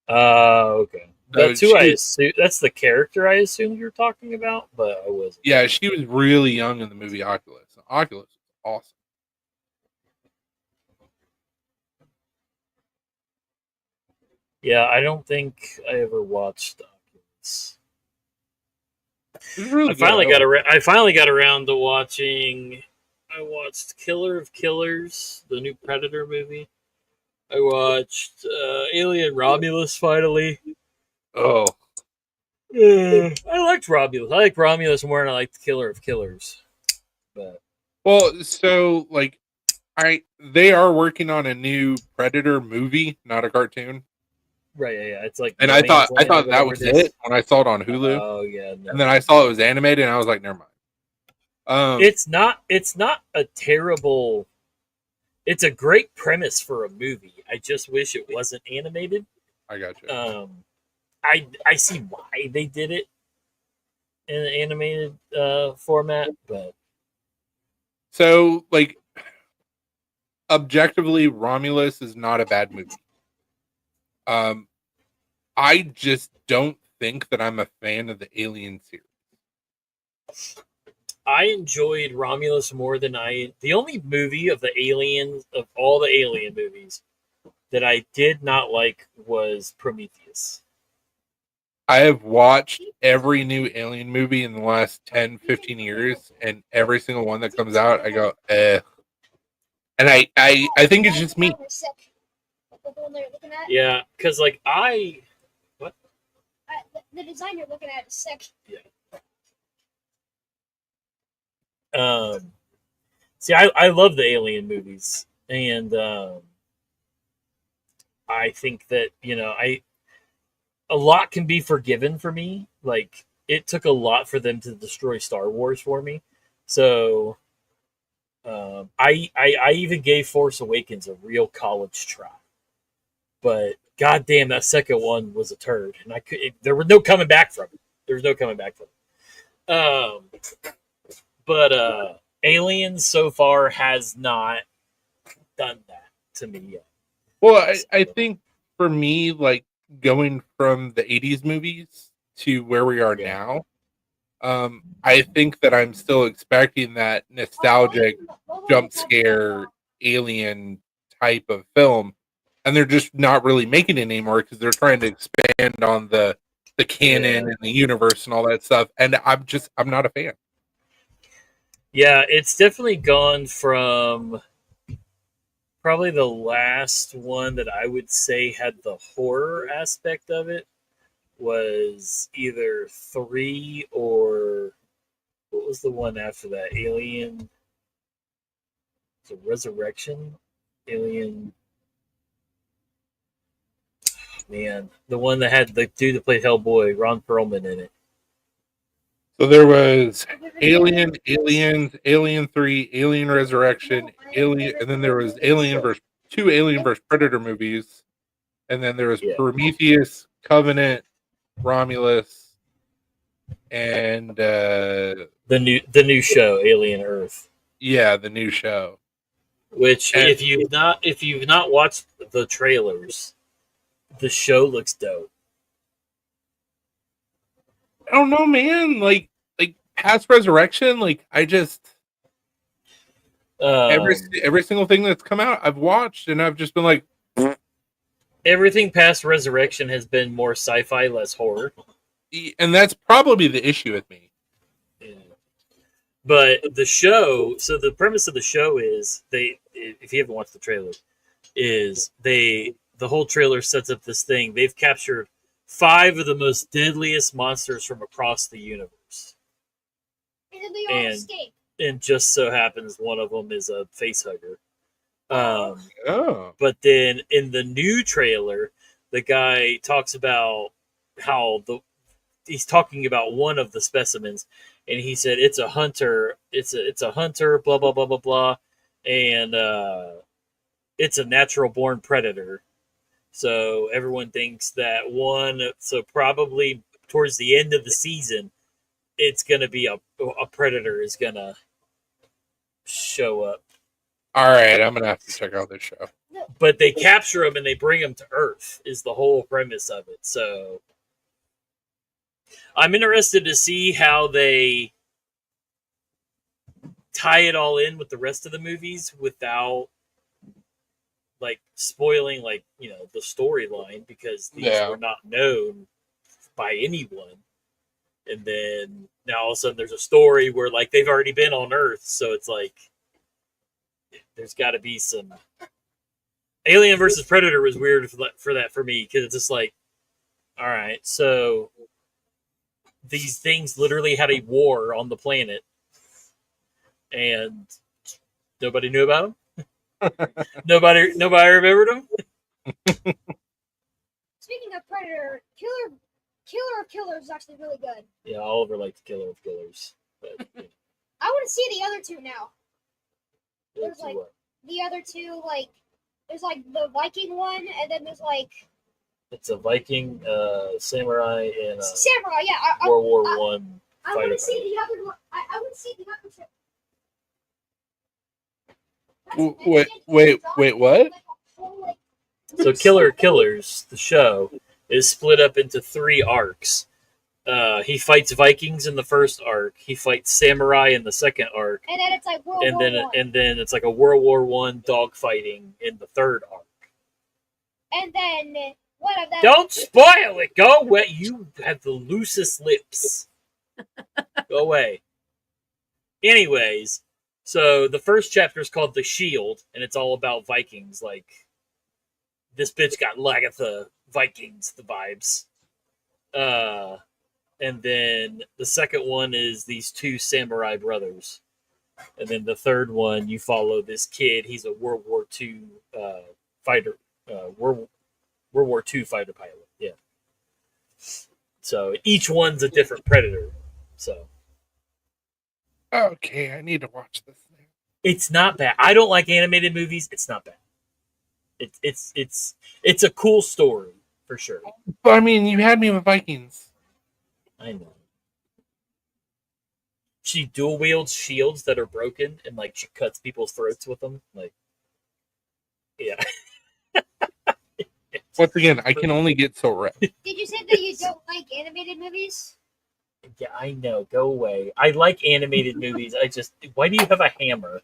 Okay. That's who I assume. That's the character I assumed you're talking about, but I wasn't. Yeah, she was really young in the movie Oculus. Oculus was awesome. Yeah, I don't think I ever watched Oculus. Really I finally got around to watching. I watched Killer of Killers, the new Predator movie. I watched Alien Romulus finally. Oh, I liked Romulus. I like Romulus more than I like the Killer of Killers. But well, so like they are working on a new Predator movie, not a cartoon. right, yeah. It's like And No I Man's thought Land or that whatever was it is. it when I saw it on Hulu, Oh yeah, no. and then I saw it was animated, and I was like, never mind. It's not a terrible. It's a great premise for a movie. I just wish it wasn't animated. I got you. I see why they did it in an animated format, but So, like, objectively, Romulus is not a bad movie. I just don't think that I'm a fan of the Alien series. I enjoyed Romulus more than the only movie of the aliens of all the Alien movies that I did not like was Prometheus. I have watched every new Alien movie in the last 10, 15 years, and every single one that comes out, I go, eh. And I think it's just me. Yeah, because like the design you're looking at is sick. See, I love the Alien movies, and I think that a lot can be forgiven for me. Like it took a lot for them to destroy Star Wars for me, so I even gave Force Awakens a real college try, but goddamn, that second one was a turd, and there was no coming back from it. There was no coming back from it. But Aliens so far has not done that to me yet. Well, I think for me, like going from the 80s movies to where we are now, I think that I'm still expecting that nostalgic jump scare alien type of film, and they're just not really making it anymore because they're trying to expand on the canon and the universe and all that stuff, and I'm not a fan. Yeah, it's definitely gone from probably the last one that I would say had the horror aspect of it was either 3 or what was the one after that? Alien, the Resurrection, Alien. Man, the one that had the dude that played Hellboy, Ron Perlman, in it. So there was Alien, Aliens, Alien 3, Alien Resurrection, Alien, and then there was two Alien vs Predator movies, and then there was Prometheus, Covenant, Romulus, and the new show, Alien Earth. Yeah, the new show. Which, if you've not watched the trailers, the show looks dope. I don't know, man. Like past Resurrection, like I just every single thing that's come out, I've watched, and I've just been like, everything past Resurrection has been more sci-fi, less horror, and that's probably the issue with me. Yeah. But the show, so the premise of the show is if you haven't watched the trailer, the whole trailer sets up this thing. They've captured 5 of the most deadliest monsters from across the universe. And they all escape. And just so happens one of them is a face hugger. Oh. But then in the new trailer, the guy talks about how he's talking about one of the specimens, and he said it's a hunter. It's a hunter. Blah blah blah blah blah, and it's a natural born predator. So everyone thinks that one. So probably towards the end of the season, it's going to be a predator is going to show up. All right, I'm going to have to check out this show. But they capture him and they bring him to Earth is the whole premise of it. So I'm interested to see how they tie it all in with the rest of the movies without like spoiling the storyline, because these were not known by anyone. And then now all of a sudden there's a story where like they've already been on Earth, so it's like there's got to be some. Alien versus Predator was weird for that for me because it's just like, all right, so these things literally had a war on the planet, and nobody knew about them. nobody remembered them. Speaking of Predator, Killer of Killers is actually really good. Yeah, Oliver liked Killer of Killers, but I want to see the other two now. There's to like what? the other two, like there's like the Viking one, and then there's like It's a Viking, samurai, and Samurai. Yeah, World War One. I want to see the other one. I want to see the other two. Wait, what? So Killer of Killers, the show, is split up into 3 arcs. He fights Vikings in the first arc. He fights samurai in the second arc, And then it's like World and War then One. and then it's like a World War One dogfighting in the third arc. And then one of them. Don't spoil it. Go away. You have the loosest lips. Go away. Anyways, so the first chapter is called The Shield, and it's all about Vikings. Like, this bitch got Lagatha Vikings, the vibes. And then the second one is these 2 samurai brothers. And then the third one, you follow this kid. He's a World War II fighter. World War II fighter pilot. Yeah. So each one's a different Predator. So Okay, I need to watch this now. it's not bad. I don't like animated movies. It's not bad. It's a cool story for sure. But I mean, you had me with Vikings. I know. She dual wields shields that are broken, and like she cuts people's throats with them. Like, yeah. Once again, I can only get so red. Did you say that you don't like animated movies? Yeah, I know. Go away. I like animated movies. I just. Why do you have a hammer?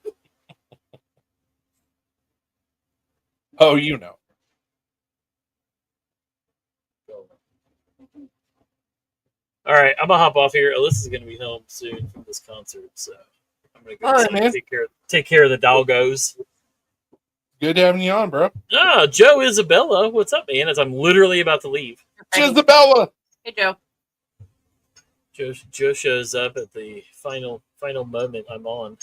Oh, you know. All right, I'm gonna hop off here. Alyssa's gonna be home soon from this concert, so I'm gonna go All right, man. take care of the doggos. Good having you on, bro. Ah, Joe Isabella, what's up, man? As I'm literally about to leave, Isabella. Hey, Joe. Joe shows up at the final moment I'm on.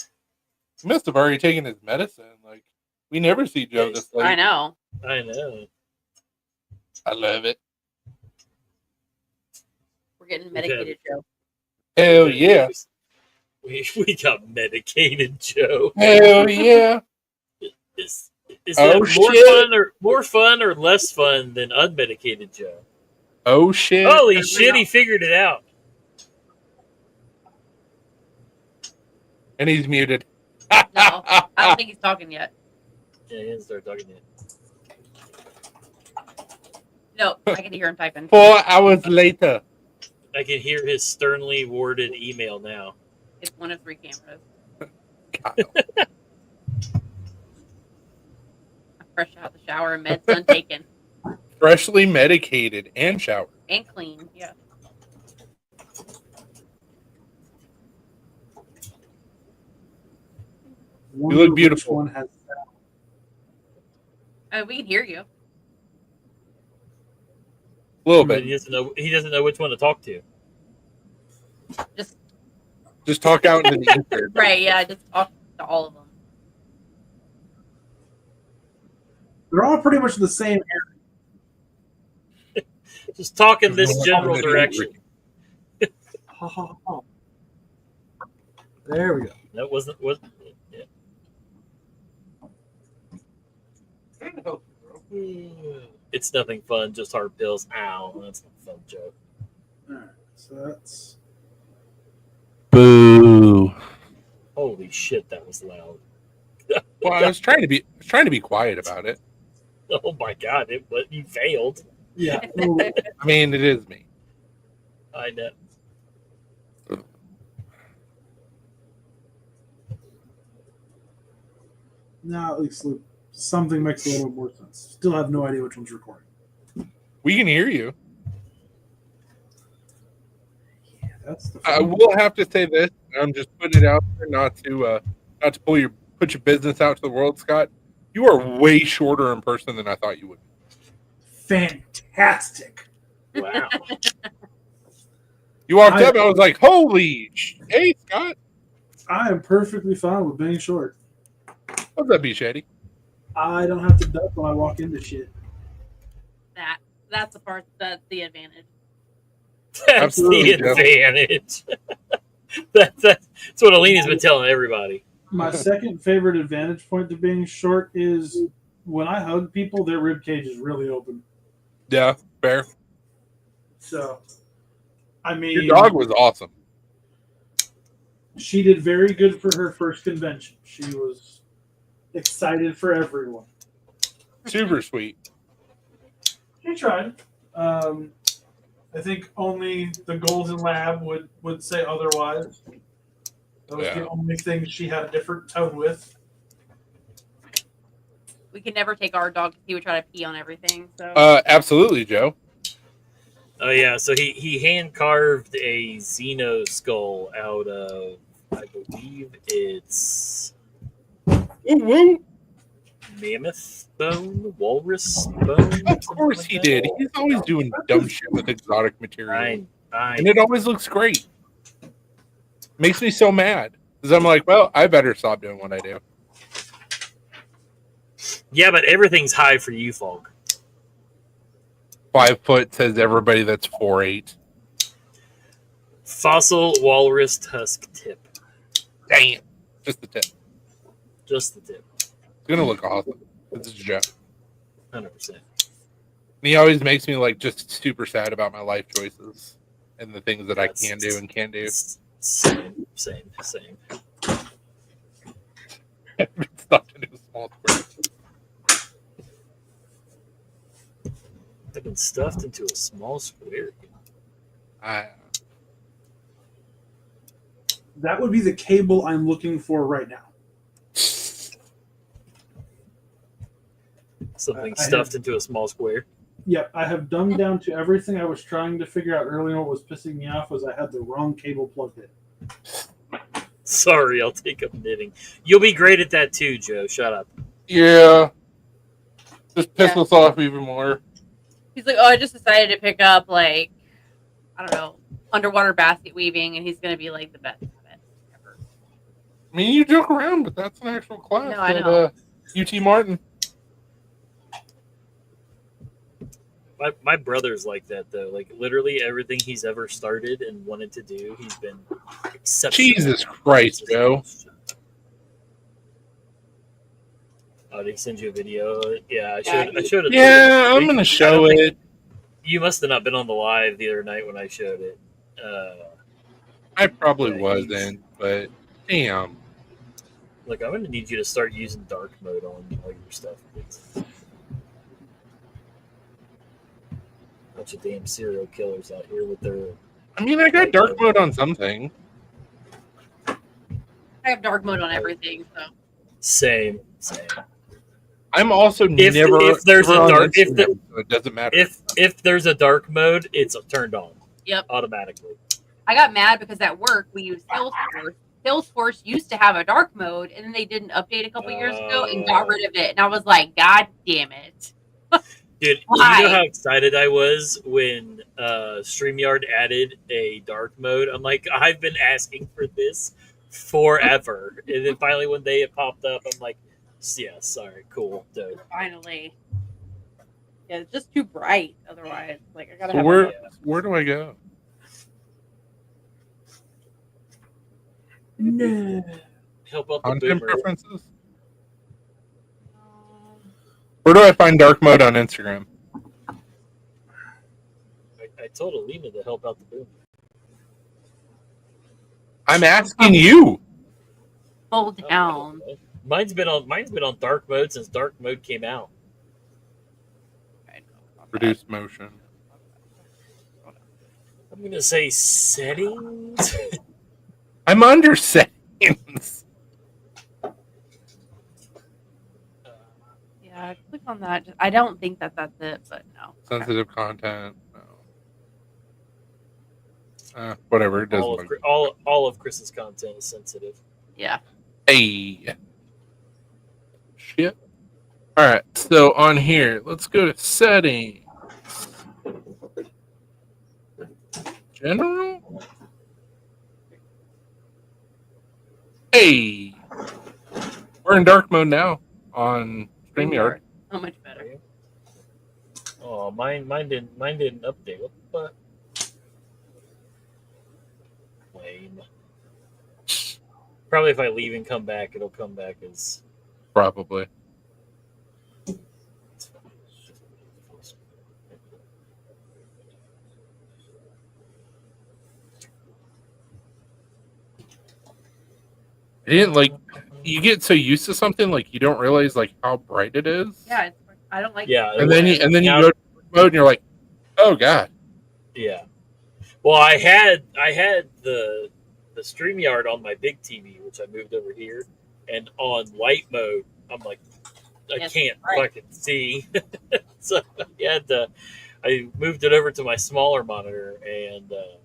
He must have already taken his medicine. Like, we never see Joe this late. I know. I know. I love it. We're getting medicated, Joe. Hell yeah. We got medicated, Joe. Hell yeah. Is Oh, that more fun or less fun than unmedicated Joe? Oh shit. Holy shit, he figured it out. And he's muted. No, I don't think he's talking yet. Yeah, he hasn't started talking yet. No, I can hear him typing. 4 hours later. I can hear his sternly worded email now. It's one of 3 cameras. Kyle. I'm fresh out of the shower and meds untaken. Freshly medicated and showered. And clean, yeah. You look beautiful. One has We can hear you. A little But bit. he doesn't know which one to talk to. Just talk out into the ether. Right, yeah, just talk to all of them. they're all pretty much the same area. Just talk in this general direction. Ha, ha, ha. There we go. That wasn't yeah. It's nothing fun, just hard pills. Ow, that's not fun, Joe. Alright, so that's Boo. Holy shit, that was loud. Well, I was trying to be quiet about it. Oh my god, you failed. yeah. I mean, it is me. I know. Now at least something makes a little more sense. Still have no idea which one's recording. We can hear you. Yeah, that's the I will have to say this. I'm just putting it out there, not to put put your business out to the world, Scott. You are way shorter in person than I thought you would. Fantastic. Wow. You walked up, I was like, "Holy, hey, Scott, I am perfectly fine with being short. what's up, B Shady?" I don't have to duck when I walk into shit. That's the part. That's the advantage. That's Absolutely, the Jeff. advantage. That's what Alina's been telling everybody. My second favorite advantage point to being short is when I hug people, their rib cage is really open. Yeah, fair. So, I mean, Your dog was awesome. she did very good for her first convention. She was excited for everyone. Super sweet. She tried. I think only the Golden Lab would say otherwise. That was Yeah. the only thing she had a different tone with. We could never take our dog because he would try to pee on everything. So Absolutely, Joe. Oh yeah, so he hand carved a Xeno skull out of, I believe it's Woo woo. mammoth bone, walrus bone. Of course he did. He's always doing dumb shit with exotic material, and it always looks great. Makes me so mad because I'm like, well, I better stop doing what I do. Yeah, but everything's high for you, Falk. 5 foot says everybody that's 4'8". Fossil walrus tusk tip. Damn, just the tip. Just the tip. It's gonna look awesome. This is Joe. 100%. And he always makes me like just super sad about my life choices and the things that I can do and can't do. Same. It's not into a small square. I've been stuffed into a small square. That would be the cable I'm looking for right now. Something I stuffed into a small square. Yep, I have dumbed down to everything I was trying to figure out earlier. What was pissing me off was I had the wrong cable plugged in. Sorry, I'll take up knitting. You'll be great at that too, Joe. Shut up. Yeah, just piss us off even more. he's like, "Oh, I just decided to pick up like I don't know underwater basket weaving, and he's gonna be like the best at it ever." I mean, you joke around, but that's an actual class No, I at know. UT Martin. My brother's like that though. Like literally everything he's ever started and wanted to do, he's been exceptional. Jesus Christ, Joe. Oh, did he send you a video? Yeah, I showed it. Yeah, I'm gonna show it. You must have not been on the live the other night when I showed it. I probably Yeah, wasn't, but damn. Look, I'm gonna need you to start using dark mode on all your stuff. Please. Bunch of damn serial killers out here with their. I mean, I got dark mode on something. I have dark mode on everything, so Same. I'm also If there's never a on dark- if Instagram, so it doesn't matter. If there's a dark mode, it's turned on. Yep. Automatically. I got mad because at work we use Salesforce. Salesforce used to have a dark mode, and then they did an update a couple years ago and got rid of it. And I was like, God damn it! Dude, Why? you know how excited I was when StreamYard added a dark mode? I'm like, I've been asking for this forever. And then finally one day it popped up. I'm like, yeah, sorry, cool, dope. Finally, yeah, it's just too bright. Otherwise, like I gotta So have. where do I go? No. Help out the Content boomer. preferences? Where do I find dark mode on Instagram? I told Alina to help out the boomer. I'm asking you. Hold down. Mine's been on dark mode since dark mode came out. Reduce motion. I'm gonna say settings. I'm under settings. Yeah, click on that. I don't think that's it, but no. Sensitive content. No. Whatever. It doesn't. all of Chris's content is sensitive. Yeah. Hey. shit. All right, so on here, let's go to settings. General. Hey, we're in dark mode now on StreamYard. So much better. Oh, mine didn't update. What the fuck? Lame. Probably if I leave and come back, it'll come back as. Probably. I didn't like. You get so used to something like you don't realize like how bright it is. Yeah, I don't like. Yeah, And then you now- go to mode and you're like, oh god. Yeah. Well, I had the StreamYard on my big TV, which I moved over here, and on light mode, I'm like, I Yes, can't right. fucking see. So I moved it over to my smaller monitor, and I'm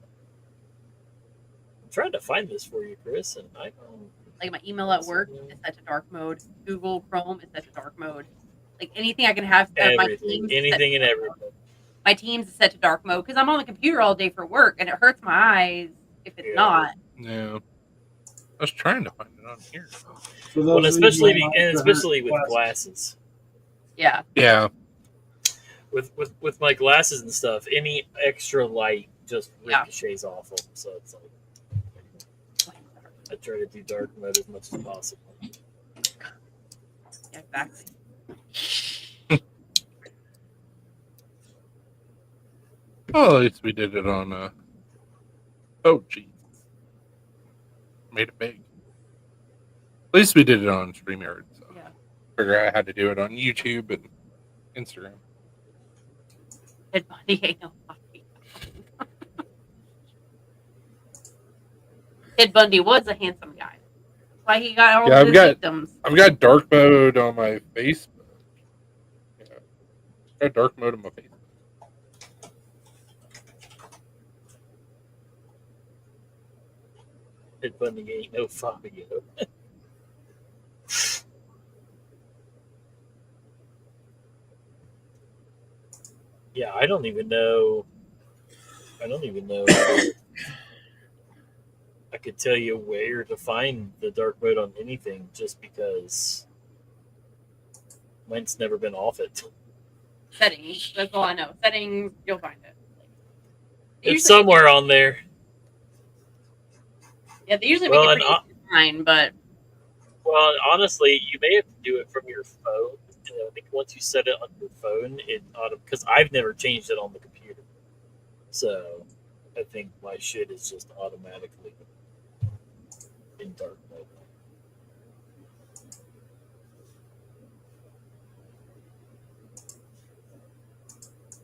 trying to find this for you, Chris, and I don't. Like my email at work is set to dark mode. Google Chrome is set to dark mode. Like anything I can have. My Everything, Teams anything and everything. My Teams is set to dark mode because I'm on the computer all day for work, and it hurts my eyes if it's Yeah. not. No. I was trying to find it on here. For those Well, of you especially who might and have especially heard with glasses. Yeah, Yeah. With my glasses and stuff, any extra light just Yeah. ricochets off them. So it's like I try to do dark mode as much as possible. yeah, exactly. Well, at least we did it on oh geez. Made it big. At least we did it on StreamYard, so Yeah. figure out how to do it on YouTube and Instagram. Ted Bundy ain't no fucking. Ted Bundy was a handsome guy. That's why he got all Yeah, of I've his got- victims. I've got dark mode on my Facebook. Yeah. I've got dark mode on my Facebook. Ted Bundy ain't no Fabio. Yeah, I don't even know. I could tell you where to find the dark mode on anything, just because mine's never been off it. Settings. That's all I know. Settings. You'll find it. It's Usually- somewhere on there. Yeah, they usually Well, make it and pretty fine, but Well, honestly, you may have to do it from your phone. I think once you set it on your phone, it because I've never changed it on the computer, so I think my shit is just automatically in dark mode.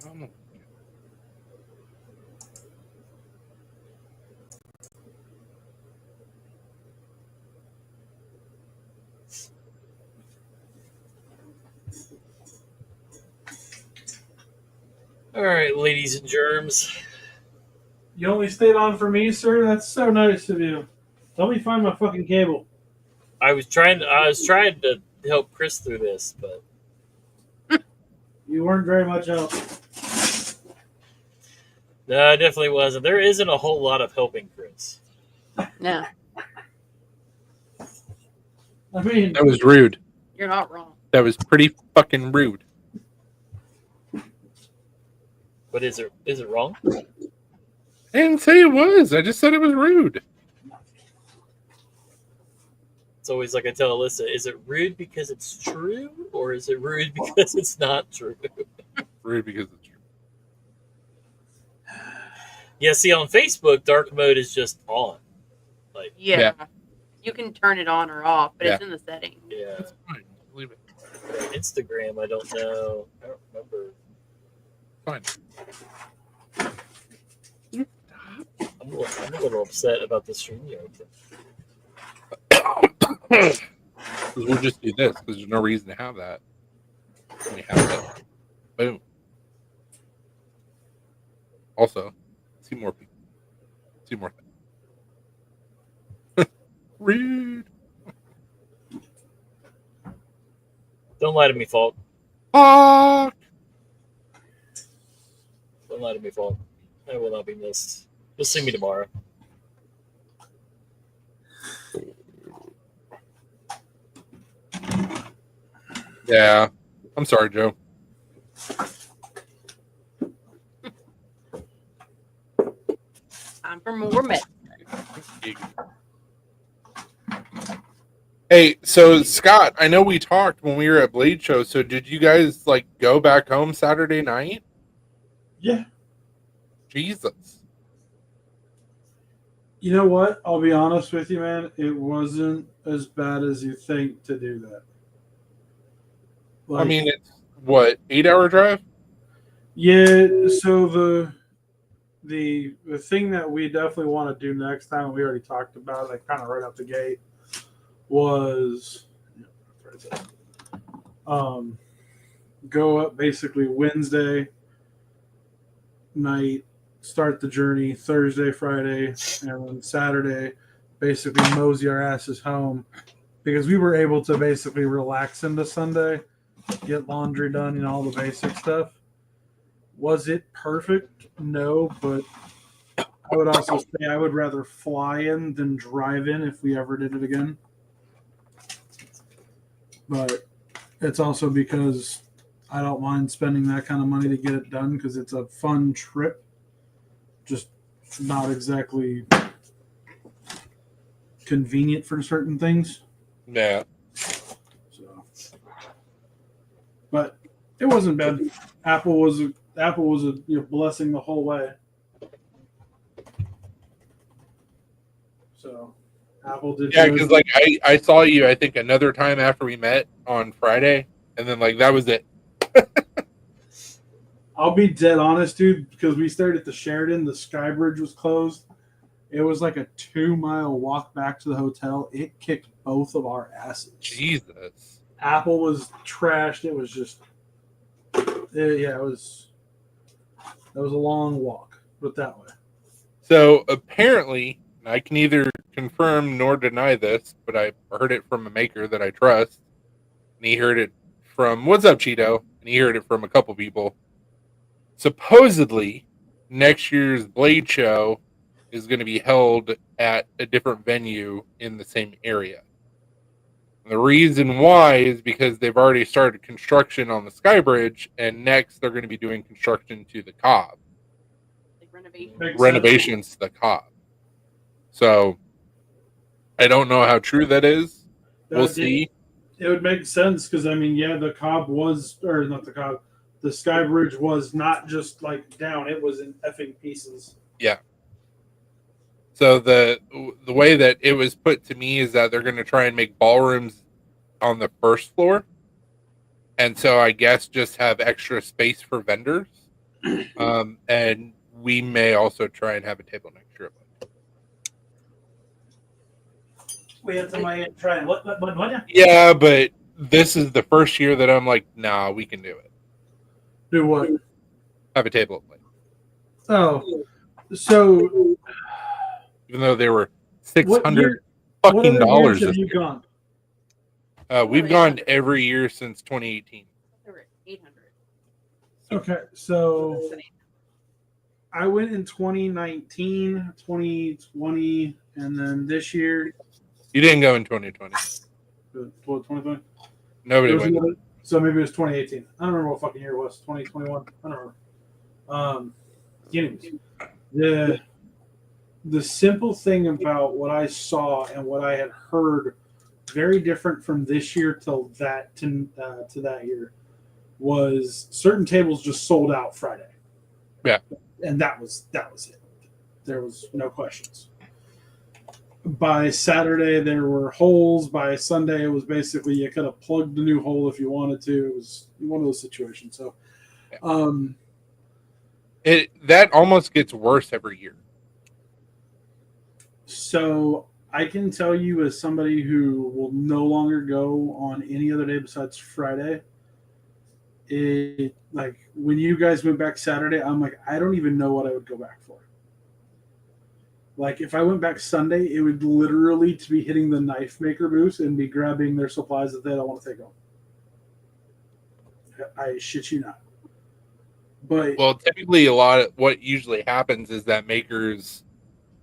Oh. All right, ladies and germs. You only stayed on for me, sir? That's so nice of you. Let me find my fucking cable. I was trying to help Chris through this, but You weren't very much help. no, it definitely wasn't. There isn't a whole lot of helping Chris. no, I mean, That was rude. you're not wrong. That was pretty fucking rude. But is it wrong? I didn't say it was. I just said it was rude. It's always like I tell Alyssa: is it rude because it's true, or is it rude because it's not true? Rude because it's true. Yeah, see, on Facebook, dark mode is just on. Like, Yeah. Yeah. You can turn it on or off, but Yeah. it's in the settings. yeah. It's fine. Leave it. Instagram, I don't know. I don't remember. Fine. I'm a little upset about the StreamYard thing. Because we'll just do this because there's no reason to have that. We have that. Boom. Also, see more people. See more things. Rude. Don't lie to me, Falk. Fuck. Don't lie to me, Falk. I will not be missed. You'll see me tomorrow. Yeah. I'm sorry, Joe. Time for more medicine. Hey, so Scott, I know we talked when we were at Blade Show. So did you guys like go back home Saturday night? Yeah. Jesus. You know what? I'll be honest with you, man. It wasn't as bad as you think to do that. I mean, it's what, 8-hour drive? yeah. So the thing that we definitely want to do next time, we already talked about, like kind of right out the gate, was go up basically Wednesday night, start the journey Thursday, Friday, and then Saturday, basically mosey our asses home because we were able to basically relax into Sunday, get laundry done, and all the basic stuff. Was it perfect? No, but I would also say I would rather fly in than drive in if we ever did it again. But it's also because I don't mind spending that kind of money to get it done because it's a fun trip. Just not exactly convenient for certain things. Yeah. So, but it wasn't bad. Apple was a blessing the whole way. So Apple did. Yeah, good. because like I saw you, I think another time after we met on Friday, and then like that was it. I'll be dead honest, dude, because we started at the Sheridan. The Sky Bridge was closed. It was like a 2-mile walk back to the hotel. It kicked both of our asses. Jesus. Apple was trashed. It was just, it was a long walk, put it that way. So apparently, I can neither confirm nor deny this, but I heard it from a maker that I trust, and he heard it from What's Up, Cheeto, and he heard it from a couple people. Supposedly, next year's Blade Show is going to be held at a different venue in the same area. And the reason why is because they've already started construction on the Sky Bridge, and next they're going to be doing construction to the Cobb. Like renovation. Makes Renovations to the Cobb. So, I don't know how true that is. We'll see. It would make sense because, I mean, yeah, the Cobb was, or not the Cobb, the Sky Bridge was not just like down, it was in effing pieces. Yeah. So the way that it was put to me is that they're going to try and make ballrooms on the first floor, and so I guess just have extra space for vendors, and we may also try and have a table next year. We had somebody try and what? Yeah, but this is the first year that I'm like, nah, we can do it. Do what? Have a table at Blade. Oh, so Even though they were what $600 year? What fucking other dollars years have this you year. gone? We've gone every year since 2018. They were 800. Okay, so I went in 2019, 2020, and then this year. You didn't go in 2020. 2020? Nobody went. So maybe it was 2018. I don't remember what fucking year it was. 2021. I don't remember. Anyways, the simple thing about what I saw and what I had heard, very different from this year till that to that year, was certain tables just sold out Friday. Yeah, and that was it. There was no questions. By Saturday, there were holes. By Sunday, it was basically you could have plugged a new hole if you wanted to. It was one of those situations. So, that almost gets worse every year. So I can tell you, as somebody who will no longer go on any other day besides Friday, it like when you guys went back Saturday, I'm like, I don't even know what I would go back for. Like if I went back Sunday, it would literally to be hitting the knife maker booth and be grabbing their supplies that they don't want to take home. I shit you not. But Well, typically, a lot of what usually happens is that makers,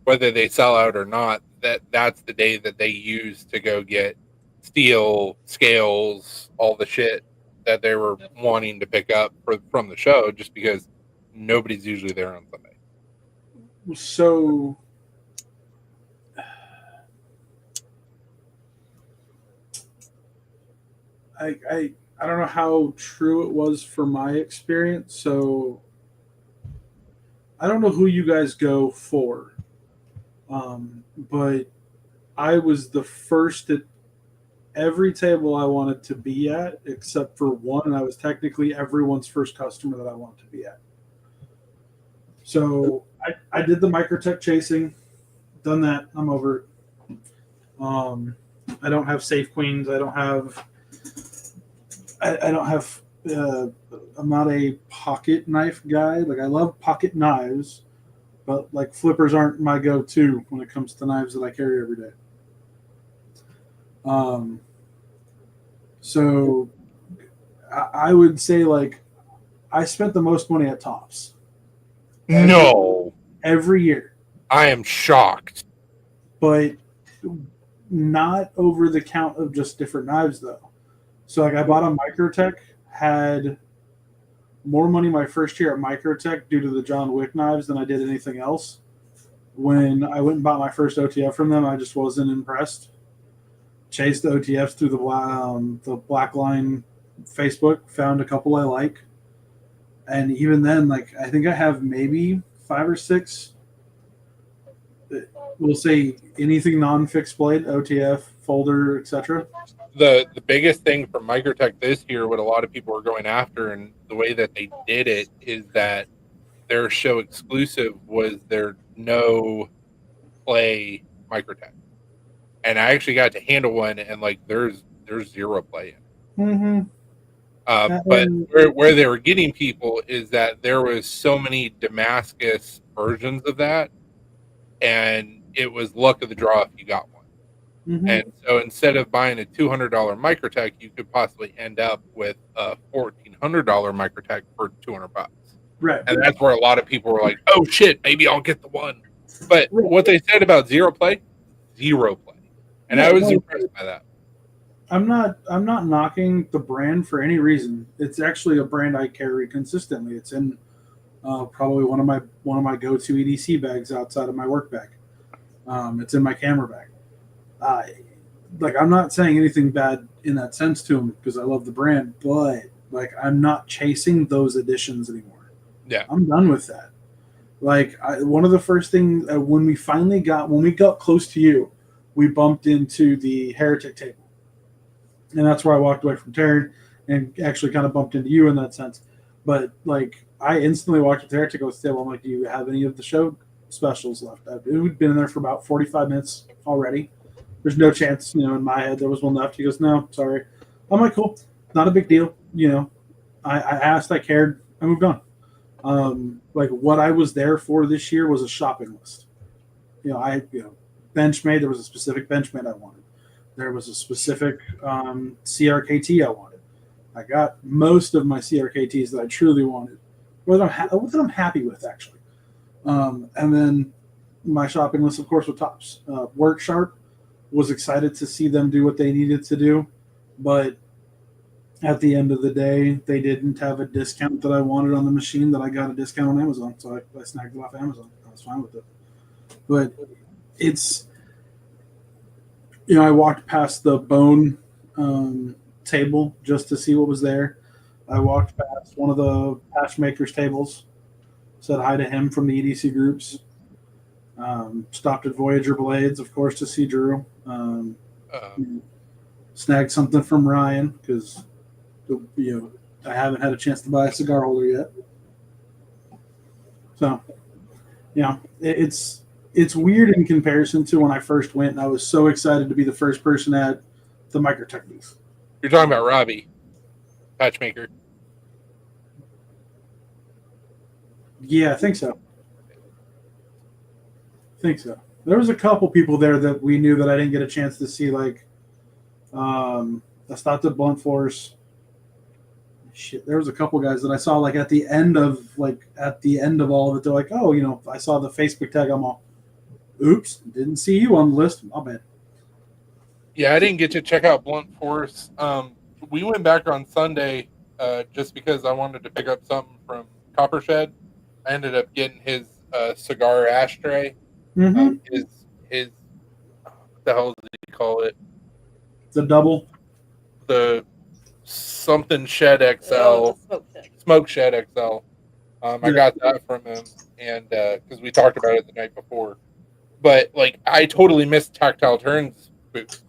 whether they sell out or not, that's the day that they use to go get steel, scales, all the shit that they were wanting to pick up from the show, just because nobody's usually there on Sunday. so I don't know how true it was for my experience. So I don't know who you guys go for, but I was the first at every table I wanted to be at, except for one, and I was technically everyone's first customer that I wanted to be at. So I did the Microtech chasing, done that. I'm over it. I don't have safe queens. I don't have. I'm not a pocket knife guy. Like, I love pocket knives, but like flippers aren't my go-to when it comes to knives that I carry every day. So I would say, like, I spent the most money at Tops No, every year, I am shocked. but not over the count of just different knives though. So like, I bought a Microtech, had more money my first year at Microtech due to the John Wick knives than I did anything else. When I went and bought my first OTF from them, I just wasn't impressed. Chased the OTFs through the Blackline Facebook, found a couple I like, and even then, like, I think I have maybe 5 or 6. We'll say anything non-fixed blade, OTF, folder, etc. The biggest thing for Microtech this year, what a lot of people are going after, and the way that they did it, is that their show exclusive was their no play Microtech, and I actually got to handle one, and like there's zero play in it. Mm-hmm. But where they were getting people is that there was so many Damascus versions of that, and it was luck of the draw if you got one. Mm-hmm. And so instead of buying a $200 Microtech, you could possibly end up with a $1,400 Microtech for $200. Right. And that's where a lot of people were like, "Oh shit, maybe I'll get the one." But what they said about zero play, and Yeah, I was well, impressed by that. I'm not knocking the brand for any reason. It's actually a brand I carry consistently. It's in probably one of my go-to EDC bags outside of my work bag. It's in my camera bag. Like, I'm not saying anything bad in that sense to them because I love the brand, but like, I'm not chasing those editions anymore. Yeah, I'm done with that. Like, one of the first things when we got close to you, we bumped into the Heretic table. And that's where I walked away from Taryn and actually kind of bumped into you in that sense. But like, I instantly walked up to Heretic with the table. I'm like, "Do you have any of the show specials left?" We'd been in there for about 45 minutes already. There's no chance, in my head there was one left. He goes, "No, sorry." I'm like, "Cool, not a big deal." I asked, I cared, I moved on. Like, what I was there for this year was a shopping list. Benchmade. There was a specific Benchmade I wanted. There was a specific CRKT I wanted. I got most of my CRKTs that I truly wanted, what I'm happy with, actually. And then my shopping list, of course, with Tops. Worksharp, was excited to see them do what they needed to do, but at the end of the day, they didn't have a discount that I wanted on the machine that I got a discount on Amazon, so I snagged it off Amazon. I was fine with it. But it's, I walked past the Bone table just to see what was there. I walked past one of the Patchmakers tables, said hi to him from the EDC groups. Stopped at Voyager Blades, of course, to see Drew. Snagged something from Ryan because I haven't had a chance to buy a cigar holder yet. So, it's weird in comparison to when I first went, and I was so excited to be the first person at the Microtech booth. You're talking about Robbie, Patchmaker. Yeah, I think so. There was a couple people there that we knew that I didn't get a chance to see, like Astata Blunt Force. shit, there was a couple guys that I saw like at the end of all of it. They're like, oh, you know, I saw the Facebook tag. I'm all, oops, didn't see you on the list. My bad. Yeah, I didn't get to check out Blunt Force. We went back on Sunday just because I wanted to pick up something from Coppershed. I ended up getting his cigar ashtray. Mm-hmm. His what the hell did he call it? The double. The something Shed XL, Oh, the smoke shed. Smoke Shed XL. I Yeah. got that from him, and because we talked about it the night before. But like, I totally missed Tactile Turns booth.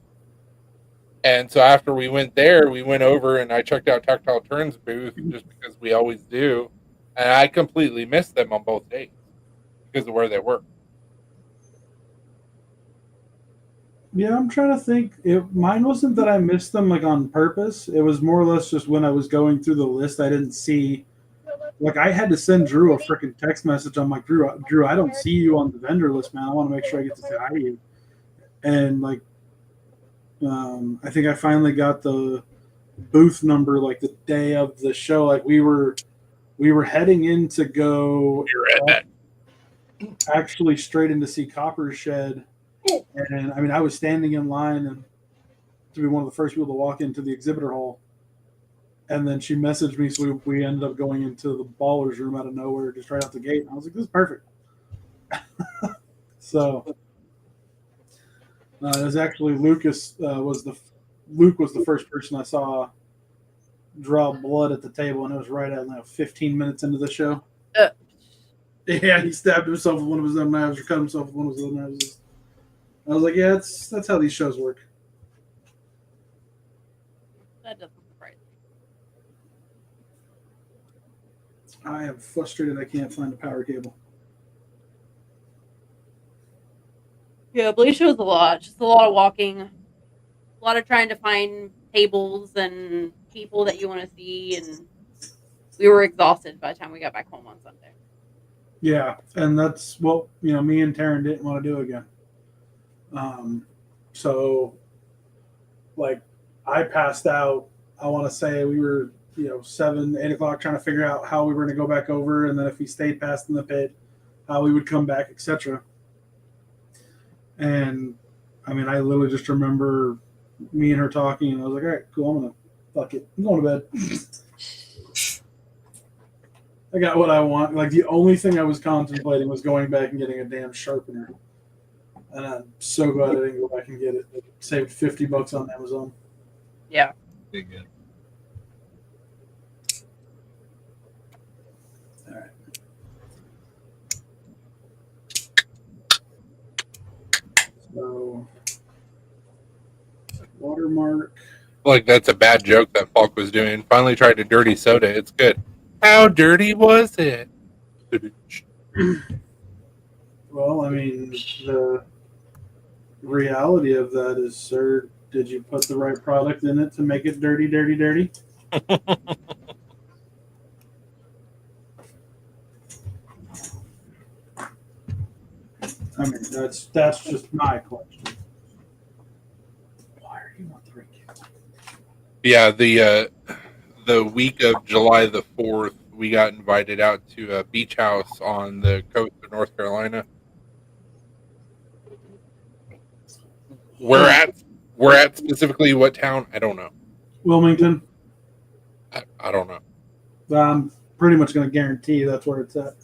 And so after we went there, we went over and I checked out Tactile Turns booth just because we always do. And I completely missed them on both days because of where they were. Yeah, I'm trying to think. Mine wasn't that I missed them like on purpose. It was more or less just when I was going through the list, I didn't see. Like I had to send Drew a freaking text message. I'm like, Drew, I don't see you on the vendor list, man. I want to make sure I get to say hi to you. And like, I think I finally got the booth number like the day of the show. Like we were heading in to go actually straight in to see Coppershed. And I mean, I was standing in line and to be one of the first people to walk into the exhibitor hall. And then she messaged me, so we ended up going into the Ballers room out of nowhere, just right out the gate. And I was like, "This is perfect." So it was actually Luke was the first person I saw draw blood at the table, and it was right at 15 minutes into the show. Yeah, he stabbed himself with one of his own knives, or cut himself with one of his own knives. I was like, "Yeah, that's how these shows work." That doesn't surprise me. I am frustrated I can't find a power cable. Yeah, Blaze shows a lot. Just a lot of walking, a lot of trying to find tables and people that you want to see, and we were exhausted by the time we got back home on Sunday. Yeah, and that's what me and Taryn didn't want to do again. So like I passed out. I want to say we were 7, 8 o'clock trying to figure out how we were going to go back over, and then if we stayed past in the pit, how we would come back, etc. And I mean, I literally just remember me and her talking, and I was like, "All right, cool. I'm gonna fuck it. I'm going to bed." I got what I want. Like the only thing I was contemplating was going back and getting a damn sharpener, and I'm so glad I didn't go back and get it. It saved $50 on Amazon. Yeah. Big good. All right. So watermark. Like, that's a bad joke that Falk was doing. Finally tried a dirty soda. It's good. How dirty was it? Well, I mean, the reality of that is, sir, did you put the right product in it to make it dirty, dirty, dirty? I mean, that's just my question. Why are you on 3 kids? Yeah, the week of July the 4th, we got invited out to a beach house on the coast of North Carolina. We're at specifically what town? I don't know. Wilmington. I don't know. I'm pretty much going to guarantee that's where it's at.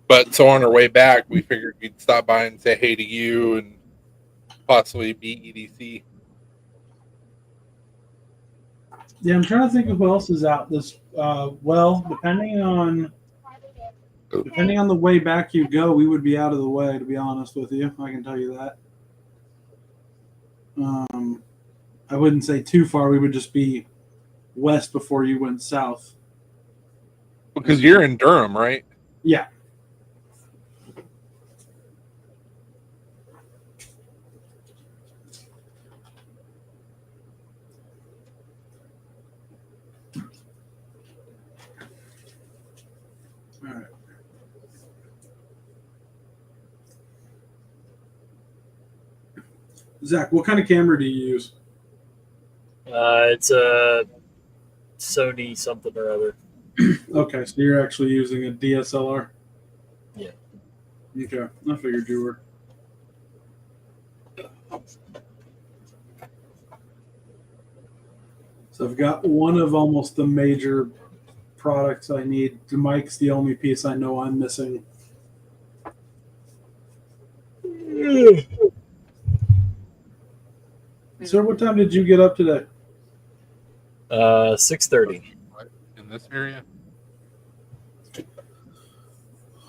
But so on our way back, we figured we'd stop by and say hey to you and possibly beat EDC. Yeah, I'm trying to think of who else is out this. Well, depending on the way back you go, we would be out of the way. To be honest with you, I can tell you that. I wouldn't say too far. We would just be west before you went south. Because you're in Durham, right? Yeah. All right. Zach, what kind of camera do you use? It's a Sony something or other. Okay, so you're actually using a DSLR? Yeah. Okay, I figured you were. So I've got one of almost the major products I need. The mic's the only piece I know I'm missing. Sir, what time did you get up today? 6:30. In this area.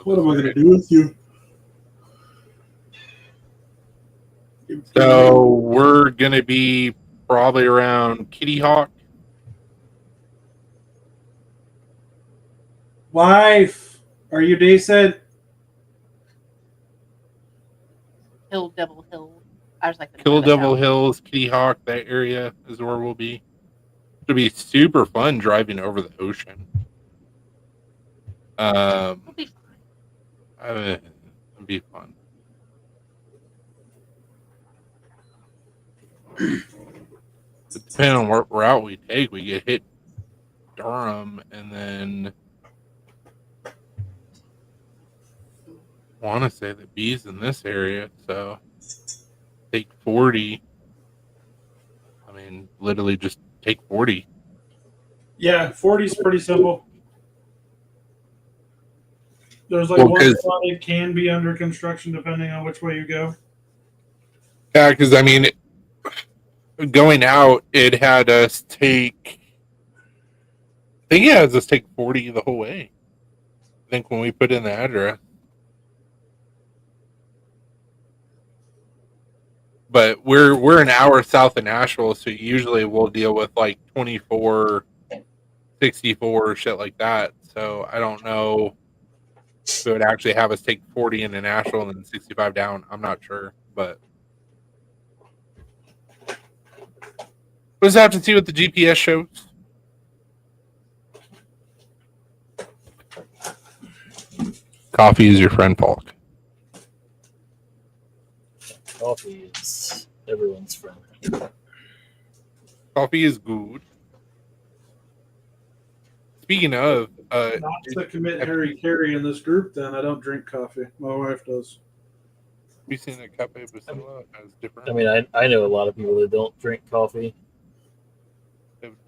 What am I going to do with you? So we're gonna be probably around Kitty Hawk. Wife, are you decent? Hill Devil Hill. I was like the Kill name of the Devil town. Hills, Kitty Hawk, that area is where we'll be. It'll be super fun driving over the ocean. We'll be It'll be fun. But depending on what route we take, we get hit Durham and then I want to say the B's in this area, so take 40. I mean, literally just take 40. Yeah, 40 is pretty simple. There's like Well, one 'cause- spot it can be under construction depending on which way you go. Yeah, because I mean, going out, it had us take. I think it has us take 40 the whole way. I think when we put in the address. But we're an hour south of Nashville, so usually we'll deal with like 24, 64, shit like that. So I don't know if it would actually have us take 40 into Nashville and then 65 down. I'm not sure, but we'll just have to see what the GPS shows. Coffee is your friend, Falk. Coffee is everyone's friend. Coffee is good. Speaking of, Not to commit Harry Carey in this group, then I don't drink coffee. My wife does. we seen a Cafe Bustelo as different. I mean, I know a lot of people that don't drink coffee.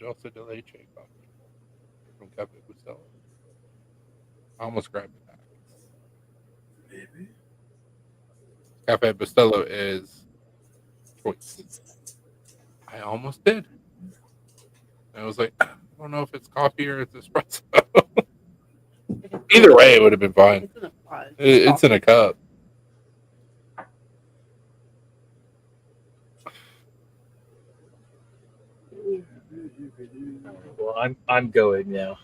Dulce de leche coffee from Cafe Bustelo. I almost grabbed it back. Maybe. Cafe Bustelo is choice. I almost did. I was like, I don't know if it's coffee or it's espresso. Either way, it would have been fine. It's in the pod. It's in a cup. Well, I'm going now.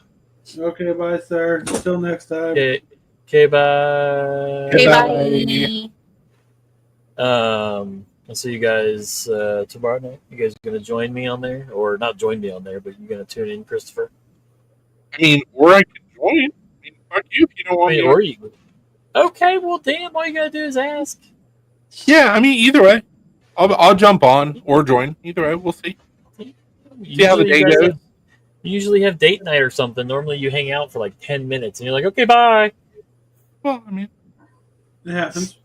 Okay, bye, sir. Until next time. Okay, bye. Okay, bye. I'll see you guys tomorrow night. You guys gonna join me on there, or not join me on there, but you're gonna tune in, Christopher? I mean, or I could join. I mean, fuck you if you don't want me. Or you? Okay, well, damn. All you gotta do is ask. Yeah, I mean, either way, I'll jump on or join. Either way, we'll see. See how the day Usually you guys goes. You usually have date night or something. Normally, you hang out for like 10 minutes, and you're like, okay, bye. Well, I mean, It happens.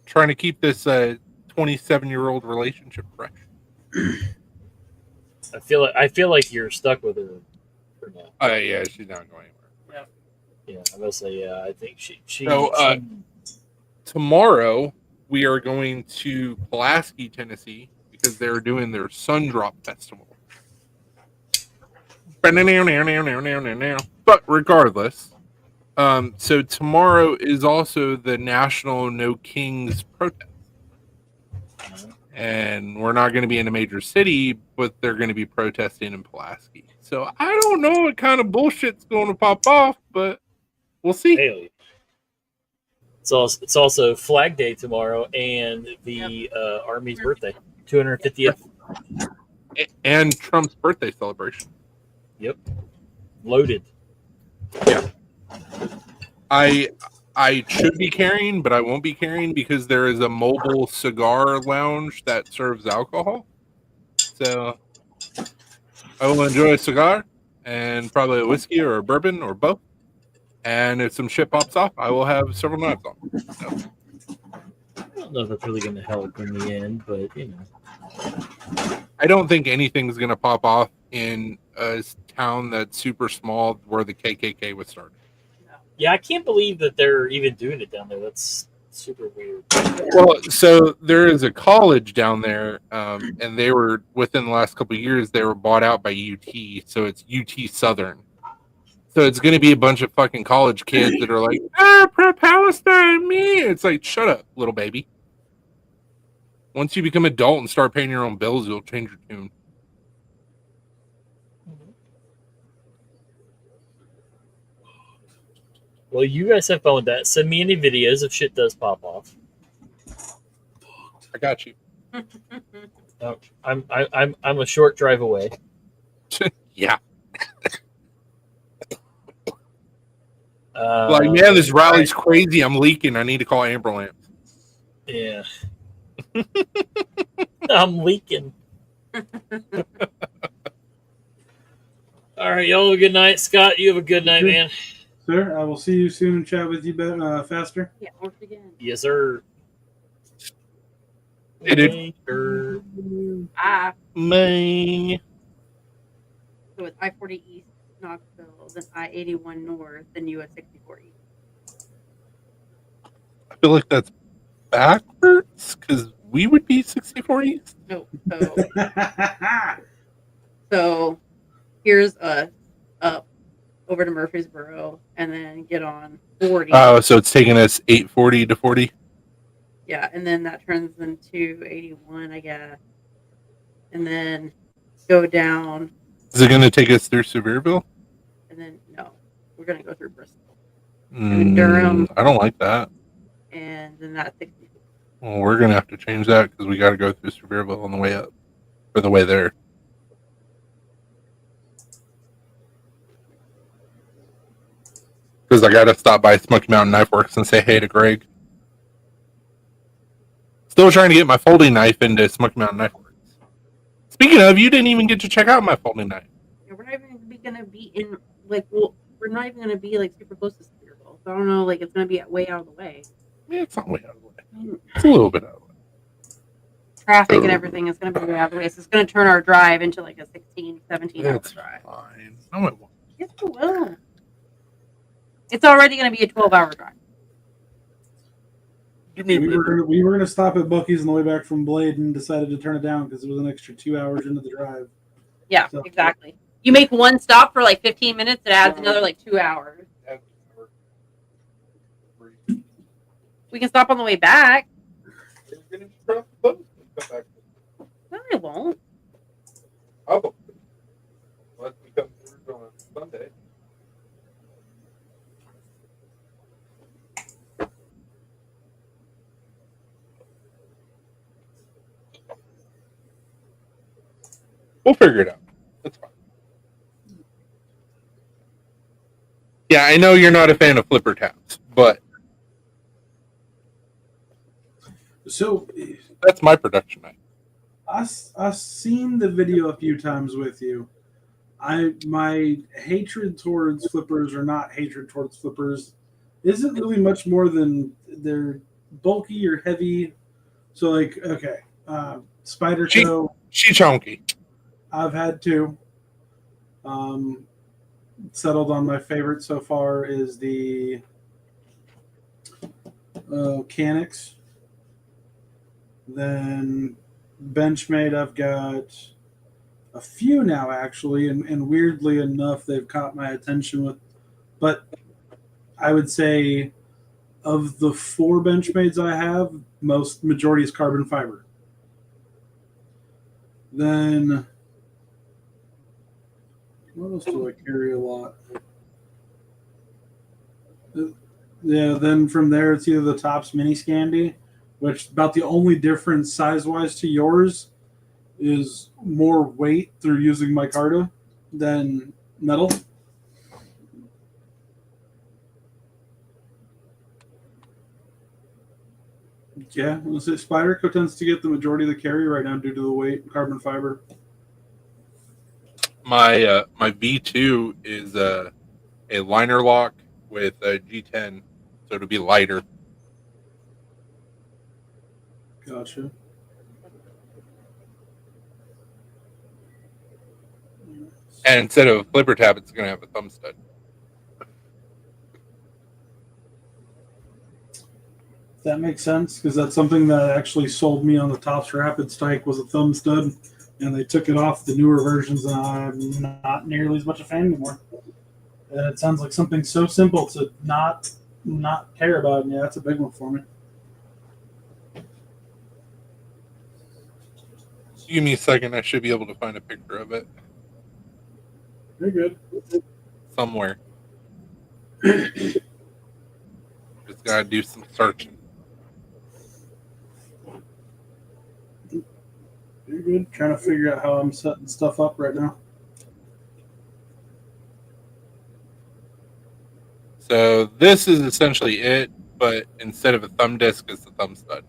trying to keep this 27-year-old relationship fresh. I feel like you're stuck with her for now. Oh yeah, she's not going anywhere. Yeah, I must say, yeah, I think she. So, tomorrow we are going to Pulaski, Tennessee, because they're doing their Sundrop Festival. But regardless, so tomorrow is also the National No Kings protest. And we're not going to be in a major city, but they're going to be protesting in Pulaski. So I don't know what kind of bullshit's going to pop off, but we'll see. Haley. It's also Flag Day tomorrow and the Army's birthday, 250th. And Trump's birthday celebration. Yep, loaded. I should be carrying, but I won't be carrying because there is a mobile cigar lounge that serves alcohol. So I will enjoy a cigar and probably a whiskey or a bourbon or both. And if some shit pops off, I will have several knives on. So, I don't know if that's really going to help in the end, but you know. I don't think anything's going to pop off in a town that's super small where the KKK was started. Yeah, I can't believe that they're even doing it down there. That's super weird. Well, so there is a college down there, and they were within the last couple of years they were bought out by UT, so it's UT Southern. So it's going to be a bunch of fucking college kids that are like, pro-Palestine, me. It's like, shut up, little baby. Once you become adult and start paying your own bills, you'll change your tune. Well, you guys have fun with that. Send me any videos if shit does pop off. I got you. I'm a short drive away. Yeah. Like, man, this rally's crazy. I'm leaking. I need to call ambulance. Yeah. I'm leaking. All right, y'all have a good night. Scott, you have a good night, man. Sir, I will see you soon and chat with you faster. Yeah, once again. Yes, sir. Hey, dude. Later. Man. So it's I-40 East, Knoxville, then I-81 North, then US 64 East. I feel like that's backwards because we would be 64 East. No, so here's us up over to Murfreesboro and then get on 40. Oh, so it's taking us 840 to 40. Yeah, and then that turns into 81, I guess. And then go down, Is it going to take us through Sevierville? and then no, we're gonna go through Bristol, then Durham. I don't like that. and then that's 64. Well, we're going to have to change that because we got to go through Sevierville on the way up or the way there. Because I got to stop by Smoky Mountain Knife Works and say hey to Greg. Still trying to get my folding knife into Smoky Mountain Knife Works. Speaking of, you didn't even get to check out my folding knife. Yeah, we're not even gonna be in like we're not even gonna be like super close to Sevierville. So I don't know, like it's gonna be way out of the way. Yeah, it's not way out of the way. I mean, It's a little bit out of the way. traffic and everything is gonna be way out of the way. So it's gonna turn our drive into like a 16, 17 hour It's drive. fine. No, it won't. Yes, it will. It's already gonna be a 12-hour drive. Give me a minute. we were gonna stop at Bucky's on the way back from Blade and decided to turn it down because it was an extra 2 hours into the drive. Yeah, So- exactly. You make one stop for like 15 minutes, it adds another like 2 hours. We can stop on the way back. No, it won't. Oh. Unless we come through on Sunday. We'll figure it out. That's fine. Yeah, I know you're not a fan of flipper tabs, but So that's my production night. I've seen the video a few times with you. My hatred towards flippers, or not hatred towards flippers, isn't really much more than they're bulky or heavy. So like, okay, Spider Toe, She chunky. I've had two. Settled on my favorite so far is the Canix. Then Benchmade, I've got a few now actually, and weirdly enough, they've caught my attention with. But I would say, of the 4 Benchmades I have, majority is carbon fiber. Then what else do I carry a lot? Yeah, then from there it's either the Topps Mini Scandi, which about the only difference size-wise to yours is more weight through using micarta than metal. Yeah, let's say Spyderco tends to get the majority of the carry right now due to the weight, carbon fiber. My V2 is a liner lock with a G10, so it'll be lighter. Gotcha. And instead of a flipper tab, it's going to have a thumb stud. That makes sense because that's something that actually sold me on the Tops Rapid Strike was a thumb stud, and they took it off the newer versions, and I'm not nearly as much a fan anymore. And it sounds like something so simple to not care about. And yeah, that's a big one for me. Give me a second. I should be able to find a picture of it You're good. somewhere. Just gotta do some searching. You're good. Trying to figure out how I'm setting stuff up right now. So this is essentially it, but instead of a thumb disc, it's a thumb stud.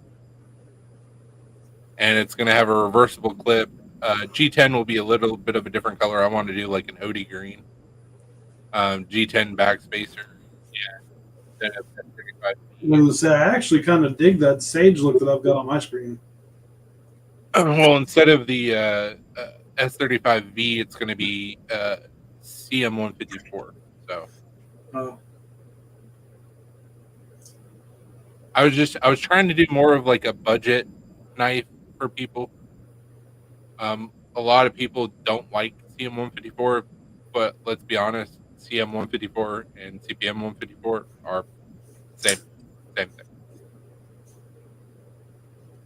And it's going to have a reversible clip. G10 will be a little bit of a different color. I want to do like an OD green. G10 backspacer. Yeah. I actually kind of dig that sage look that I've got on my screen. Well, instead of the S35V, it's going to be CM154. So I was trying to do more of like a budget knife for people. A lot of people don't like CM154, but let's be honest, CM154 and CPM154 are same thing.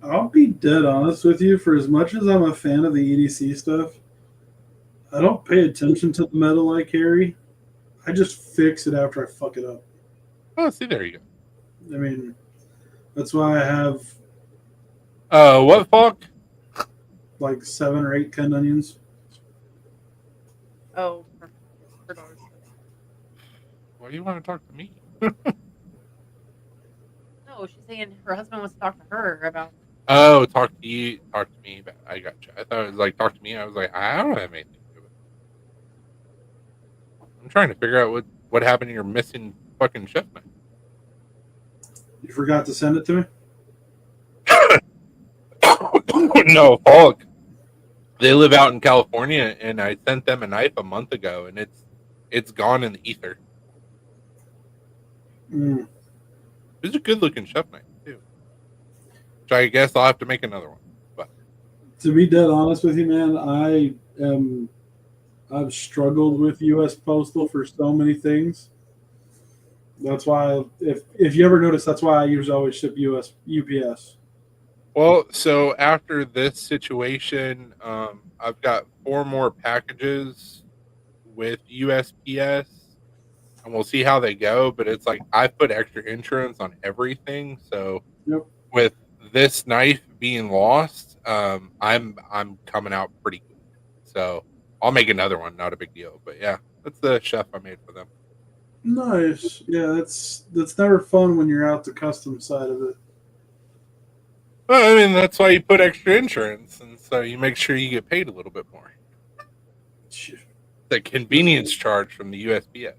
I'll be dead honest with you. For as much as I'm a fan of the EDC stuff, I don't pay attention to the metal I carry. I just fix it after I fuck it up. Oh, see, there you I mean, that's why I have go. What fuck? like 7 or 8 canned onions. Oh, for dogs. Why do you want to talk to me? No, she's saying her husband wants to talk to her about. Oh, talk to you, talk to me. I got you. I thought it was like talk to me. I was like, I don't have anything to do with it. I'm trying to figure out what happened to your missing fucking chef knife. You forgot to send it to me? No, fuck. They live out in California, and I sent them a knife a month ago, and it's gone in the ether. Mm. It's a good looking chef knife too. Which I guess I'll have to make another one. But To be dead honest with you, man, I've struggled with U.S. Postal for so many things. That's why, if you ever notice, that's why I usually always ship UPS. well, so after this situation, I've got 4 more packages with USPS, and we'll see how they go. But it's like I put extra insurance on everything, so Yep. with this knife being lost, I'm coming out pretty good. So I'll make another one, not a big deal. But yeah, that's the chef I made for them. Nice. Yeah, that's never fun when you're out the custom side of it. Well, I mean, that's why you put extra insurance, and so you make sure you get paid a little bit more. The convenience charge from the USPS.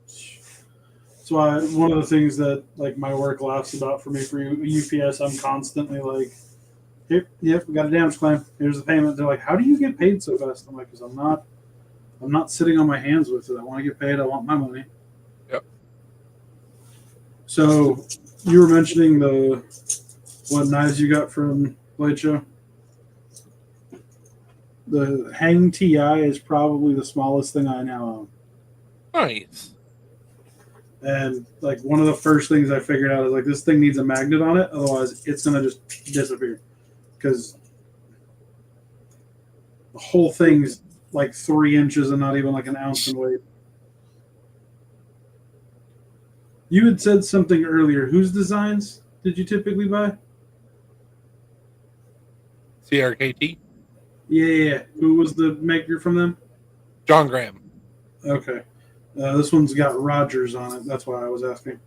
That's why one of the things that like my work laughs about for me for UPS, I'm constantly like, yep, we got a damage claim. Here's the payment. They're like, how do you get paid so fast? I'm like, because I'm not sitting on my hands with it. I want to get paid. I want my money. Yep. So you were mentioning what knives you got from Blade Show? The Hang TI is probably the smallest thing I now own. Nice. And like one of the first things I figured out is like this thing needs a magnet on it, otherwise it's gonna just disappear. Because the whole thing's like 3 inches and not even like an ounce in weight. You had said something earlier. Whose designs did you typically buy? CRKT. Yeah. Who was the maker from them? John Graham. Okay. This one's got Rogers on it. That's why I was asking.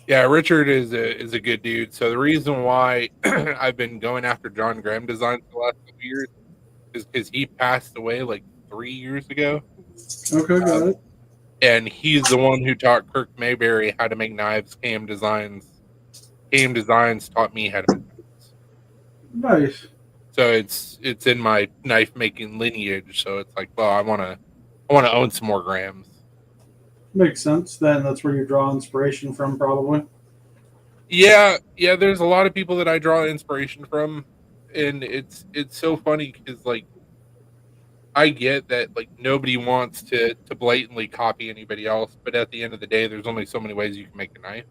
Yeah, Richard is a good dude. So the reason why I've been going after John Graham designs for the last couple years is because he passed away like 3 years ago. Okay, got it. And he's the one who taught Kirk Mayberry how to make knives. KM Designs taught me how to make knives. Nice. So it's in my knife making lineage. So it's like, well, I want to own some more grams. Makes sense. Then that's where you draw inspiration from, probably. Yeah. There's a lot of people that I draw inspiration from, and it's so funny because like I get that like nobody wants to blatantly copy anybody else, but at the end of the day, there's only so many ways you can make a knife.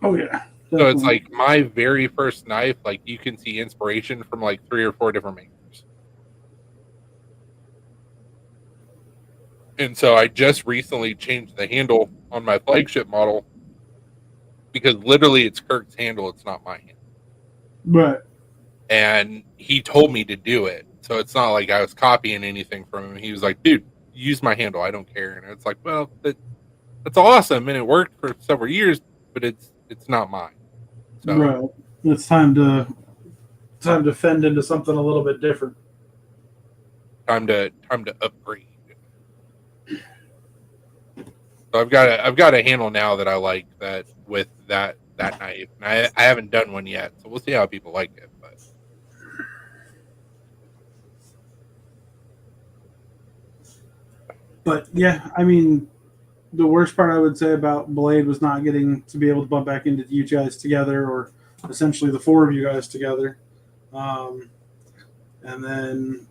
Oh yeah. So it's like my very first knife, like you can see inspiration from like 3 or 4 different makers. And so I just recently changed the handle on my flagship model because literally it's Kirk's handle, it's not my handle. Right. And he told me to do it. So it's not like I was copying anything from him. He was like, dude, use my handle. I don't care. And it's like, well, that's awesome. And it worked for several years, but it's not mine. So, right. It's time to fend into something a little bit different. Time to upgrade. So I've got a handle now that I like that with that knife. And I haven't done one yet, so we'll see how people like it. But yeah, I mean, the worst part I would say about Blade was not getting to be able to bump back into you guys together, or essentially the 4 of you guys together. And then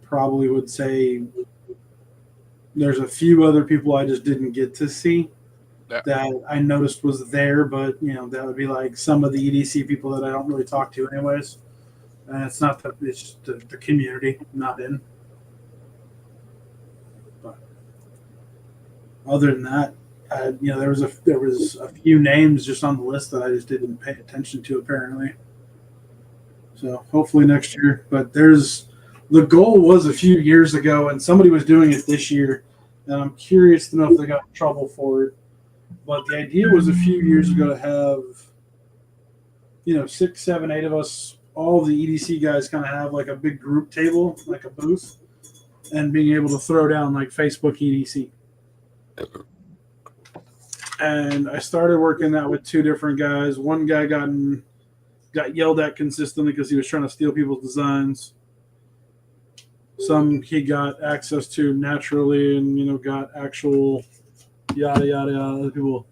probably would say there's a few other people I just didn't get to see that I noticed was there, but that would be like some of the EDC people that I don't really talk to anyways. And it's not that, it's just the community not in. But other than that, there was a few names just on the list that I just didn't pay attention to apparently. So hopefully next year. But the goal was a few years ago, and somebody was doing it this year, and I'm curious to know if they got in trouble for it. But the idea was a few years ago to have, 6, 7, 8 of us, all the EDC guys kind of have like a big group table, like a booth, and being able to throw down like Facebook EDC. And I started working that with 2 different guys. One guy got yelled at consistently because he was trying to steal people's designs. Some he got access to naturally and, got actual yada, yada, yada. Other people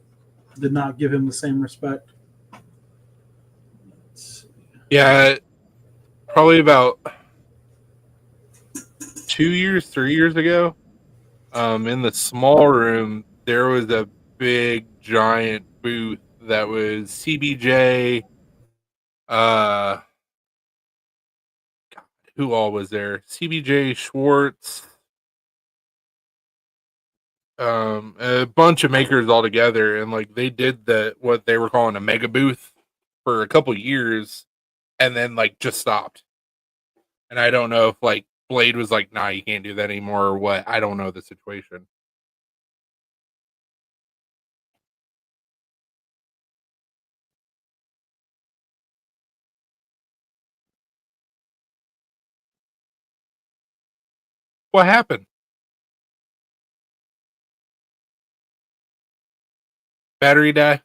did not give him the same respect. Yeah, probably about 2 years, 3 years ago, in the small room, there was a big, giant booth that was CBJ. God, who all was there? CBJ, Schwartz, a bunch of makers all together, and like they did what they were calling a mega booth for a couple years, and then like just stopped. And I don't know if like Blade was like, nah, you can't do that anymore or what. I don't know the situation. What happened? Battery die?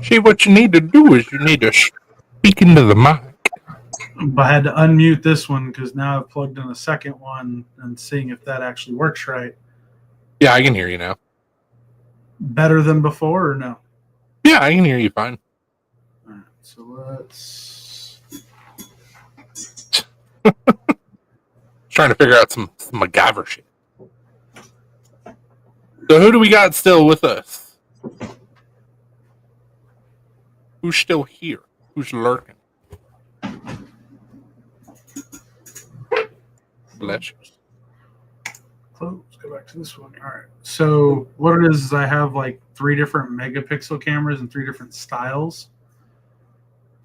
See, what you need to do is you need to speak into the mic. But I had to unmute this one because now I've plugged in a second one and seeing if that actually works right. Yeah, I can hear you now. Better than before or no? Yeah, I can hear you fine. All right, so let's... Trying to figure out some MacGyver shit. So who do we got still with us? Who's still here? Who's lurking? Bless you. Oh, let's go back to this one. All right. So what it is I have like 3 different megapixel cameras and 3 different styles.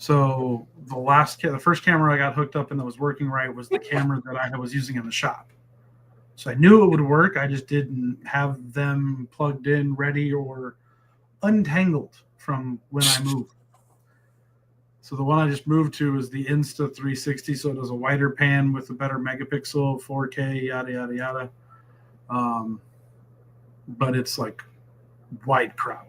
So the first camera I got hooked up and that was working right was the camera that I was using in the shop. So I knew it would work. I just didn't have them plugged in, ready, or untangled from when I moved. So the one I just moved to is the Insta360. So it does a wider pan with a better megapixel, 4K, yada, yada, yada. But it's like wide crop.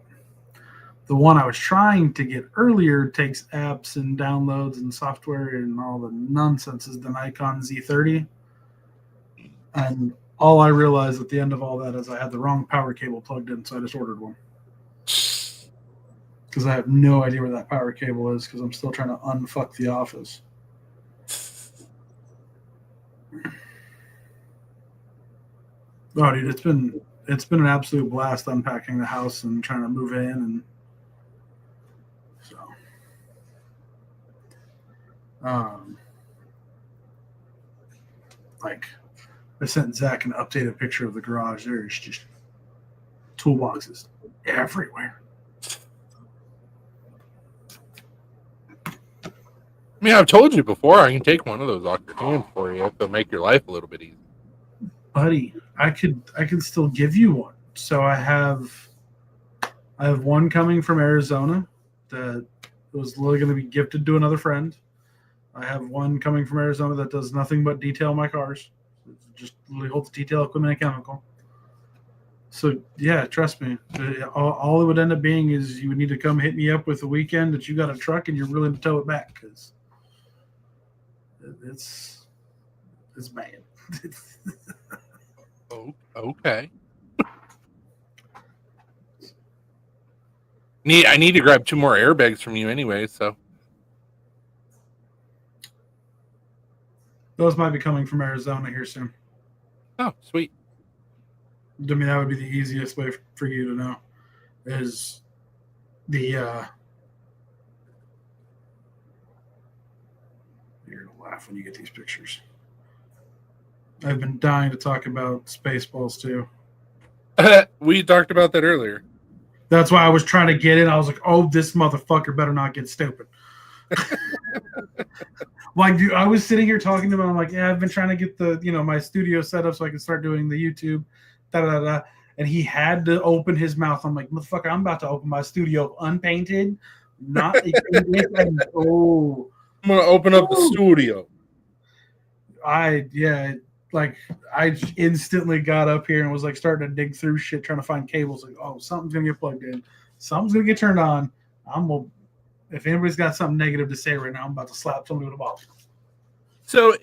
The one I was trying to get earlier takes apps and downloads and software and all the nonsense is the Nikon Z30. And all I realized at the end of all that is I had the wrong power cable plugged in, so I just ordered one. Because I have no idea where that power cable is because I'm still trying to unfuck the office. Oh, dude, it's been an absolute blast unpacking the house and trying to move in, and so like I sent Zach an updated picture of the garage. There's just toolboxes everywhere. I mean, I've told you before, I can take one of those off your hand for you to make your life a little bit easier. Buddy, I could still give you one. So I have one coming from Arizona that was literally going to be gifted to another friend. I have one coming from Arizona that does nothing but detail my cars. It just literally holds detail, equipment, and chemical. So yeah, trust me. All it would end up being is you would need to come hit me up with the weekend that you got a truck and you're willing to tow it back because it's bad. Oh, okay. I need to grab 2 more airbags from you anyway, so. Those might be coming from Arizona here soon. Oh, sweet. I mean, that would be the easiest way for you to know is the you're gonna laugh when you get these pictures. I've been dying to talk about Spaceballs too. We talked about that earlier. That's why I was trying to get in. I was like, oh, this motherfucker better not get stupid. Like, dude, I was sitting here talking to him. I'm like, yeah, I've been trying to get my studio set up so I can start doing the YouTube, and he had to open his mouth. I'm like, motherfucker, I'm about to open my studio unpainted, not oh. I'm gonna open up the studio. I instantly got up here and was like starting to dig through shit, trying to find cables. Like, oh, something's gonna get plugged in, something's gonna get turned on. If anybody's got something negative to say right now, I'm about to slap somebody with a bottle. So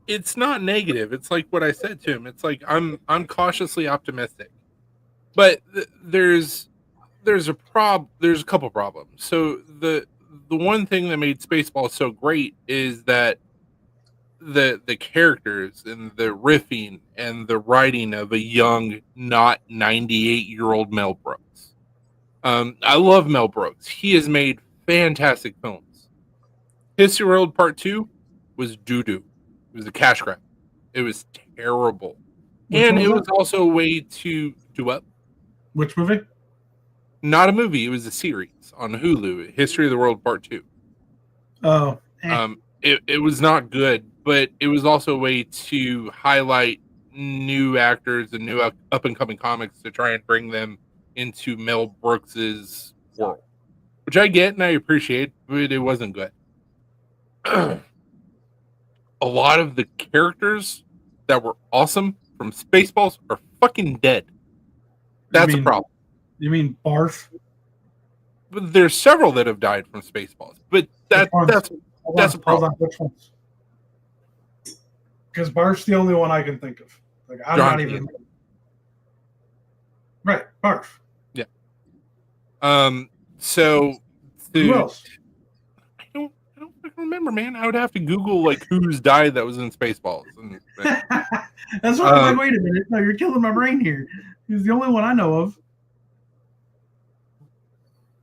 it's not negative. It's like what I said to him. It's like I'm cautiously optimistic, but there's a couple problems. So the one thing that made Spaceballs so great is that the characters and the riffing and the writing of a young, not 98-year-old Mel Brooks. I love Mel Brooks. He has made fantastic films. History World Part 2 was doo-doo. It was a cash grab. It was terrible. And it was also a way to do up. Which movie? Not a movie. It was a series on Hulu. History of the World Part 2. Oh. It was not good, but it was also a way to highlight new actors and new up-and-coming comics to try and bring them into Mel Brooks's world. Which I get and I appreciate, but it wasn't good. A lot of the characters that were awesome from Spaceballs are fucking dead. That's a problem. You mean Barf? But there's several that have died from Spaceballs, but that's a problem. Which ones? Because Barf's the only one I can think of. Like I'm John not even right. Barf. Yeah. So who else? I don't remember, man. I would have to Google like who's died that was in Spaceballs. That's what I'm like, wait a minute. No, you're killing my brain here. He's the only one I know of.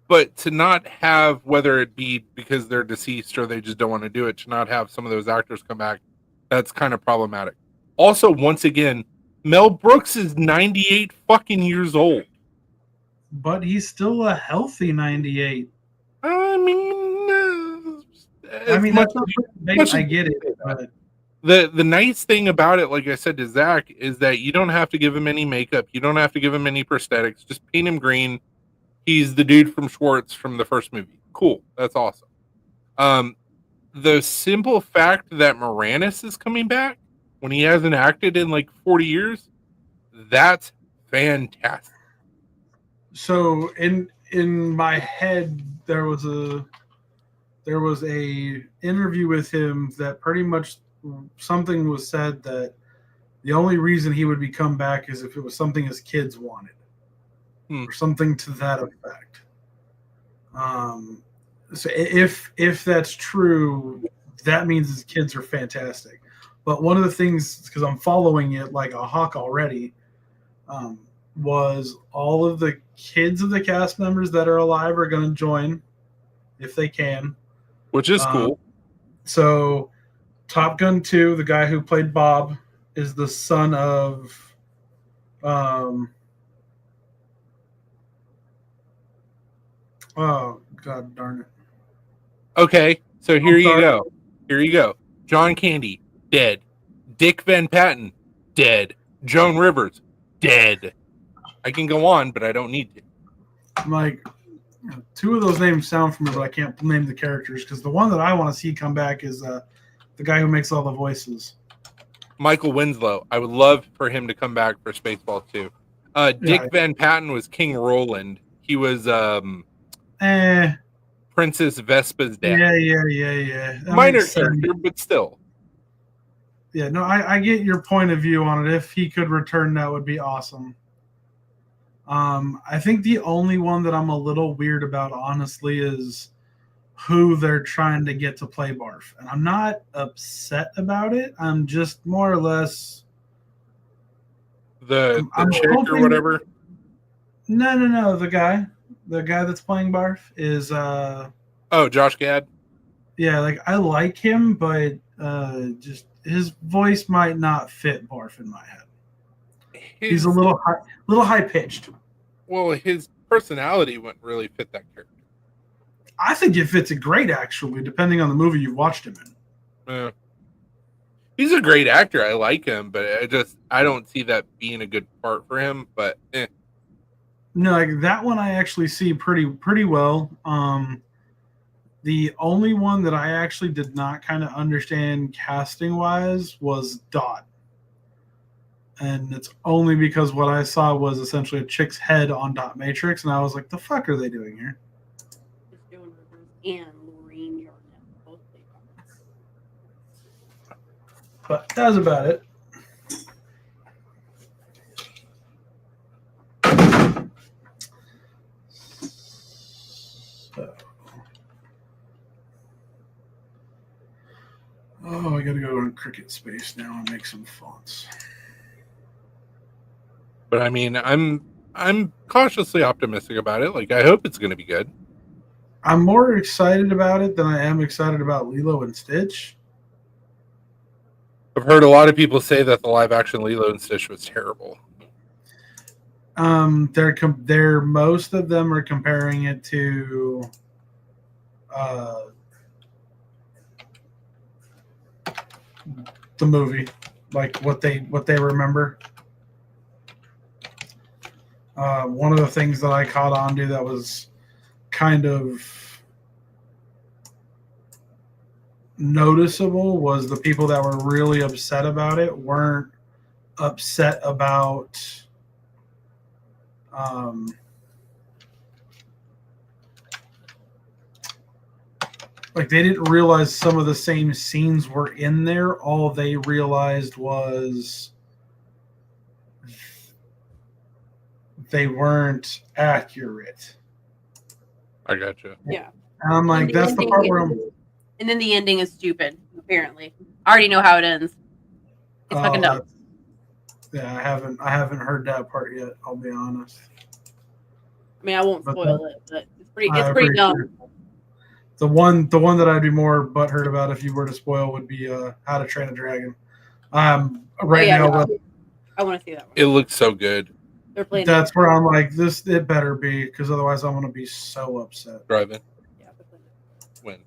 But to not have, whether it be because they're deceased or they just don't want to do it, to not have some of those actors come back, that's kind of problematic. Also, once again, Mel Brooks is 98 fucking years old. But he's still a healthy 98. I mean, I mean, much, that's not big. much I as get you it, say that. but The nice thing about it, like I said to Zach, is that you don't have to give him any makeup. You don't have to give him any prosthetics. Just paint him green. He's the dude from Schwartz from the first movie. Cool. That's awesome. The simple fact that Moranis is coming back when he hasn't acted in like 40 years, that's fantastic. so in my head there was a interview with him that pretty much something was said that the only reason he would come back is if it was something his kids wanted, or something to that effect. So if that's true, that means his kids are fantastic. But one of the things, because I'm following it like a hawk already, was all of the kids of the cast members that are alive are going to join if they can. Which is cool. So Top Gun 2, the guy who played Bob, is the son of oh god darn it. Okay, so here you sorry. go. Here you go. John Candy, dead. Dick Van Patten, dead. Joan Rivers, dead. I can go on, but I don't need to. I'm like, two of those names sound familiar, but I can't name the characters because the one that I want to see come back is the guy who makes all the voices. Michael Winslow. I would love for him to come back for Spaceballs 2. Dick Van Patten was King Roland. He was Princess Vespa's dad. Yeah. That Minor makes sense. character, but still. Yeah, no, I get your point of view on it. If he could return, that would be awesome. I think the only one that I'm a little weird about, honestly, is who they're trying to get to play Barf. And I'm not upset about it. I'm just more or less... The chick or whatever? No. The guy that's playing Barf is... Josh Gad? Yeah, like, I like him, but just his voice might not fit Barf in my head. He's a little high-pitched. Well, his personality wouldn't really fit that character. I think it fits it great, actually, depending on the movie you've watched him in. He's a great actor. I like him, but I don't see that being a good part for him. But no, like that one I actually see pretty well. The only one that I actually did not kind of understand casting wise was Dot. And it's only because what I saw was essentially a chick's head on Dot Matrix, and I was like, the fuck are they doing here? Joan Rivers and Lorraine Jarnett both played Bob. But that was about it. Oh, I gotta go to Cricut Space now and make some fonts. I mean, I'm cautiously optimistic about it. Like, I hope it's going to be good. I'm more excited about it than I am excited about Lilo and Stitch. I've heard a lot of people say that the live action Lilo and Stitch was terrible. They're most of them are comparing it to the movie, like what they remember. One of the things that I caught on to that was kind of noticeable was the people that were really upset about it weren't upset about like they didn't realize some of the same scenes were in there. All they realized was they weren't accurate. I gotcha. Yeah. And I'm like, that's the part where I'm... And then the ending is stupid, apparently. I already know how it ends. It's fucking dumb. Yeah, I haven't heard that part yet, I'll be honest. I mean, I won't spoil it, but it's pretty dumb. Sure. The one that I'd be more butthurt about if you were to spoil would be How to Train a Dragon. Now, I want to see that one. It looks so good. They're playing. That's where I'm like, this. It better be, because otherwise I'm gonna be so upset. Drive-in. Yeah, they're playing. When?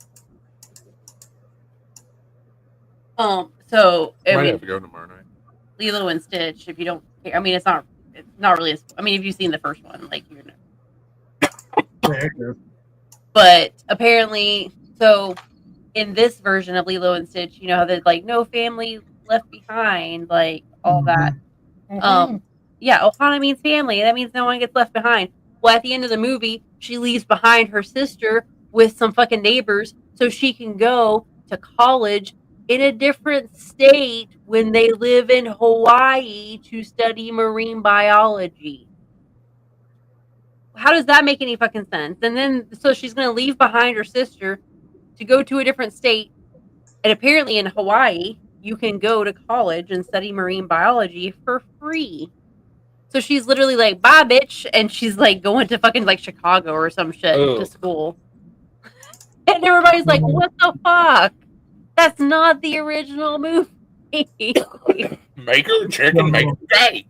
So I Might mean, have to go tomorrow night. Lilo and Stitch. If you don't, I mean, it's not really. I mean, if you've seen the first one, like you know. Yeah, okay. But apparently, so in this version of Lilo and Stitch, you know how there's like no family left behind, like all that. Yeah, Ohana means family. That means no one gets left behind. Well, at the end of the movie, she leaves behind her sister with some fucking neighbors so she can go to college in a different state when they live in Hawaii to study marine biology. How does that make any fucking sense? And then, so she's going to leave behind her sister to go to a different state. And apparently in Hawaii, you can go to college and study marine biology for free. So she's literally like, bye, bitch. And she's like going to fucking like Chicago or some shit Oh. to school. And everybody's like, what the fuck? That's not the original movie. Make her chicken, make her patty.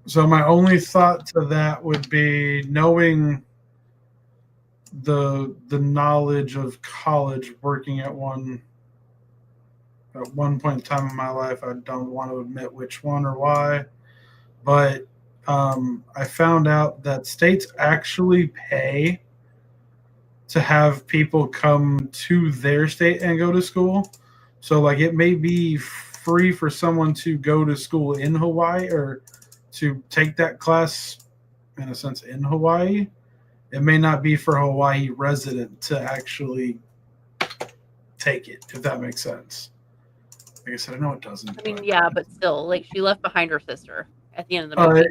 So my only thought to that would be knowing the knowledge of college, working at one point in time in my life. I don't want to admit which one or why, but I found out that states actually pay to have people come to their state and go to school. So like it may be free for someone to go to school in Hawaii or to take that class in a sense in Hawaii. It may not be for a Hawaii resident to actually take it, if that makes sense. Like I said, I know it doesn't. I mean, yeah, but still, like she left behind her sister at the end of the movie.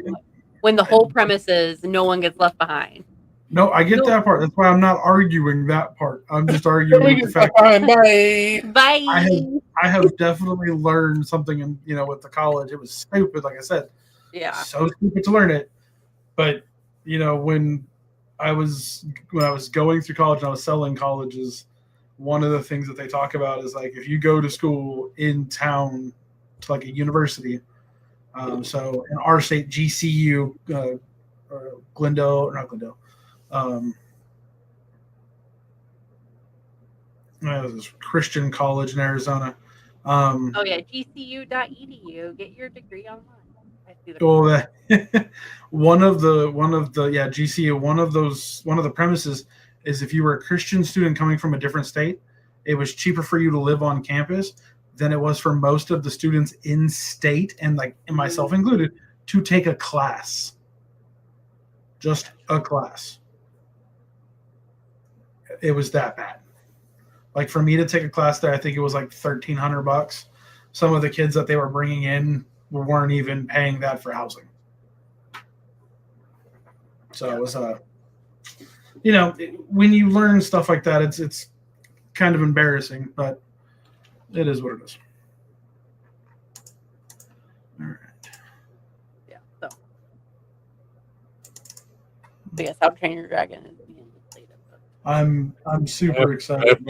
When the whole premise is no one gets left behind. No, I get that part. That's why I'm not arguing that part. I'm just arguing the fact Bye. Bye. I have definitely learned something in, with the college. It was stupid, like I said. Yeah. So stupid to learn it. But, when I was going through college and I was selling colleges, one of the things that they talk about is like if you go to school in town to like a university, so in our state, GCU, Glendale, not Glendale, this Christian college in Arizona. Oh yeah, gcu.edu. Get your degree online. I see the one of the GCU, one of the premises is if you were a Christian student coming from a different state, it was cheaper for you to live on campus than it was for most of the students in state, and like and myself included, to take a class. Just a class. It was that bad. Like for me to take a class there, I think it was like $1,300. Some of the kids that they were bringing in weren't even paying that for housing. So it was when you learn stuff like that, it's kind of embarrassing, but it is what it is. All right. Yeah. So. But yes, How to Train Your Dragon is being completed. I'm super excited.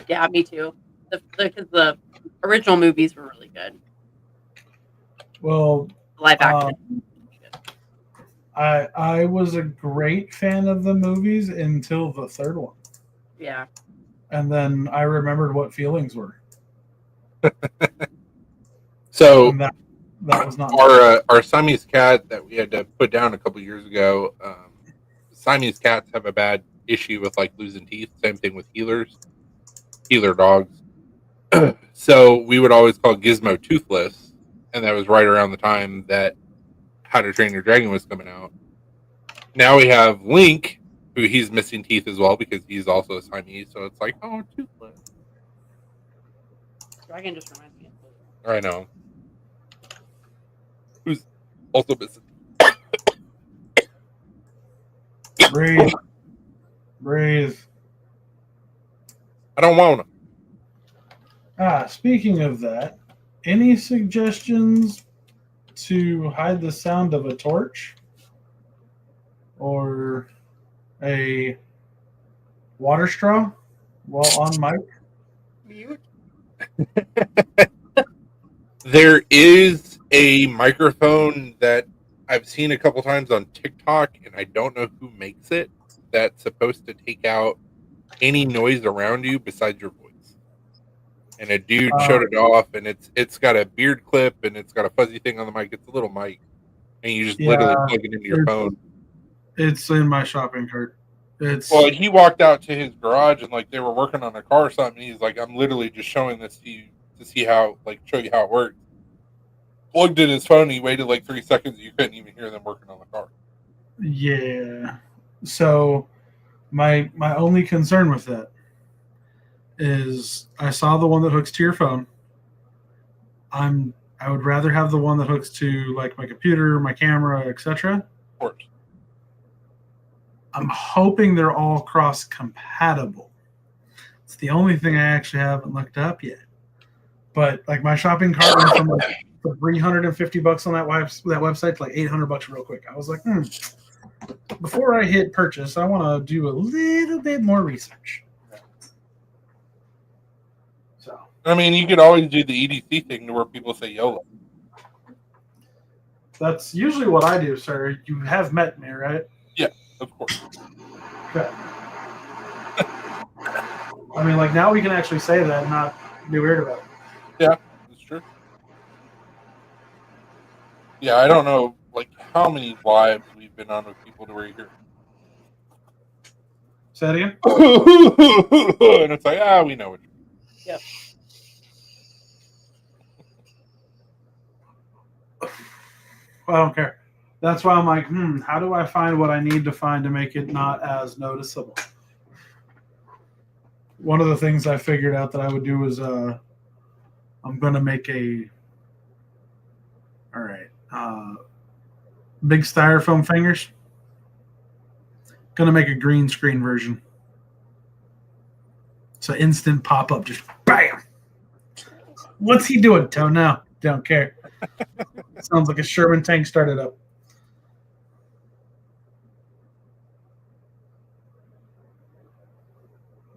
Yeah, me too. Because the original movies were really good. Well, Live action. I was a great fan of the movies until the third one. Yeah. And then I remembered what feelings were. So and that was not our Siamese cat that we had to put down a couple years ago. Siamese cats have a bad issue with like losing teeth. Same thing with healer dogs. So we would always call Gizmo Toothless, and that was right around the time that How to Train Your Dragon was coming out. Now we have Link, who he's missing teeth as well because he's also a Siamese. So it's like, oh, Toothless. Dragon just reminds me of I know. Who's also missing. Breathe. I don't want him. Speaking of that, any suggestions to hide the sound of a torch or a water straw while on mic? Mute. There is a microphone that I've seen a couple times on TikTok, and I don't know who makes it, that's supposed to take out any noise around you besides your voice. and a dude showed it off, and it's got a beard clip and it's got a fuzzy thing on the mic. It's a little mic, and you just literally plug it into your phone. It's in my shopping cart. Well, he walked out to his garage and like they were working on a car or something. He's like, "I'm literally just showing this to you to see how, like, show you how it works." Plugged in his phone. He waited like 3 seconds. You couldn't even hear them working on the car. Yeah. So my only concern with that is I saw the one that hooks to your phone. I would rather have the one that hooks to like my computer, my camera, etc. Of course. I'm hoping they're all cross compatible. It's the only thing I actually haven't looked up yet. But like my shopping cart went from like $350 on that website to like $800 real quick. I was like, before I hit purchase, I want to do a little bit more research. So I mean, you could always do the EDC thing to where people say YOLO. that's usually what I do, sir. You have met me, right? Yeah, of course. Okay. I mean, like now we can actually say that and not be weird about it. Yeah, that's true. Yeah, I don't know like how many lives we've been on with people to where you hear Say that again? and it's like, we know it. Yep. I don't care. That's why I'm like, how do I find what I need to find to make it not as noticeable? One of the things I figured out that I would do is I'm going to make big styrofoam fingers. Going to make a green screen version. So instant pop up, just bam. What's he doing? Don't know. Don't care. Sounds like a Sherman tank started up.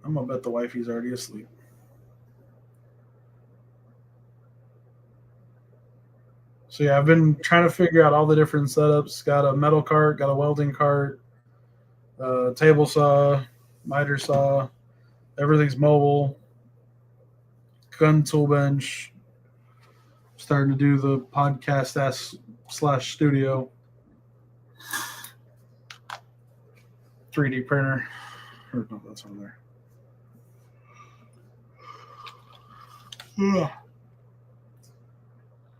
I'm gonna bet the wifey's already asleep. So yeah, I've been trying to figure out all the different setups. Got a metal cart, got a welding cart, table saw, miter saw. Everything's mobile. Gun tool bench. Starting to do the podcast / studio. 3D printer. Or no, that's over there. Ugh.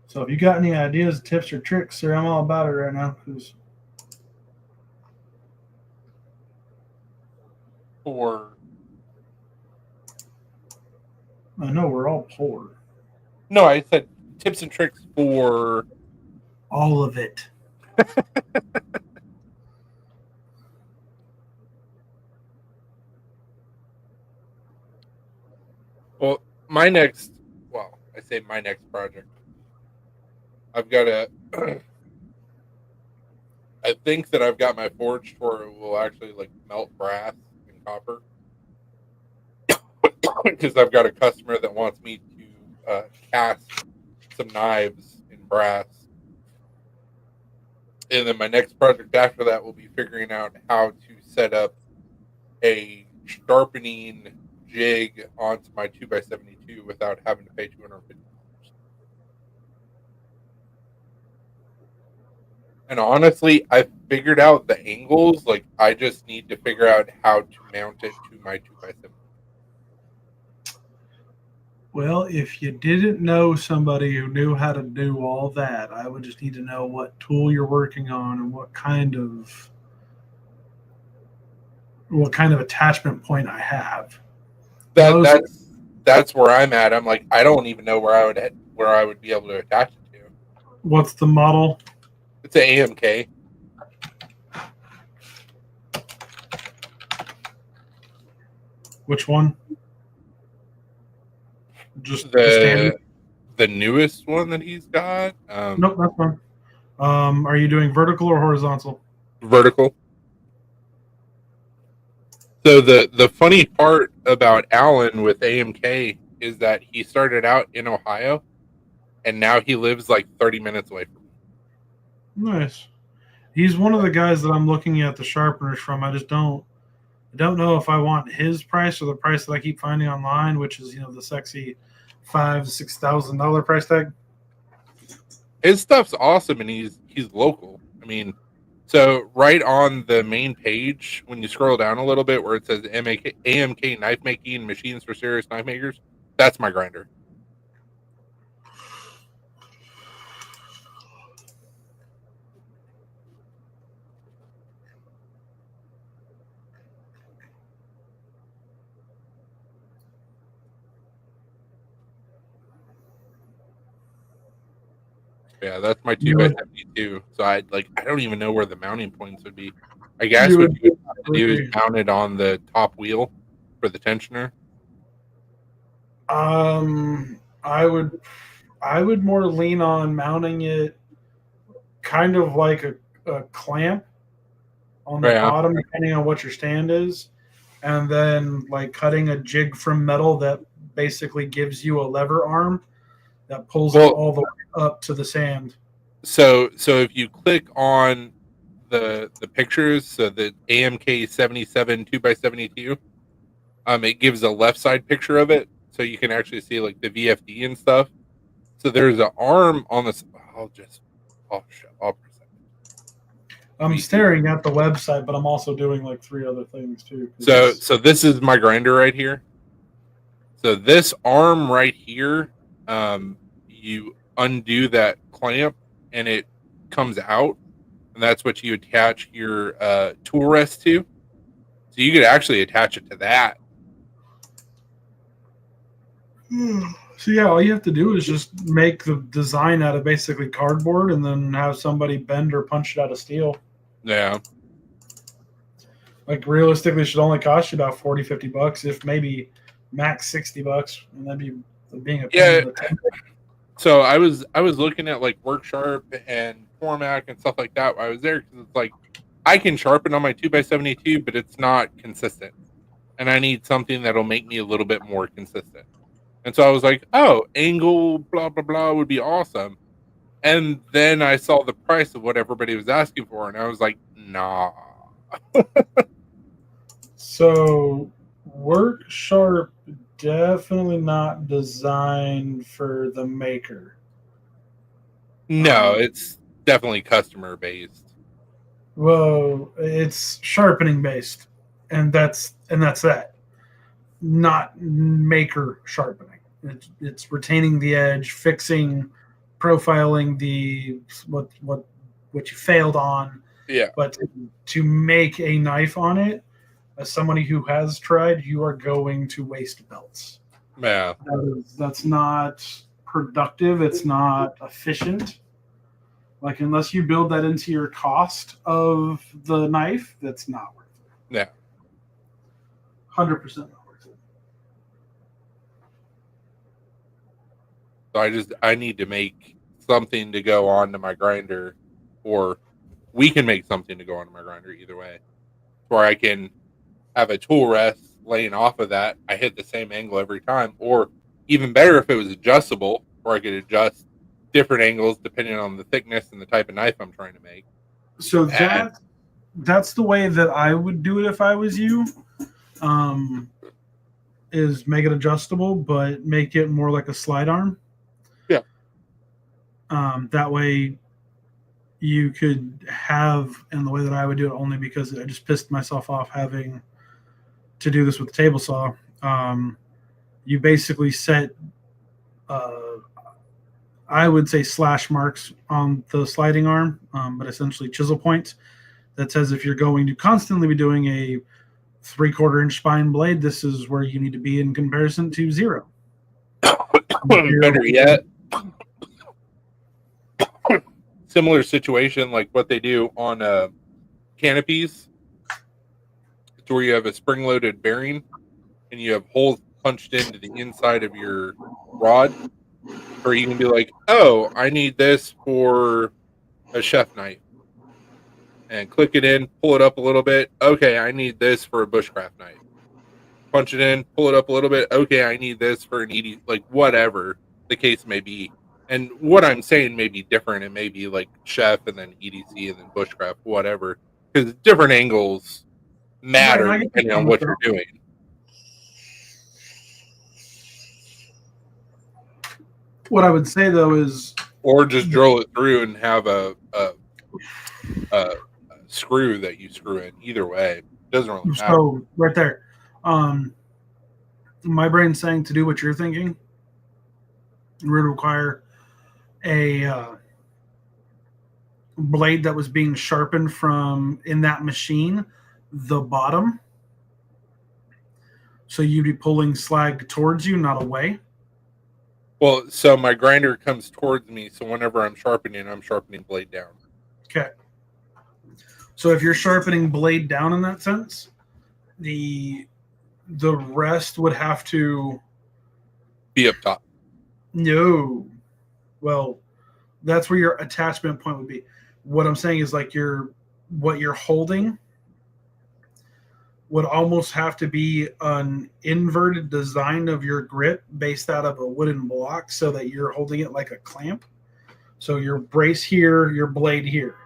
So if you got any ideas, tips, or tricks, sir, I'm all about it right now. Or I know we're all poor. no, I said tips and tricks for all of it. Well, my next project. I've got I think that I've got my forge where it will actually like melt brass and copper. Because I've got a customer that wants me to cast some knives in brass. And then my next project after that will be figuring out how to set up a sharpening jig onto my 2x72 without having to pay $250. And honestly, I figured out the angles. Like, I just need to figure out how to mount it to my 2x72. Well, if you didn't know somebody who knew how to do all that, I would just need to know what tool you're working on and what kind of attachment point I have. That's where I'm at. I'm like, I don't even know where I would be able to attach it to. What's the model? It's an AMK. Which one? Just the newest one that he's got. Nope, that's fine. Are you doing vertical or horizontal? Vertical. So the funny part about Alan with AMK is that he started out in Ohio, and now he lives like 30 minutes away from me. Nice. He's one of the guys that I'm looking at the sharpeners from. I don't know if I want his price or the price that I keep finding online, which is the sexy $5,000-$6,000 price tag. His stuff's awesome, and he's local. I mean, so right on the main page, when you scroll down a little bit, where it says AMK knife making machines for serious knife makers, that's my grinder. Yeah, that's my 2x72. So I don't even know where the mounting points would be. I guess what you would have to do is mount it on the top wheel for the tensioner. I would more lean on mounting it kind of like a clamp on the bottom, depending on what your stand is, and then like cutting a jig from metal that basically gives you a lever arm that pulls it all the way up to the sand. So if you click on the pictures, so the AMK 77 2x72, it gives a left side picture of it, so you can actually see like the VFD and stuff. So there's an arm on this. I'm staring at the website, but I'm also doing like 3 other things too. So this is my grinder right here. So this arm right here, you undo that clamp and it comes out, and that's what you attach your tool rest to. So you could actually attach it to that. So yeah, all you have to do is just make the design out of basically cardboard, and then have somebody bend or punch it out of steel. Yeah. Like realistically, it should only cost you about $40-$50, if maybe max $60, and that'd be being a pain in the tent. So I was looking at like Worksharp and Formac and stuff like that while I was there, because it's like I can sharpen on my 2x72, but it's not consistent, and I need something that'll make me a little bit more consistent. And so I was like, oh, angle blah blah blah would be awesome. And then I saw the price of what everybody was asking for, and I was like, nah. So Worksharp definitely not designed for the maker. No, it's definitely customer based. Well, it's sharpening based, and that's that. Not maker sharpening. It's retaining the edge, fixing, profiling the what you failed on. Yeah. But to make a knife on it, as somebody who has tried, you are going to waste belts. Yeah. That's not productive. It's not efficient. Like, unless you build that into your cost of the knife, that's not worth it. Yeah. 100% not worth it. So I need to make something to go on to my grinder, or we can make something to go on to my grinder, either way, where I can have a tool rest laying off of that. I hit the same angle every time, or even better if it was adjustable, where I could adjust different angles depending on the thickness and the type of knife I'm trying to make. So that's the way that I would do it if I was you. Is make it adjustable, but make it more like a slide arm. Yeah. That way you could have, and the way that I would do it, only because I just pissed myself off having to do this with the table saw. You basically set, I would say, slash marks on the sliding arm, but essentially chisel points. That says if you're going to constantly be doing a 3/4 inch spine blade, this is where you need to be in comparison to 0. Better yet, similar situation like what they do on canopies. It's where you have a spring-loaded bearing and you have holes punched into the inside of your rod, or you can be like, oh, I need this for a chef knife, and click it in, pull it up a little bit. Okay, I need this for a bushcraft knife. Punch it in, pull it up a little bit. Okay, I need this for an ED, like whatever the case may be. And what I'm saying may be different. It may be like chef and then EDC and then bushcraft, whatever. Because different angles matter depending on what you're doing. What I would say though is, or just drill it through and have a screw that you screw in. Either way, doesn't really matter. so right there, my brain's saying to do what you're thinking would require a blade that was being sharpened from in that machine, the bottom. So you'd be pulling slag towards you, not away. Well, so my grinder comes towards me, so whenever I'm sharpening blade down. Okay. So if you're sharpening blade down in that sense, the rest would have to Be up top. no. Well, that's where your attachment point would be. What I'm saying is like what you're holding would almost have to be an inverted design of your grip based out of a wooden block so that you're holding it like a clamp. So your brace here, your blade here.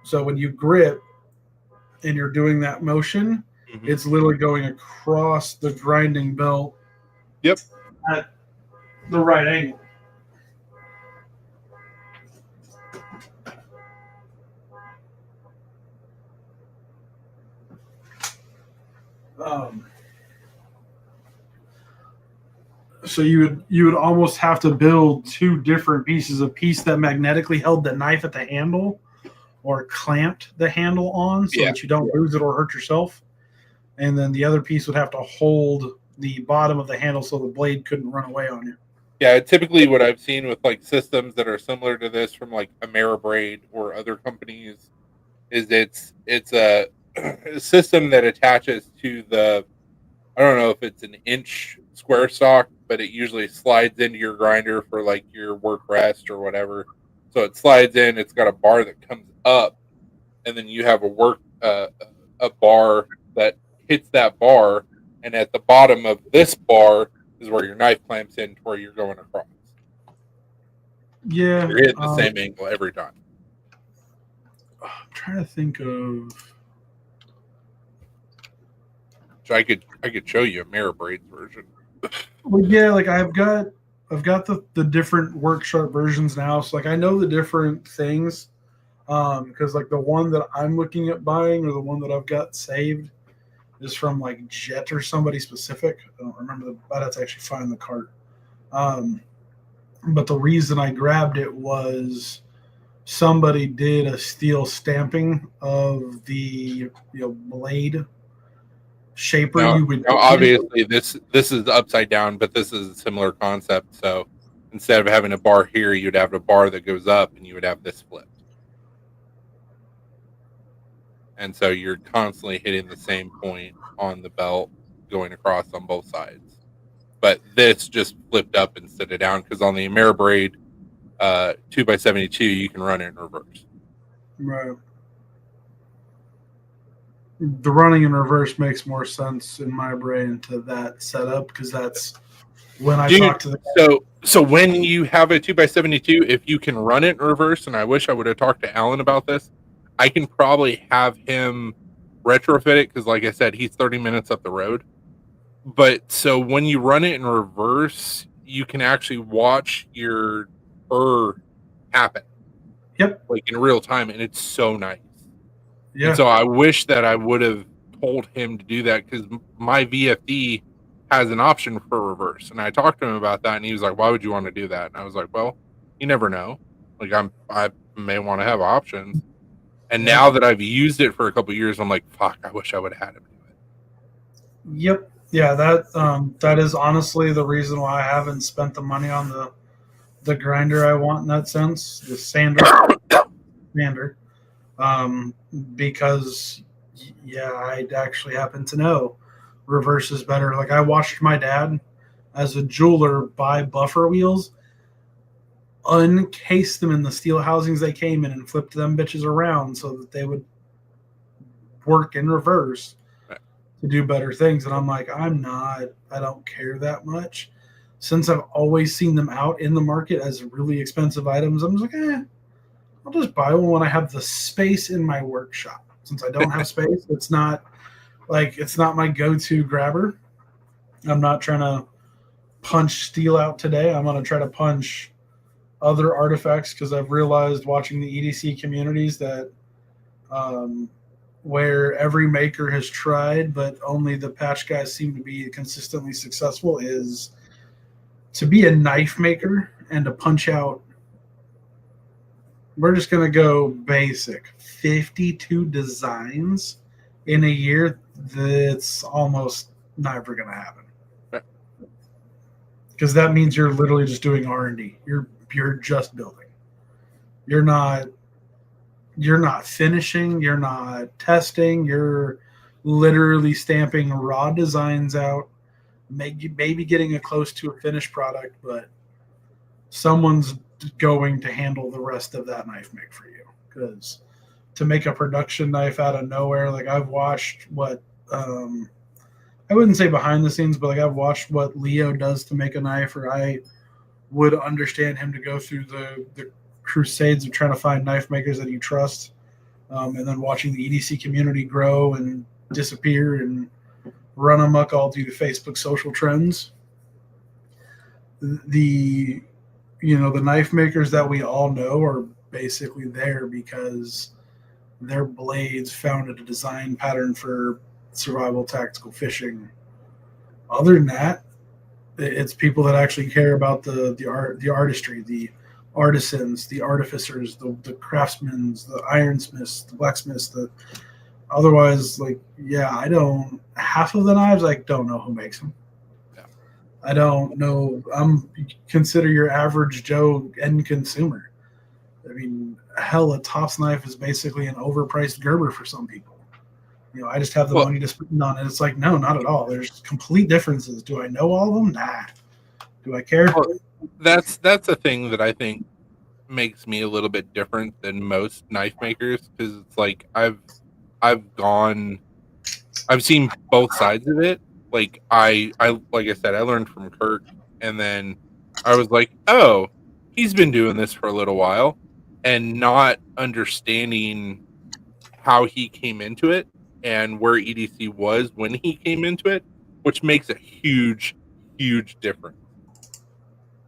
So when you grip and you're doing that motion, it's literally going across the grinding belt. Yep. At the right angle. So you would almost have to build two different pieces, a piece that magnetically held the knife at the handle or clamped the handle on so that you don't lose it or hurt yourself. And then the other piece would have to hold the bottom of the handle so the blade couldn't run away on you. Yeah, typically what I've seen with like systems that are similar to this from like Ameribraid or other companies is it's a system that attaches to the, I don't know if it's an inch square stock, but it usually slides into your grinder for like your work rest or whatever. So it slides in, it's got a bar that comes up, and then you have a bar that hits that bar, and at the bottom of this bar is where your knife clamps in to where you're going across. Yeah. You're hitting the same angle every time. I'm trying to think of. So I could show you a Ameribraid's version. Well, yeah, like I've got the different work sharp versions now, so like I know the different things. Because like the one that I'm looking at buying or the one that I've got saved is from like Jet or somebody specific. I don't remember I'd have to actually find the cart. But the reason I grabbed it was somebody did a steel stamping of the blade shaper. Obviously this is upside down, but this is a similar concept. So instead of having a bar here, you'd have a bar that goes up, and you would have this flipped. And so you're constantly hitting the same point on the belt going across on both sides. But this just flipped up instead of down, because on the Ameribraid 2x72, you can run it in reverse. Right. The running in reverse makes more sense in my brain to that setup, because that's when I talk to the So when you have a 2x72, if you can run it in reverse, and I wish I would have talked to Alan about this, I can probably have him retrofit it, because like I said, he's 30 minutes up the road. But so when you run it in reverse, you can actually watch your burr happen. Yep. Like in real time, and it's so nice. Yeah. And so I wish that I would have told him to do that, because my VFD has an option for reverse. And I talked to him about that, and he was like, why would you want to do that? And I was like, well, you never know. Like I may want to have options. And now that I've used it for a couple of years, I'm like, fuck, I wish I would have had him do it. Yep. Yeah, that is honestly the reason why I haven't spent the money on the grinder I want in that sense, the sander. Because I actually happen to know reverse is better. Like I watched my dad as a jeweler buy buffer wheels, uncase them in the steel housings they came in, and flipped them bitches around so that they would work in reverse to do better things. And I'm like, I don't care that much. Since I've always seen them out in the market as really expensive items, I'm just like, I'll just buy one when I have the space in my workshop. Since I don't have space, it's not my go-to grabber. I'm not trying to punch steel out today. I'm going to try to punch other artifacts because I've realized watching the EDC communities that where every maker has tried, but only the patch guys seem to be consistently successful, is to be a knife maker and to punch out. We're just going to go basic 52 designs in a year. That's almost never going to happen. Because that means you're literally just doing R&D. You're just building. You're not finishing. You're not testing. You're literally stamping raw designs out, maybe getting it close to a finished product, but someone's going to handle the rest of that knife make for you. Because to make a production knife out of nowhere, like I've watched what I wouldn't say behind the scenes, but like I've watched what Leo does to make a knife, or I would understand him to go through the crusades of trying to find knife makers that you trust, and then watching the EDC community grow and disappear and run amok all due to Facebook social trends. The knife makers that we all know are basically there because their blades founded a design pattern for survival tactical fishing. Other than that, it's people that actually care about the art, the artistry, the artisans, the artificers, the craftsmen, the ironsmiths, the blacksmiths. Otherwise, like, yeah, I don't. Half of the knives, I don't know who makes them. Yeah. I don't know. Consider your average Joe end consumer. I mean, hell, a Tops knife is basically an overpriced Gerber for some people. I just have the money to spend on it. It's like, no, not at all. There's complete differences. Do I know all of them? Nah. Do I care? Well, that's a thing that I think makes me a little bit different than most knife makers, because it's like I've seen both sides of it. Like I like I said, I learned from Kirk, and then I was like, oh, he's been doing this for a little while, and not understanding how he came into it and where EDC was when he came into it, which makes a huge, huge difference.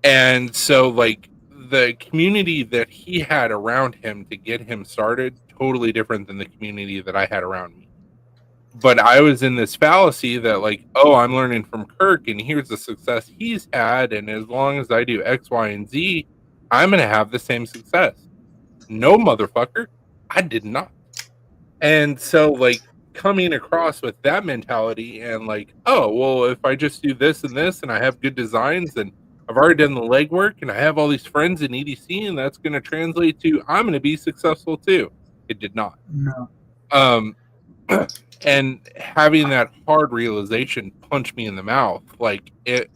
And so, like, the community that he had around him to get him started, totally different than the community that I had around me. But I was in this fallacy that, like, oh, I'm learning from Kirk, and here's the success he's had, and as long as I do X, Y, and Z, I'm going to have the same success. No, motherfucker, I did not. And so, like, coming across with that mentality and like, oh, well, if I just do this and this and I have good designs and I've already done the legwork and I have all these friends in EDC and that's going to translate to I'm going to be successful too. It did not. No. And having that hard realization punch me in the mouth, like it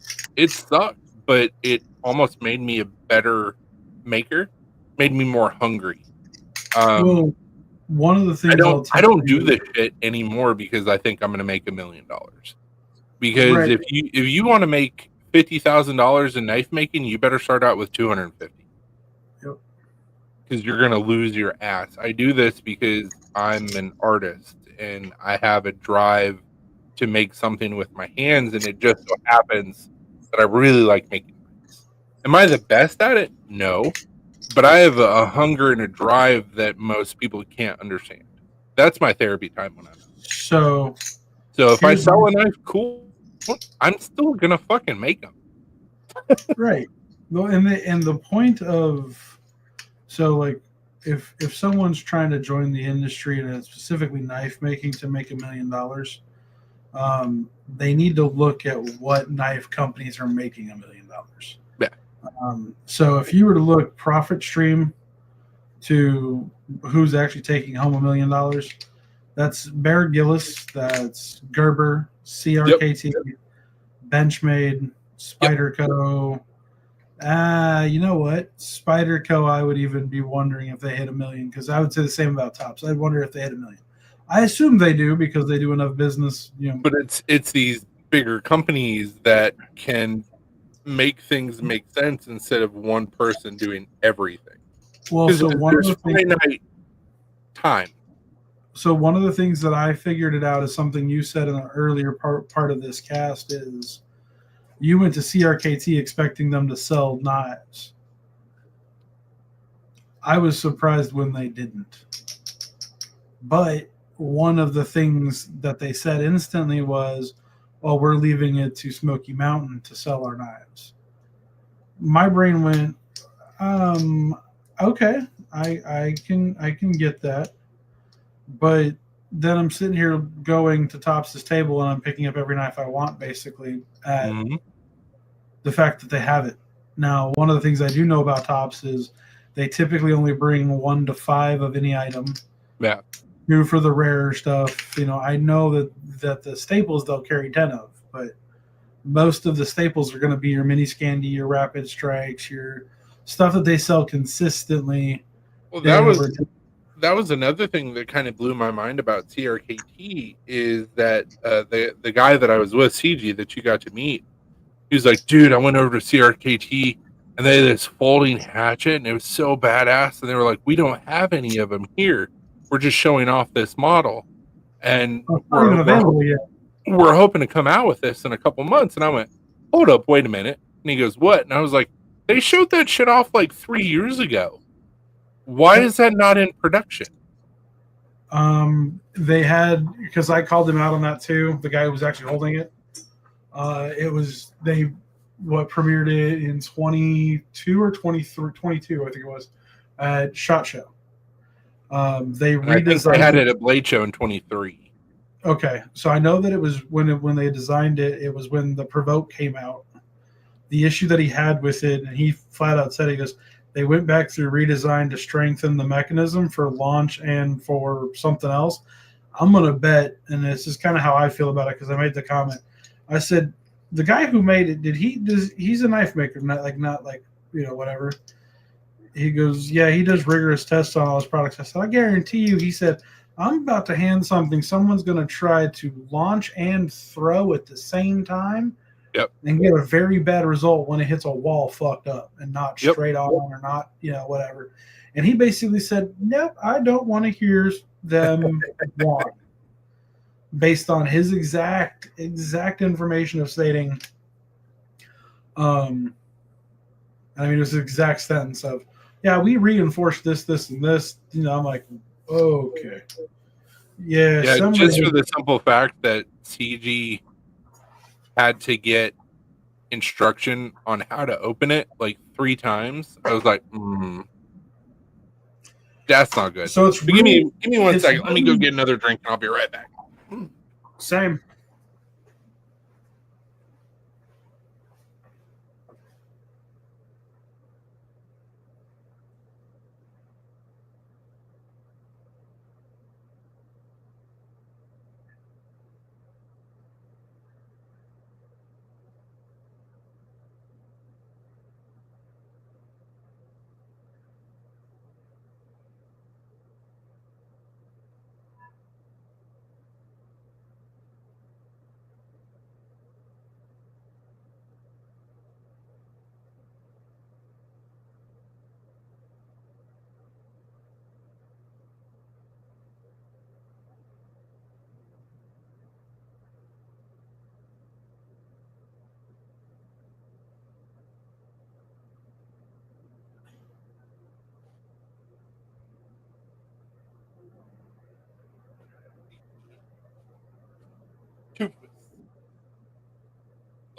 sucked, but it almost made me a better maker, made me more hungry. Well, one of the things I don't do this shit anymore because I think I'm going to make $1 million. Because Right. if you want to make $50,000 in knife making, you better start out with 250. Yep. Because you're going to lose your ass. I do this because I'm an artist and I have a drive to make something with my hands, and it just so happens that I really like making knives. Am I the best at it? No. But I have a hunger and a drive that most people can't understand. That's my therapy time when I'm out. So if I here's sell my- a knife, cool. I'm still gonna fucking make them. right. Well, and the point of, so like if someone's trying to join the industry and specifically knife making to make $1 million, they need to look at what knife companies are making $1 million. Yeah. So if you were to look profit stream to who's actually taking home $1 million, that's Bear Gillis, that's Gerber, CRKT, Benchmade, Spyderco. You know what? Spyderco, I would even be wondering if they hit $1 million, because I would say the same about Tops. I'd wonder if they hit $1 million. I assume they do because they do enough business. But it's these bigger companies that can make things make sense instead of one person doing everything. Well, so one of the things, finite time. So one of the things that I figured it out is something you said in the earlier part of this cast is You went to CRKT expecting them to sell knives. I was surprised when they didn't. But one of the things that they said instantly was, well, we're leaving it to Smoky Mountain to sell our knives. My brain went, okay, I can get that. But then I'm sitting here going to Topps' table and I'm picking up every knife I want, basically, at the fact that they have it. Now, one of the things I do know about Topps is they typically only bring 1 to 5 of any item. Yeah. New for the rare stuff. I know that the staples they'll carry 10 of, but most of the staples are going to be your mini Scandi, your rapid strikes, your stuff that they sell consistently. Well, that was another thing that kind of blew my mind about CRKT is that the guy that I was with, CG, that you got to meet, he was like, dude, I went over to CRKT and they had this folding hatchet and it was so badass. And they were like, we don't have any of them here. We're just showing off this model. And we're hoping to come out with this in a couple months. And I went, hold up, wait a minute. And he goes, what? And I was like, they showed that shit off like 3 years ago. Why is that not in production? They had, because I called him out on that too, the guy who was actually holding it. It was, they premiered it in 22 or 23, 22, I think it was, at SHOT Show. They redesigned. I think they had it at Blade Show in 23. Okay, so I know that it was when they designed it. It was when the Provoke came out. The issue that he had with it, and he flat out said, he goes, they went back through redesign to strengthen the mechanism for launch and for something else. I'm gonna bet, and this is kind of how I feel about it because I made the comment. I said, the guy who made it, he's a knife maker, not like whatever. He goes, yeah, he does rigorous tests on all his products. I said, I guarantee you, he said, I'm about to hand something someone's going to try to launch and throw at the same time. Yep. And get a very bad result when it hits a wall fucked up and not straight on or not, whatever. And he basically said, nope, I don't want to hear them want. Based on his exact information of stating, I mean, it was the exact sentence of, yeah, we reinforced this, and this. I'm like, okay. Yeah, just for the simple fact that CG had to get instruction on how to open it like 3 times. I was like, that's not good. So it's give me 1 second. Let me go get another drink and I'll be right back. Same.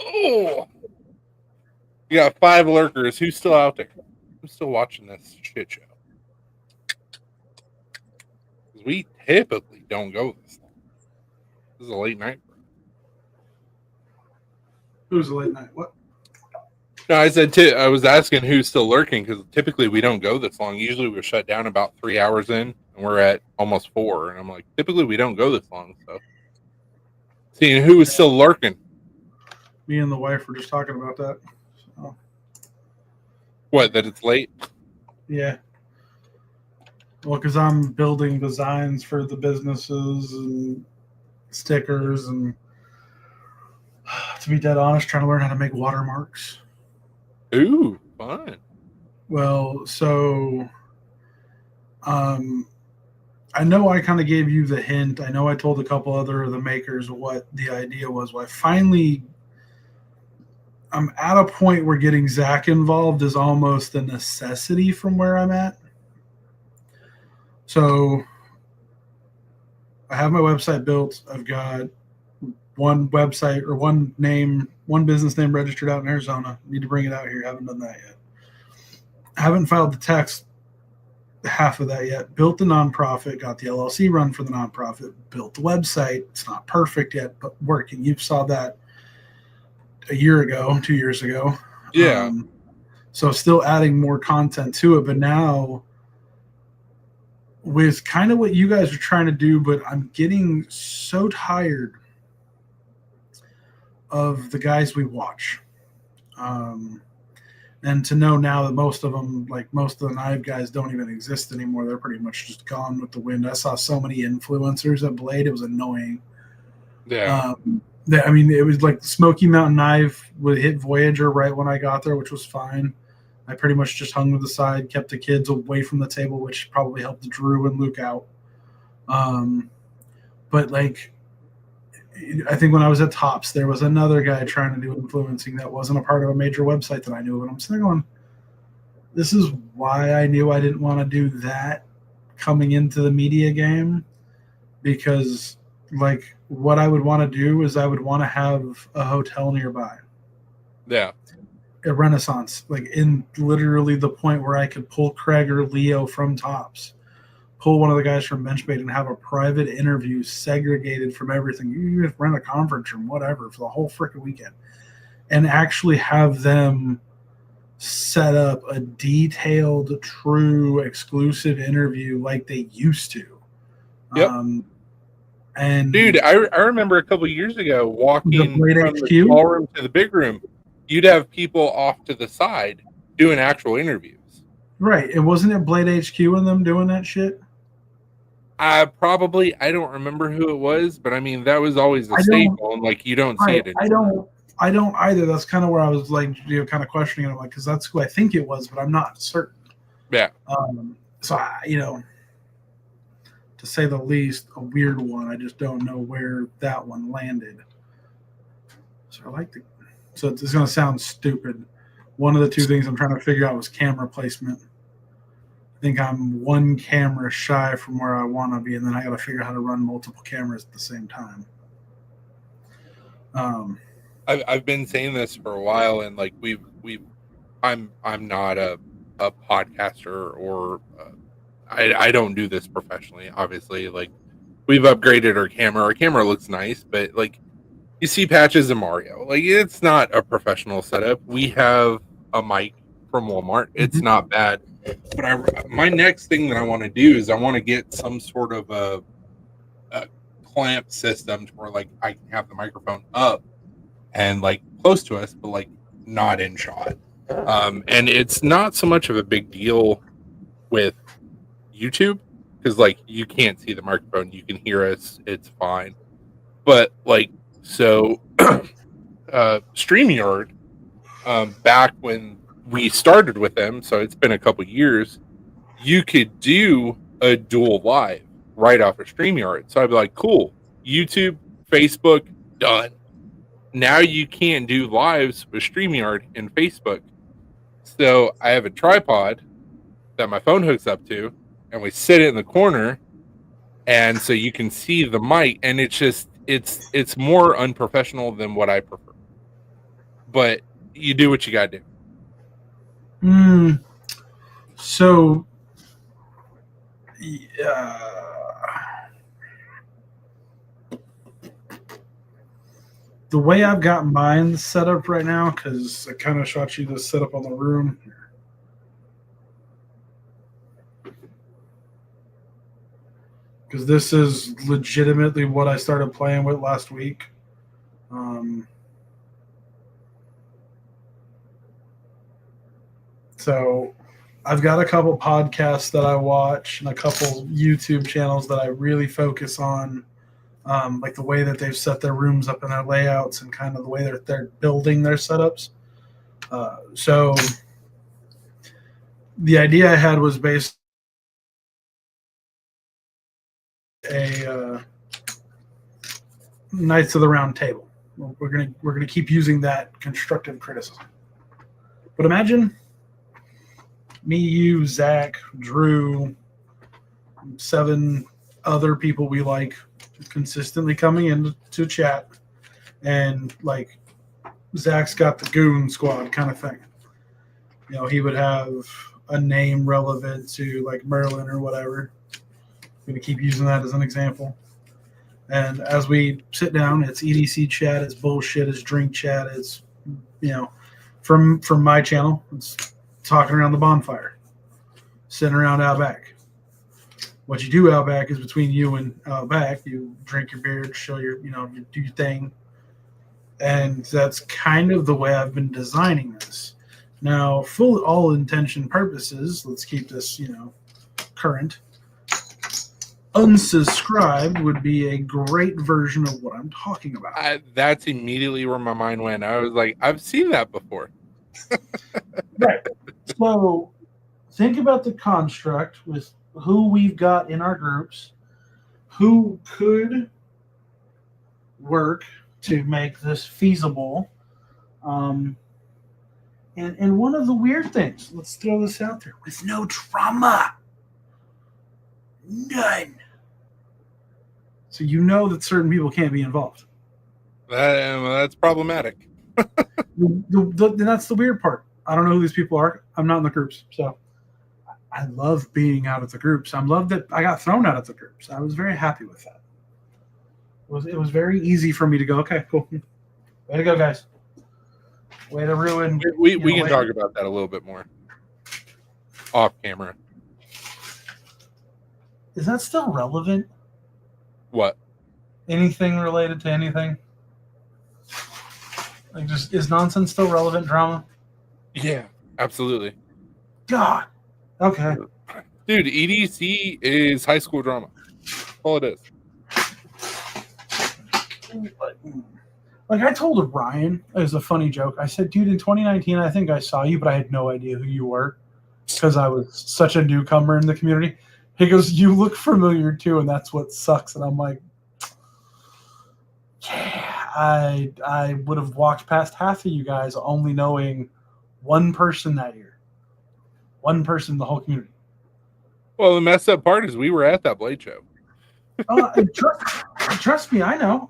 Oh, you got 5 lurkers. Who's still out there? Who's still watching this shit show? Because we typically don't go this long. This is a late night. Who's a late night? What? No, I said I was asking who's still lurking because typically we don't go this long. Usually we're shut down about 3 hours in, and we're at almost 4. And I'm like, typically we don't go this long. So, seeing who is still lurking. Me and the wife were just talking about that. So. What? That it's late? Yeah. Well, because I'm building designs for the businesses and stickers, and to be dead honest, trying to learn how to make watermarks. Ooh, fun. Well, so I know I kind of gave you the hint. I know I told a couple other of the makers what the idea was. Well, I finally I'm at a point where getting Zach involved is almost a necessity from where I'm at. So I have my website built. I've got one website or one business name registered out in Arizona. Need to bring it out here. Haven't done that yet. Haven't filed the tax half of that yet. Built the nonprofit, got the LLC run for the nonprofit, built the website. It's not perfect yet, but working. You saw that a year ago, 2 years ago. Yeah. So still adding more content to it, but now with kind of what you guys are trying to do, but I'm getting so tired of the guys we watch. And to know now that most of them, like most of the Knife guys, don't even exist anymore. They're pretty much just gone with the wind. I saw so many influencers at Blade. It was annoying. Yeah. I mean, it was like Smoky Mountain Knife would hit Voyager right when I got there, which was fine. I pretty much just hung to the side, kept the kids away from the table, which probably helped Drew and Luke out. But like, I think when I was at Tops, there was another guy trying to do influencing that wasn't a part of a major website that I knew of. And I'm sitting going, this is why I knew I didn't want to do that coming into the media game, because like what I would want to do is I would want to have a hotel nearby. Yeah. A Renaissance, like in literally the point where I could pull Craig or Leo from Tops, pull one of the guys from Benchmade and have a private interview segregated from everything. You just rent a conference room, whatever, for the whole freaking weekend, and actually have them set up a detailed, true, exclusive interview like they used to. Yep. And dude, I remember a couple years ago walking Blade from HQ? the small room to the big room. You'd have people off to the side doing actual interviews. Right. And wasn't it Blade HQ and them doing that shit? I don't remember who it was, but I mean, that was always a staple, and like you don't see it anymore. I don't either. That's kind of where I was like, kind of questioning it. I'm like, because that's who I think it was, but I'm not certain. Yeah. So to say the least, a weird one. I just don't know where that one landed. So I like so it's going to sound stupid. One of the two things I'm trying to figure out was camera placement. I think I'm one camera shy from where I want to be, and then I got to figure out how to run multiple cameras at the same time. I've been saying this for a while, and like I'm not a podcaster, or I don't do this professionally. Obviously, like we've upgraded our camera. Our camera looks nice, but like you see Patches and Mario, like it's not a professional setup. We have a mic from Walmart. It's not bad. But my next thing that I want to do is I want to get some sort of a clamp system to where like I can have the microphone up and like close to us, but like not in shot. And it's not so much of a big deal with YouTube because like you can't see the microphone, you can hear us, it's fine. But like so, StreamYard, back when we started with them, so it's been a couple years, you could do a dual live right off of StreamYard. So I'd be like, cool, YouTube, Facebook, done. Now you can't do lives with StreamYard and Facebook. So I have a tripod that my phone hooks up to, and we sit it in the corner, and so you can see the mic, and it's more unprofessional than what I prefer. But you do what you gotta do. So, the way I've got mine set up right now, because I kind of shot you the setup on the room. Because this is legitimately what I started playing with last week. So I've got a couple podcasts that I watch and a couple YouTube channels that I really focus on, like the way that they've set their rooms up and their layouts and kind of the way they're building their setups. So the idea I had was based a Knights of the Round Table. we're gonna keep using that constructive criticism. But imagine me, you, Zach, Drew, 7 other people we like consistently coming into chat, and like Zach's got the goon squad kind of thing. You know, he would have a name relevant to like Merlin or whatever. I'm gonna keep using that as an example. And as we sit down, it's EDC chat, it's bullshit, it's drink chat, it's, you know, from my channel, it's talking around the bonfire, sitting around Outback. What you do Outback is between you and Outback. You drink your beer, show your, you do your thing. And that's kind of the way I've been designing this. Now, full all intention purposes, let's keep this, current. Unsubscribed would be a great version of what I'm talking about. That's immediately where my mind went. I was like, I've seen that before. Right. So think about the construct with who we've got in our groups, who could work to make this feasible. And one of the weird things, let's throw this out there, with no drama. None. So you know that certain people can't be involved. That's problematic. That's the weird part. I don't know who these people are. I'm not in the groups. So I love being out of the groups. I love that I got thrown out of the groups. I was very happy with that. It was very easy for me to go, okay, cool. Way to go, guys. Way to ruin. We can talk about that a little bit more off camera. Is that still relevant? What? Anything related to anything? Like, just is nonsense still relevant drama? Yeah, absolutely. God. Okay. Dude, EDC is high school drama. All it is. Like I told Ryan, it was a funny joke. I said, dude, in 2019, I think I saw you, but I had no idea who you were because I was such a newcomer in the community. He goes, you look familiar too, and that's what sucks. And I'm like, yeah, I would have walked past half of you guys only knowing one person that year. One person in the whole community. Well, the messed up part is we were at that Blade show. Trust me, I know.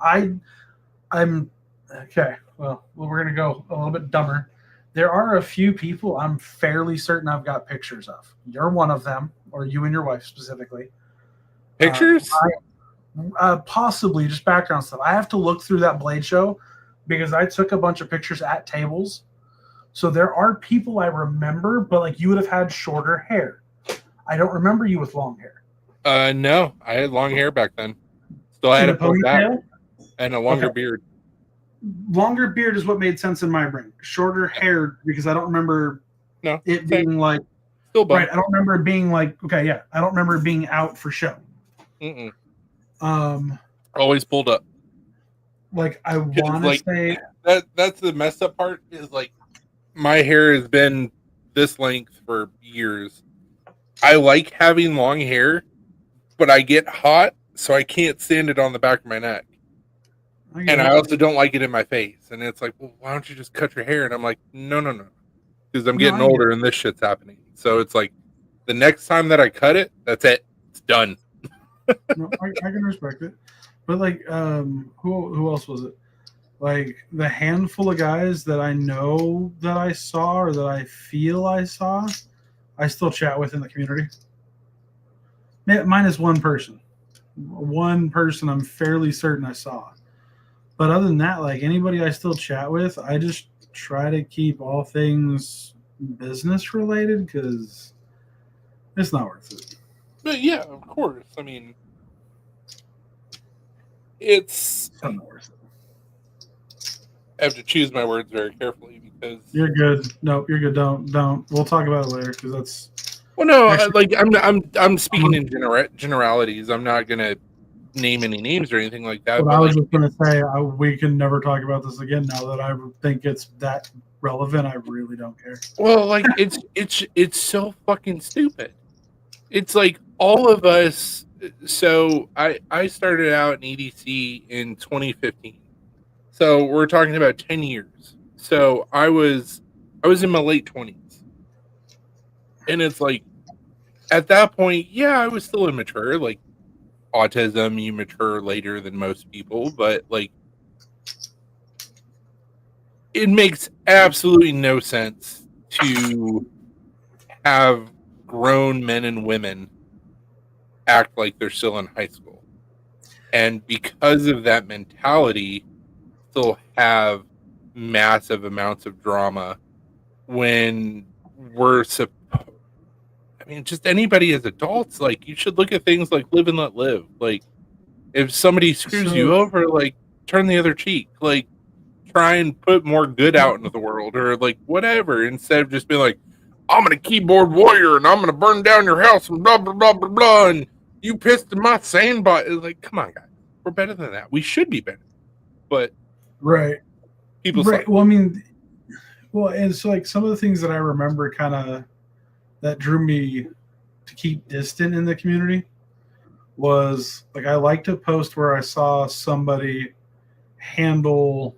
I'm okay. Well, we're gonna go a little bit dumber. There are a few people I'm fairly certain I've got pictures of. You're one of them, or you and your wife specifically. Pictures? Possibly just background stuff. I have to look through that Blade show because I took a bunch of pictures at tables. So there are people I remember, but like you would have had shorter hair. I don't remember you with long hair. No, I had long hair back then. Still had it pulled back and a longer beard. Longer beard is what made sense in my brain. Shorter hair because I don't remember it being like still bummed. Right. I don't remember it being like okay, yeah. I don't remember it being out for show. Mm-mm. Always pulled up. Like I want to say that's the messed up part is like my hair has been this length for years. I like having long hair, but I get hot, so I can't stand it on the back of my neck. And I also don't like it in my face. And it's like, well, why don't you just cut your hair? And I'm like, no. Because I'm getting older and this shit's happening. So it's like, the next time that I cut it, that's it. It's done. No, I can respect it. But like, who else was it? Like the handful of guys that I know that I saw or that I feel I saw, I still chat with in the community. Mine is one person. One person I'm fairly certain I saw. But other than that, like anybody I still chat with, I just try to keep all things business related because it's not worth it. But yeah, of course. I mean, it's not worth it. I have to choose my words very carefully because you're good. No, you're good. Don't. We'll talk about it later because that's. Well, no, actually, like I'm speaking in generalities. I'm not gonna name any names or anything like that. But I was just gonna say we can never talk about this again. Now that I think it's that relevant, I really don't care. Well, like it's so fucking stupid. It's like all of us. So I started out in EDC in 2015. So we're talking about 10 years. So I was in my late 20s. And it's like at that point, yeah, I was still immature. Like autism, you mature later than most people, but like it makes absolutely no sense to have grown men and women act like they're still in high school. And because of that mentality, still have massive amounts of drama when we're I mean, just anybody as adults, like you should look at things like live and let live. Like if somebody screws you over, like turn the other cheek. Like try and put more good out into the world or like whatever instead of just being like, I'm gonna keyboard warrior and I'm gonna burn down your house and blah blah blah blah blah and you pissed in my sandbox. Like, come on, guys. We're better than that. We should be better. But Right. people Right. suck. Well, I mean, and so like some of the things that I remember kind of that drew me to keep distant in the community was like I like to post where I saw somebody handle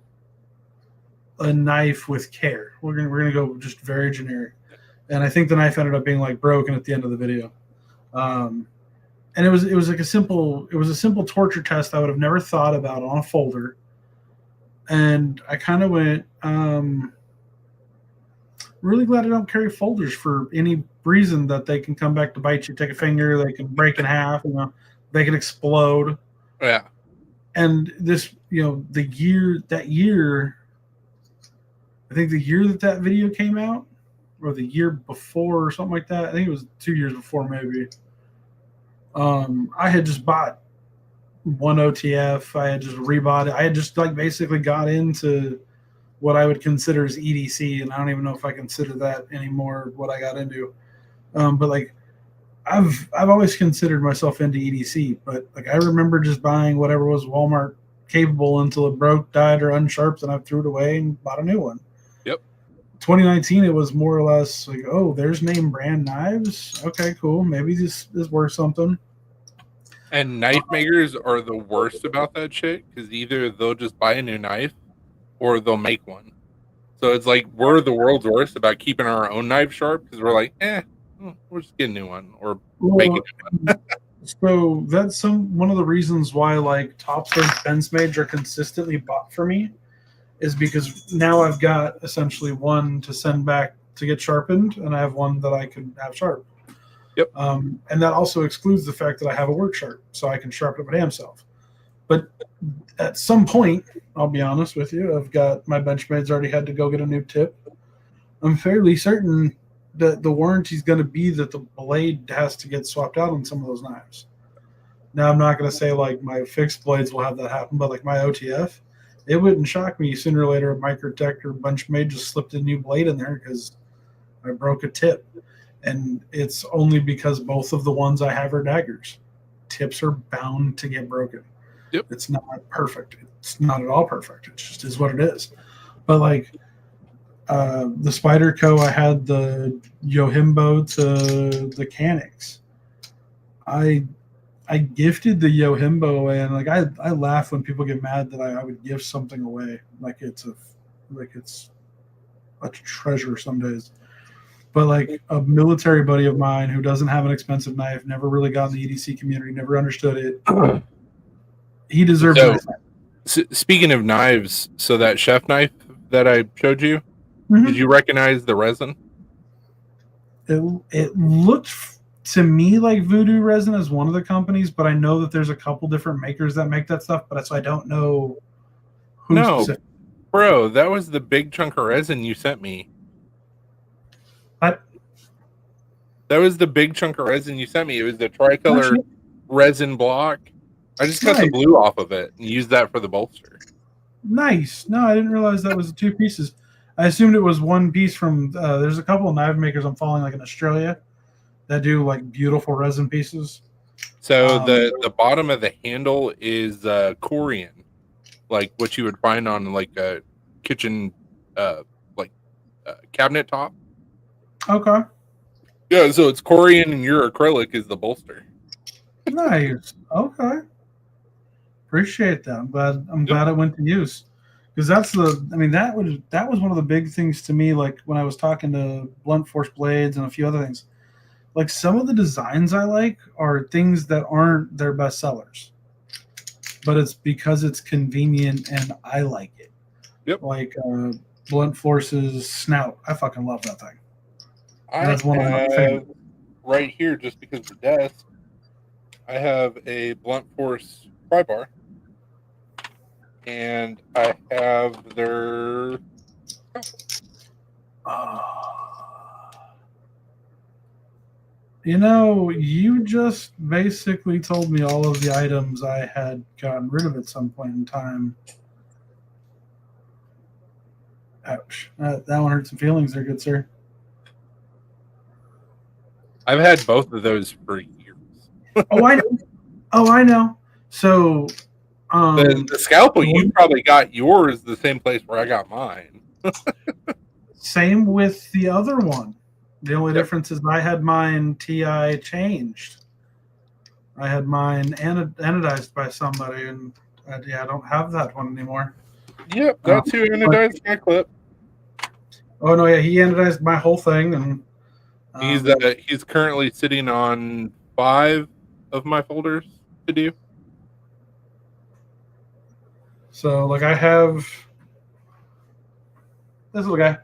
a knife with care. We're gonna go just very generic, and I think the knife ended up being like broken at the end of the video. And it was like a simple torture test I would have never thought about on a folder. And I kind of went, really glad I don't carry folders for any reason that they can come back to bite you. Take a finger, they can break in half, they can explode. Yeah. And this, the year, I think the year that video came out, or the year before, or something like that. I think it was 2 years before, maybe. I had just bought one OTF. I had just rebought it. I had just like basically got into what I would consider as EDC, and I don't even know if I consider that anymore. What I got into, but like I've always considered myself into EDC. But like I remember just buying whatever was Walmart capable until it broke, died, or unsharped, and I threw it away and bought a new one. Yep. 2019, it was more or less like, oh, there's name brand knives. Okay, cool. Maybe this is worth something. And knife makers are the worst about that shit because either they'll just buy a new knife or they'll make one. So it's like we're the world's worst about keeping our own knife sharp because we're like, we'll just get a new one or make a new one. So that's one of the reasons why like top sword fence mage are consistently bought for me is because now I've got essentially one to send back to get sharpened, and I have one that I can have sharp. Yep. And that also excludes the fact that I have a work sharp, so I can sharpen it my damn self. But at some point, I'll be honest with you, I've got my Benchmade's already had to go get a new tip. I'm fairly certain that the warranty is going to be that the blade has to get swapped out on some of those knives. Now, I'm not going to say like my fixed blades will have that happen, but like my OTF, it wouldn't shock me sooner or later a Microtech or Benchmade just slipped a new blade in there because I broke a tip. And it's only because both of the ones I have are daggers. Tips are bound to get broken. Yep. It's not perfect. It's not at all perfect. It just is what it is. But like the Spyderco, I had the Yohimbo to the Canix. I gifted the Yohimbo away, and like I laugh when people get mad that I would give something away like it's a treasure some days. But like a military buddy of mine who doesn't have an expensive knife, never really got in the EDC community, never understood it. He deserves it. Speaking of knives, so that chef knife that I showed you, did you recognize the resin? It looked to me like Voodoo Resin is one of the companies, but I know that there's a couple different makers that make that stuff, but so I don't know who. No, bro, that was the big chunk of resin you sent me. That was the big chunk of resin you sent me. It was the tricolor resin block. I just cut the blue off of it and used that for the bolster. Nice. No, I didn't realize that was 2 pieces. I assumed it was one piece from. There's a couple of knife makers I'm following, like in Australia, that do like beautiful resin pieces. So the bottom of the handle is Corian, like what you would find on like a kitchen, cabinet top. Okay. Yeah, so it's Corian and your acrylic is the bolster. Nice. Okay. Appreciate that. I'm glad it went to use. because that was one of the big things to me. Like when I was talking to Blunt Force Blades and a few other things, like some of the designs I like are things that aren't their best sellers, but it's because it's convenient and I like it. Yep. Like Blunt Force's snout, I fucking love that thing. I That's one of my have favorites. right here, just because of the desk, I have a Blunt Force pry bar, and I have their. You know, you just basically told me all of the items I had gotten rid of at some point in time. Ouch. That one hurt some feelings there, good sir. I've had both of those for years. Oh, I know. I know. So, The scalpel, you probably got yours the same place where I got mine. same with the other one. The only Yep. difference is I had mine TI changed. I had mine anodized by somebody, and I don't have that one anymore. Yep, that's who anodized my clip. Oh no, yeah, he anodized my whole thing, and He's currently sitting on 5 of my folders to do. so like I have this little guy.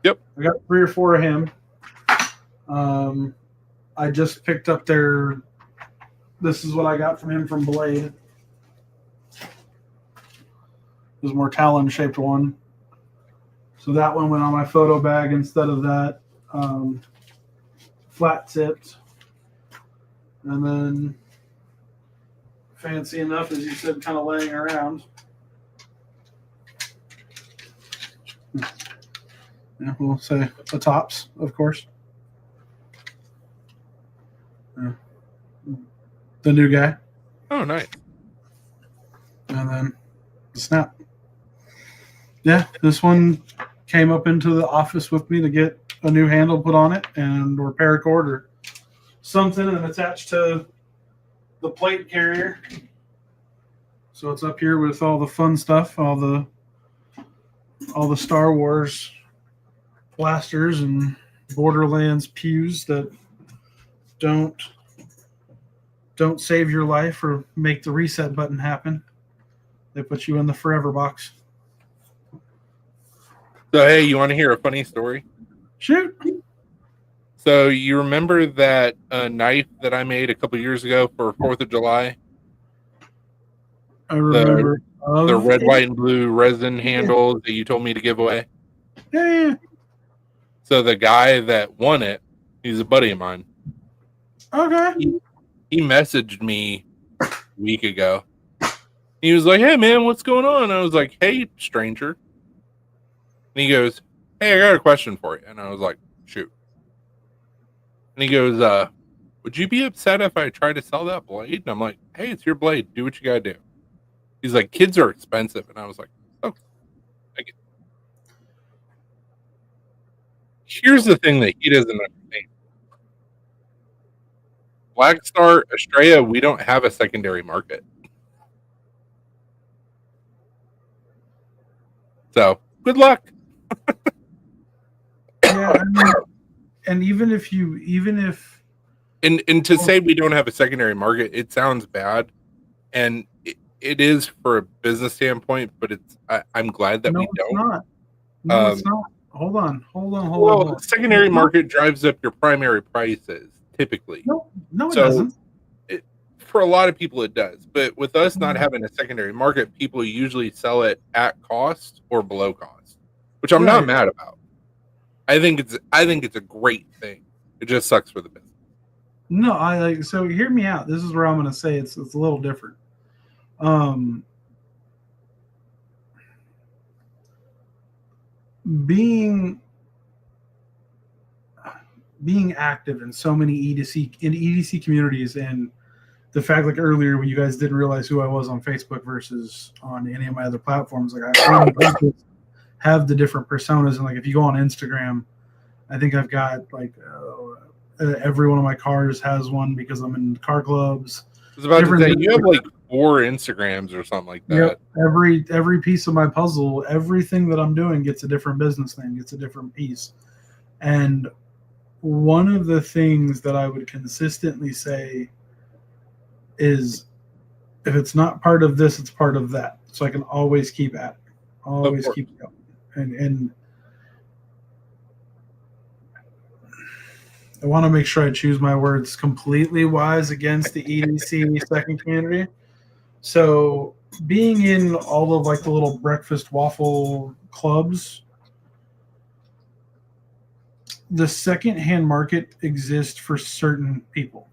Yep. I got 3 or 4 of him. I just picked up this is what I got from him from Blade. There's a more talon shaped one. So that one went on my photo bag instead of that flat tipped. And then fancy enough, as you said, kind of laying around. Yeah, we'll say the tops, of course. Yeah. The new guy, Oh, nice. and then the snap. Yeah, this one came up into the office with me to get a new handle put on it and or paracord or something, and attached to the plate carrier. So it's up here with all the fun stuff, all the Star Wars blasters and Borderlands pews that don't save your life or make the reset button happen. They put you in the forever box. So, hey, you want to hear a funny story? Shoot. So, you remember that knife that I made a couple years ago for 4th of July? I remember The red, white, and blue resin handles that you told me to give away? Yeah. So, the guy that won it, he's a buddy of mine. Okay. He messaged me a week ago. He was like, "Hey, man, what's going on?" I was like, "Hey, stranger." And he goes, "Hey, I got a question for you." And I was like, "Shoot." And he goes, "Would you be upset if I tried to sell that blade?" And I'm like, "Hey, it's your blade. Do what you got to do." He's like, "Kids are expensive." And I was like, "Oh, I get it." Here's the thing that he doesn't understand. Black Star, Australia, we don't have a secondary market. So, good luck. Yeah, I mean, and even if And to say we don't have a secondary market, it sounds bad, and it is for a business standpoint. But I'm glad that no, we it's don't. not. No, it's not. Hold on. Well, the secondary market drives up your primary prices typically. No, it So, doesn't. For a lot of people, it does. But with us not having a secondary market, people usually sell it at cost or below cost, which I'm not Right. mad about. I think it's a great thing. It just sucks for the business. No, so hear me out. This is where I'm going to say it's a little different. Being active in so many EDC communities, and the fact, like earlier when you guys didn't realize who I was on Facebook versus on any of my other platforms, like I have the different personas, and like if you go on Instagram, I think I've got like every one of my cars has one because I'm in car clubs. I was about to say, you have like 4 Instagrams or something like that. Yep. Every piece of my puzzle, everything that I'm doing gets a different business name, gets a different piece. And one of the things that I would consistently say is, if it's not part of this, it's part of that. So I can always keep at it. Always keep going. And I want to make sure I choose my words completely wise against the EDC second community. So being in all of like the little breakfast waffle clubs, the secondhand market exists for certain people.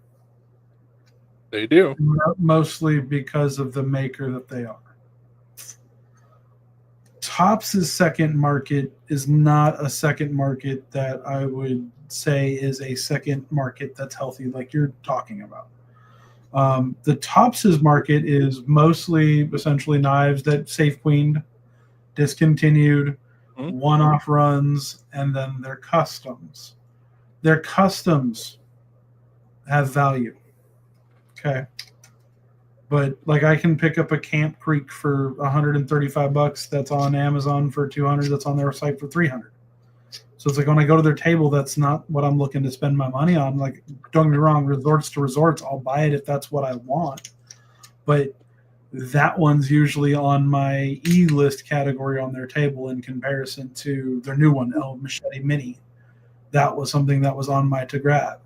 They do. Mostly because of the maker that they are. Topps' second market is not a second market that I would say is a second market that's healthy, like you're talking about. The Topps' market is mostly essentially knives that safe queened, discontinued, one-off runs, and then their customs. Their customs have value. Okay. But like I can pick up a Camp Creek for $135 that's on Amazon for $200, that's on their site for $300. So it's like when I go to their table, that's not what I'm looking to spend my money on. Like, don't get me wrong, resorts to resorts, I'll buy it if that's what I want. But that one's usually on my E-list category on their table in comparison to their new one, El Machete Mini. That was something that was on my to grab.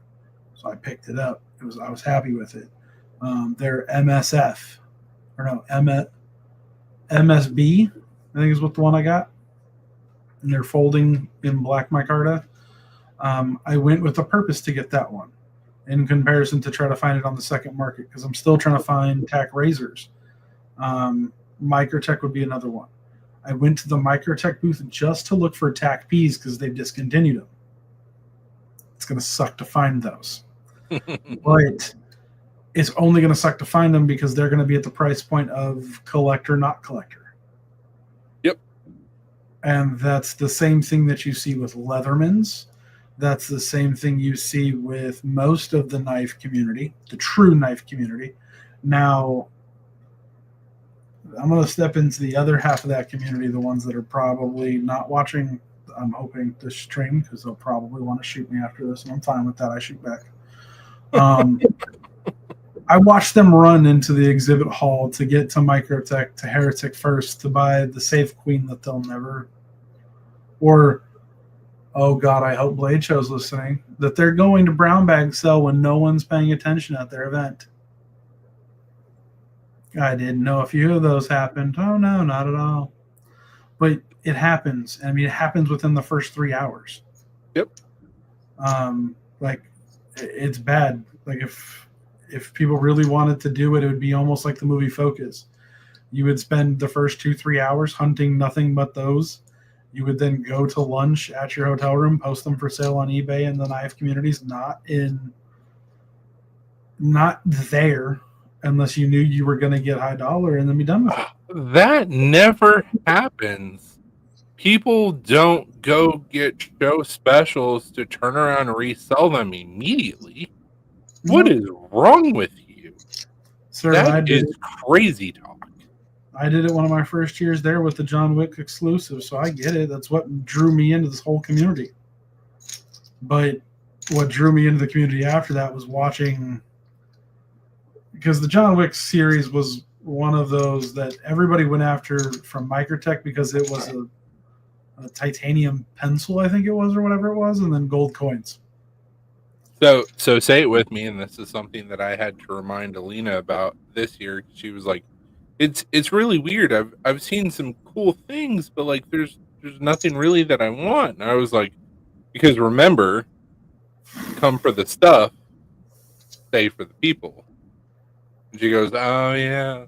So I picked it up. I was happy with it. Their MSF, or no, MSB, I think is what the one I got. And they're folding in black micarta. I went with a purpose to get that one in comparison to try to find it on the second market, because I'm still trying to find tack razors. Microtech would be another one. I went to the Microtech booth just to look for tack Ps because they've discontinued them. It's going to suck to find those. But it's only going to suck to find them because they're going to be at the price point of collector, not collector. Yep. And that's the same thing that you see with Leathermans. That's the same thing you see with most of the knife community, the true knife community. Now, I'm going to step into the other half of that community, the ones that are probably not watching, I'm hoping, this stream, because they'll probably want to shoot me after this, and I'm fine with that. I shoot back. I watched them run into the exhibit hall to get to Microtech, to Heretic first, to buy the Safe Queen that they'll never, or, oh God, I hope Blade Show's listening, that they're going to brown bag sell when no one's paying attention at their event. I didn't know a few of those happened. Oh no, not at all. But it happens. I mean, it happens within the first 3 hours. Yep. Like, it's bad. Like, if people really wanted to do it, it would be almost like the movie Focus. You would spend the first 2-3 hours hunting nothing but those. You would then go to lunch at your hotel room, post them for sale on eBay and the knife communities, not there, unless you knew you were going to get high dollar, and then be done with it. That never happens. People don't go get show specials to turn around and resell them immediately. What is wrong with you? Sir, that is crazy talk. I did it one of my first years there with the John Wick exclusive, so I get it. That's what drew me into this whole community. But what drew me into the community after that was watching, because the John Wick series was one of those that everybody went after from Microtech because it was a titanium pencil, I think it was, or whatever it was, and then gold coins. So say it with me, and this is something that I had to remind Alina about this year. She was like, "It's really weird. I've seen some cool things, but like there's nothing really that I want." And I was like, "Because remember, come for the stuff, stay for the people." And she goes, "Oh yeah."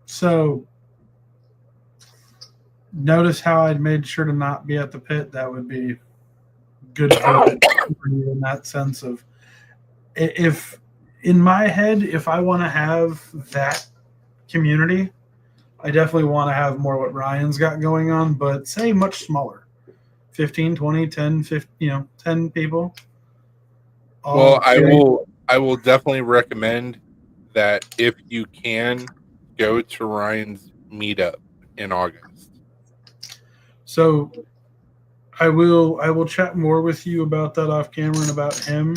So notice how I'd made sure to not be at the pit. That would be good for you in that sense of, if in my head, if I want to have that community, I definitely want to have more what Ryan's got going on, but say much smaller, 15, 20, 10, 50, 10 people. Well, I will definitely recommend that if you can, go to Ryan's meetup in August. So I will chat more with you about that off camera and about him,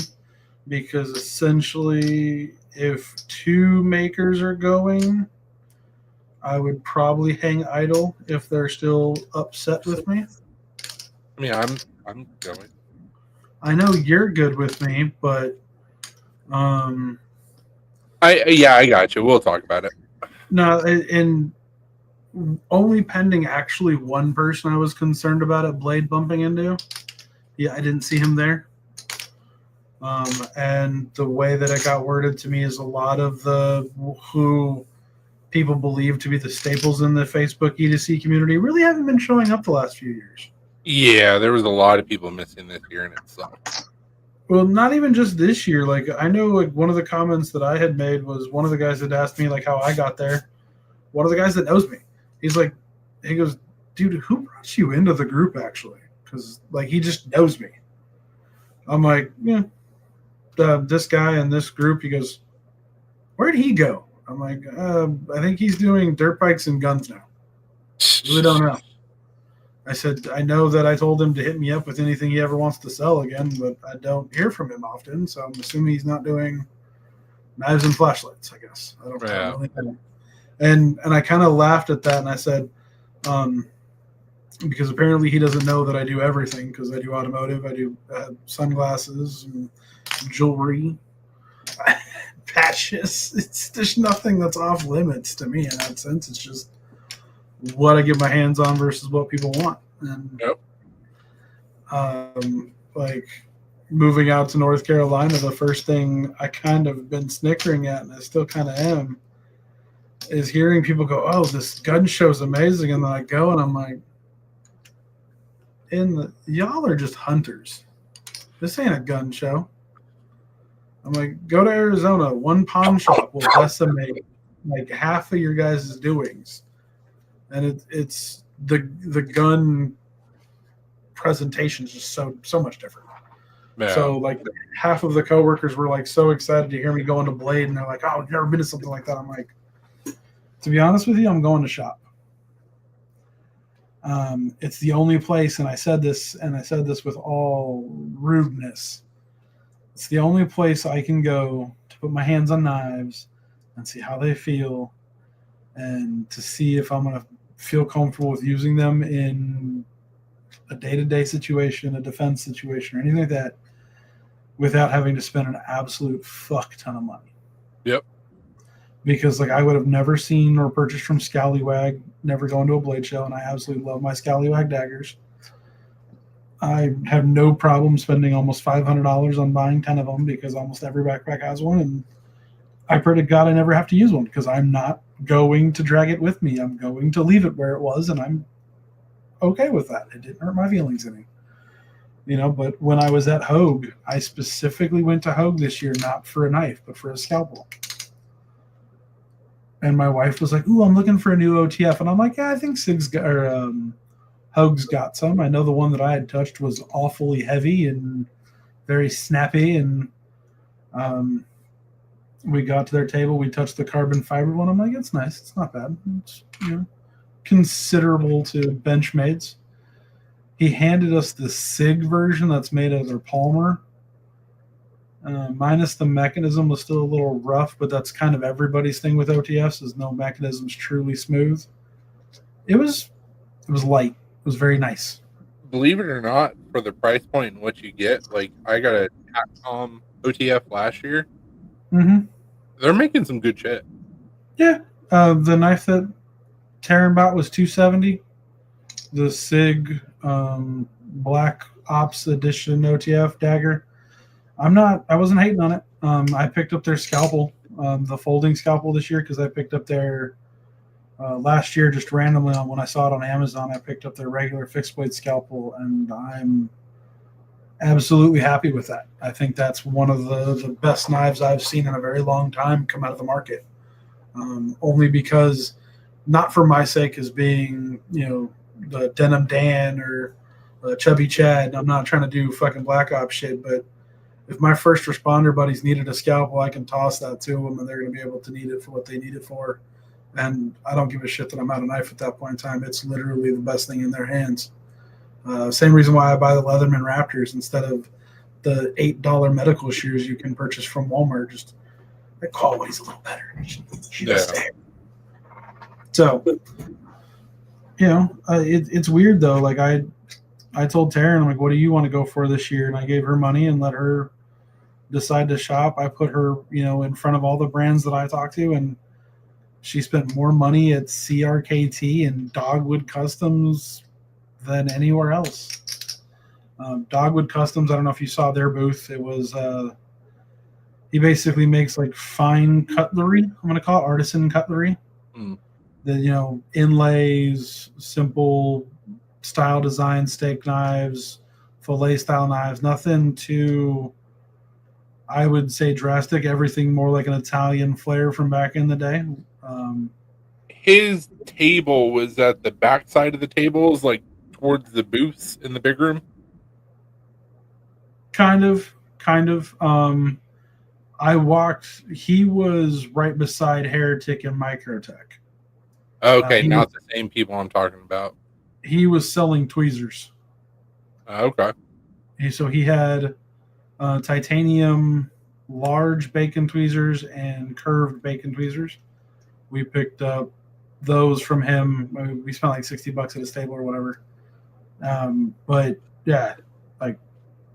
because essentially if two makers are going, I would probably hang idle if they're still upset with me. I mean, I'm going. I know you're good with me, but I got you. We'll talk about it. no, and only pending actually one person I was concerned about at Blade bumping into. Yeah, I didn't see him there. And the way that it got worded to me is a lot of the who people believe to be the staples in the Facebook E2C community really haven't been showing up the last few years. Yeah, there was a lot of people missing this year, and it sucked. Well, not even just this year. Like, I know, like, one of the comments that I had made was one of the guys that asked me like how I got there. One of the guys that knows me, he's like, he goes, dude, who brought you into the group actually? Because like he just knows me. I'm like, yeah, this guy in this group. He goes, where'd he go? I'm like, I think he's doing dirt bikes and guns now. Really don't know. I said, I know that I told him to hit me up with anything he ever wants to sell again, but I don't hear from him often, so I'm assuming he's not doing knives and flashlights, I guess. I don't know. Yeah. And I kind of laughed at that, and I said, because apparently he doesn't know that I do everything, because I do automotive, I do sunglasses and jewelry, patches. There's nothing that's off limits to me in that sense. It's just what I get my hands on versus what people want. And like moving out to North Carolina, the first thing I kind of been snickering at, and I still kind of am, is hearing people go, oh, this gun show's amazing. And then I go and I'm like, y'all are just hunters. This ain't a gun show. I'm like, go to Arizona. One pawn shop will decimate like half of your guys' doings. And it's the gun presentation is just so much different. Yeah. So like half of the coworkers were like so excited to hear me go into Blade, and they're like, oh, I've never been to something like that. I'm like, to be honest with you, I'm going to shop. It's the only place, and I said this with all rudeness, it's the only place I can go to put my hands on knives and see how they feel, and to see if I'm going to feel comfortable with using them in a day-to-day situation, a defense situation, or anything like that, without having to spend an absolute fuck ton of money. Yep. Because like I would have never seen or purchased from Scallywag, never gone to a blade show, and I absolutely love my Scallywag daggers. I have no problem spending almost $500 on buying 10 of them, because almost every backpack has one, and I pray to God I never have to use one, because I'm not going to drag it with me. I'm going to leave it where it was, and I'm okay with that. It didn't hurt my feelings any. You know, but when I was at Hogue, I specifically went to Hogue this year, not for a knife, but for a scalpel. And my wife was like, ooh, I'm looking for a new OTF. And I'm like, yeah, I think Hogue's got some. I know the one that I had touched was awfully heavy and very snappy. And we got to their table. We touched the carbon fiber one. I'm like, it's nice. It's not bad. It's, you know, considerable to Benchmade's. He handed us the SIG version that's made out of their Palmer. Minus the mechanism was still a little rough, but that's kind of everybody's thing with OTFs, is no mechanism's truly smooth. It was light. It was very nice. Believe it or not, for the price point and what you get, like I got a Capcom OTF last year. Mm-hmm. They're making some good shit. Yeah. The knife that Taryn bought was $270. The SIG Black Ops Edition OTF dagger. I wasn't hating on it. I picked up their scalpel, the folding scalpel this year, because I picked up their last year just randomly when I saw it on Amazon. I picked up their regular fixed blade scalpel, and I'm absolutely happy with that. I think that's one of the best knives I've seen in a very long time come out of the market. Only because, not for my sake as being, you know, the Denim Dan or Chubby Chad. I'm not trying to do fucking Black Ops shit, but if my first responder buddies needed a scalpel, I can toss that to them, and they're going to be able to need it for what they need it for. And I don't give a shit that I'm out of knife at that point in time. It's literally the best thing in their hands. Same reason why I buy the Leatherman Raptors instead of the $8 medical shears you can purchase from Walmart. Just the quality's a little better. She does stay. So, you know, it's weird though. Like I told Taryn, I'm like, what do you want to go for this year? And I gave her money and let her decide to shop. I put her, you know, in front of all the brands that I talked to, and she spent more money at CRKT and Dogwood Customs than anywhere else. Dogwood Customs, I don't know if you saw their booth. It was, he basically makes like fine cutlery. I'm going to call it artisan cutlery. The, you know, inlays, simple style design, steak knives, fillet style knives, nothing too, I would say, drastic. Everything more like an Italian flair from back in the day. His table was at the back side of the tables, like towards the booths in the big room. Kind of. I walked. He was right beside Heretic and Microtech. Okay, not the same people I'm talking about. He was selling tweezers. Okay. So he had titanium large bacon tweezers and curved bacon tweezers. We picked up those from him. We spent like $60 at his table or whatever. But yeah, like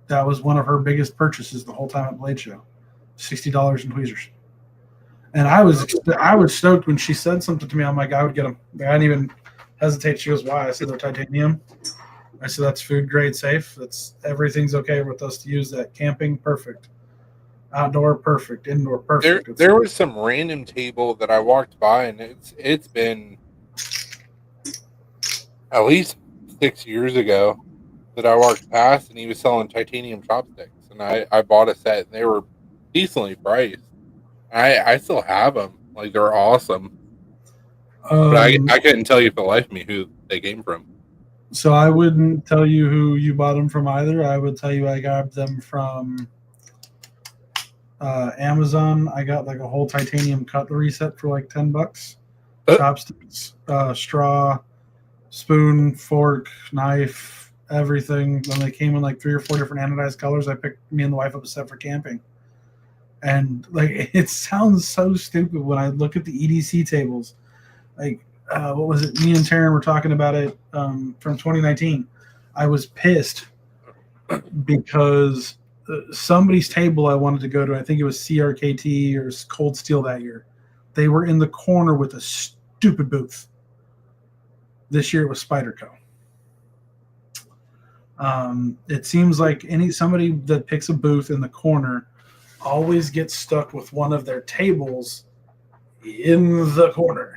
that was one of her biggest purchases the whole time at Blade Show. $60 in tweezers. And I was stoked when she said something to me. I'm like, I would get them. I didn't even hesitate. She goes, why? I said, they're titanium. I said, that's food grade safe. That's everything's okay with us to use that. Camping, perfect. Outdoor, perfect. Indoor, perfect. There was some random table that I walked by, and it's been at least 6 years ago that I walked past, and he was selling titanium chopsticks, and I bought a set, and they were decently priced. I still have them. Like, they're awesome. But I couldn't tell you for the life of me who they came from. So I wouldn't tell you who you bought them from either. I would tell you I got them from Amazon. I got like a whole titanium cutlery set for like $10. Chopsticks, straw, spoon, fork, knife, everything. When they came in like 3 or 4 different anodized colors, I picked me and the wife up a set for camping. And like, it sounds so stupid when I look at the EDC tables. Like, what was it? Me and Taryn were talking about it from 2019. I was pissed because somebody's table I wanted to go to, I think it was CRKT or Cold Steel that year. They were in the corner with a stupid booth. This year it was Spyderco. It seems like somebody that picks a booth in the corner always gets stuck with one of their tables in the corner.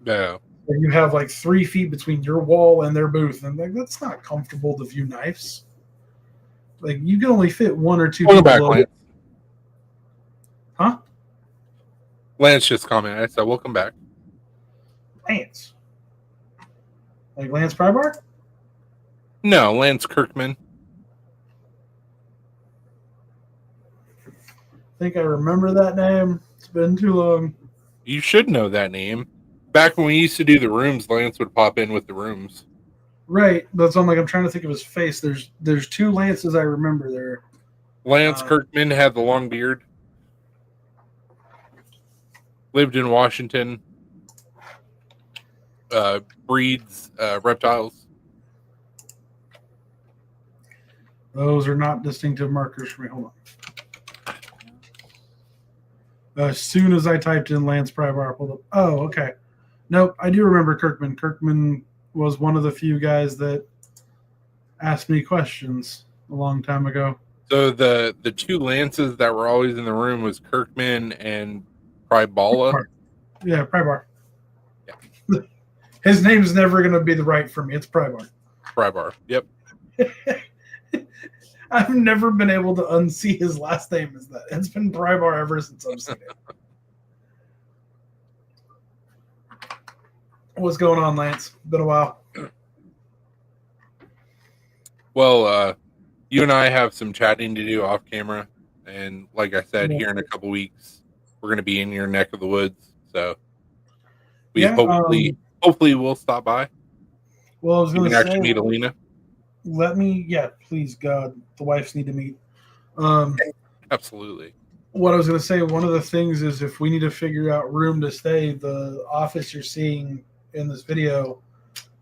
Yeah. You have like 3 feet between your wall and their booth, and like that's not comfortable to view knives. Like you can only fit 1 or 2 Welcome people. back, Lance. Huh? Lance just commented. I said, welcome back. Lance. Like Lance Prybar? No, Lance Kirkman. I think I remember that name. It's been too long. You should know that name. Back when we used to do the rooms, Lance would pop in with the rooms. Right. That's I'm trying to think of his face. There's 2 Lances I remember there. Lance Kirkman had the long beard. Lived in Washington. Breeds reptiles. Those are not distinctive markers for me. Hold on. As soon as I typed in Lance Prybar, I pulled up. Oh, okay. Nope, I do remember Kirkman. Kirkman was one of the few guys that asked me questions a long time ago. So the 2 Lances that were always in the room was Kirkman and Prybala. Yeah, Prybar. Yeah. His name's never going to be the right for me. It's Prybar. Prybar. Yep. I've never been able to unsee his last name as that. It's been Prybar ever since I've seen it. What's going on, Lance? Been a while. Well, you and I have some chatting to do off camera. And like I said, Yeah. here in a couple weeks, we're going to be in your neck of the woods. So we Yeah, hopefully we'll stop by. Well, I was You going can to actually say, meet Alina. please, God, the wives need to meet. Absolutely. What I was going to say, one of the things is if we need to figure out room to stay, the office you're seeing in this video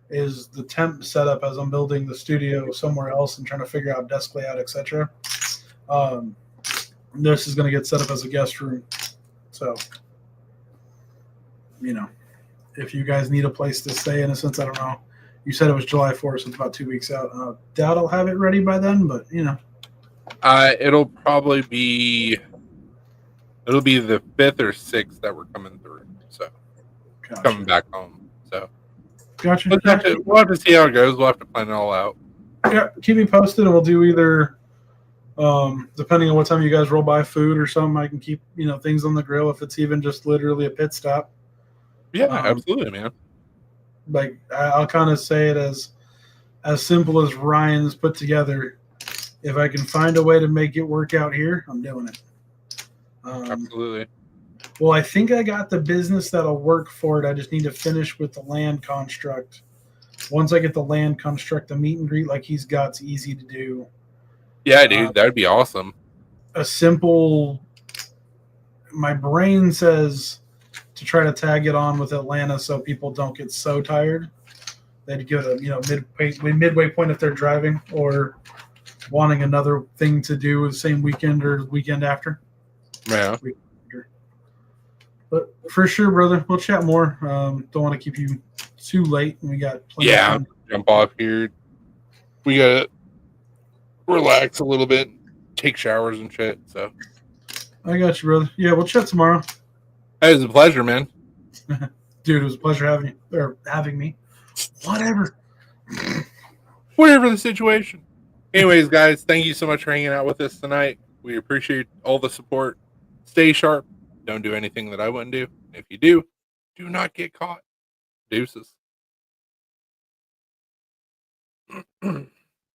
is the temp setup as I'm building the studio somewhere else and trying to figure out desk layout, etc. This is going to get set up as a guest room. So, if you guys need a place to stay, in a sense, I don't know. You said it was July 4th, so it's about 2 weeks out. Doubt I'll have it ready by then, but It'll probably be the 5th or 6th that we're coming through. So coming back home. So Gotcha. we'll have to see how it goes. We'll have to plan it all out. Yeah, keep me posted, and we'll do either. Depending on what time you guys roll by food or something, I can keep things on the grill if it's even just literally a pit stop. Yeah, absolutely, man. Like I'll kind of say it as simple as Ryan's put together. If I can find a way to make it work out here, I'm doing it. Absolutely. Well, I think I got the business that'll work for it. I just need to finish with the land construct. Once I get the land construct, the meet and greet like he's got's easy to do. Yeah, dude, that'd be awesome. A simple. My brain says to try to tag it on with Atlanta so people don't get so tired. They'd give it a midway point if they're driving or wanting another thing to do the same weekend or weekend after. Yeah. But for sure, brother, we'll chat more. Don't want to keep you too late. We got plenty of time. Jump off here. We gotta relax a little bit, take showers and shit. So I got you, brother. Yeah, we'll chat tomorrow. it was a pleasure, man. Dude, it was a pleasure having me. Whatever the situation. Anyways, guys, thank you so much for hanging out with us tonight. We appreciate all the support. Stay sharp. Don't do anything that I wouldn't do. If you do not get caught. Deuces.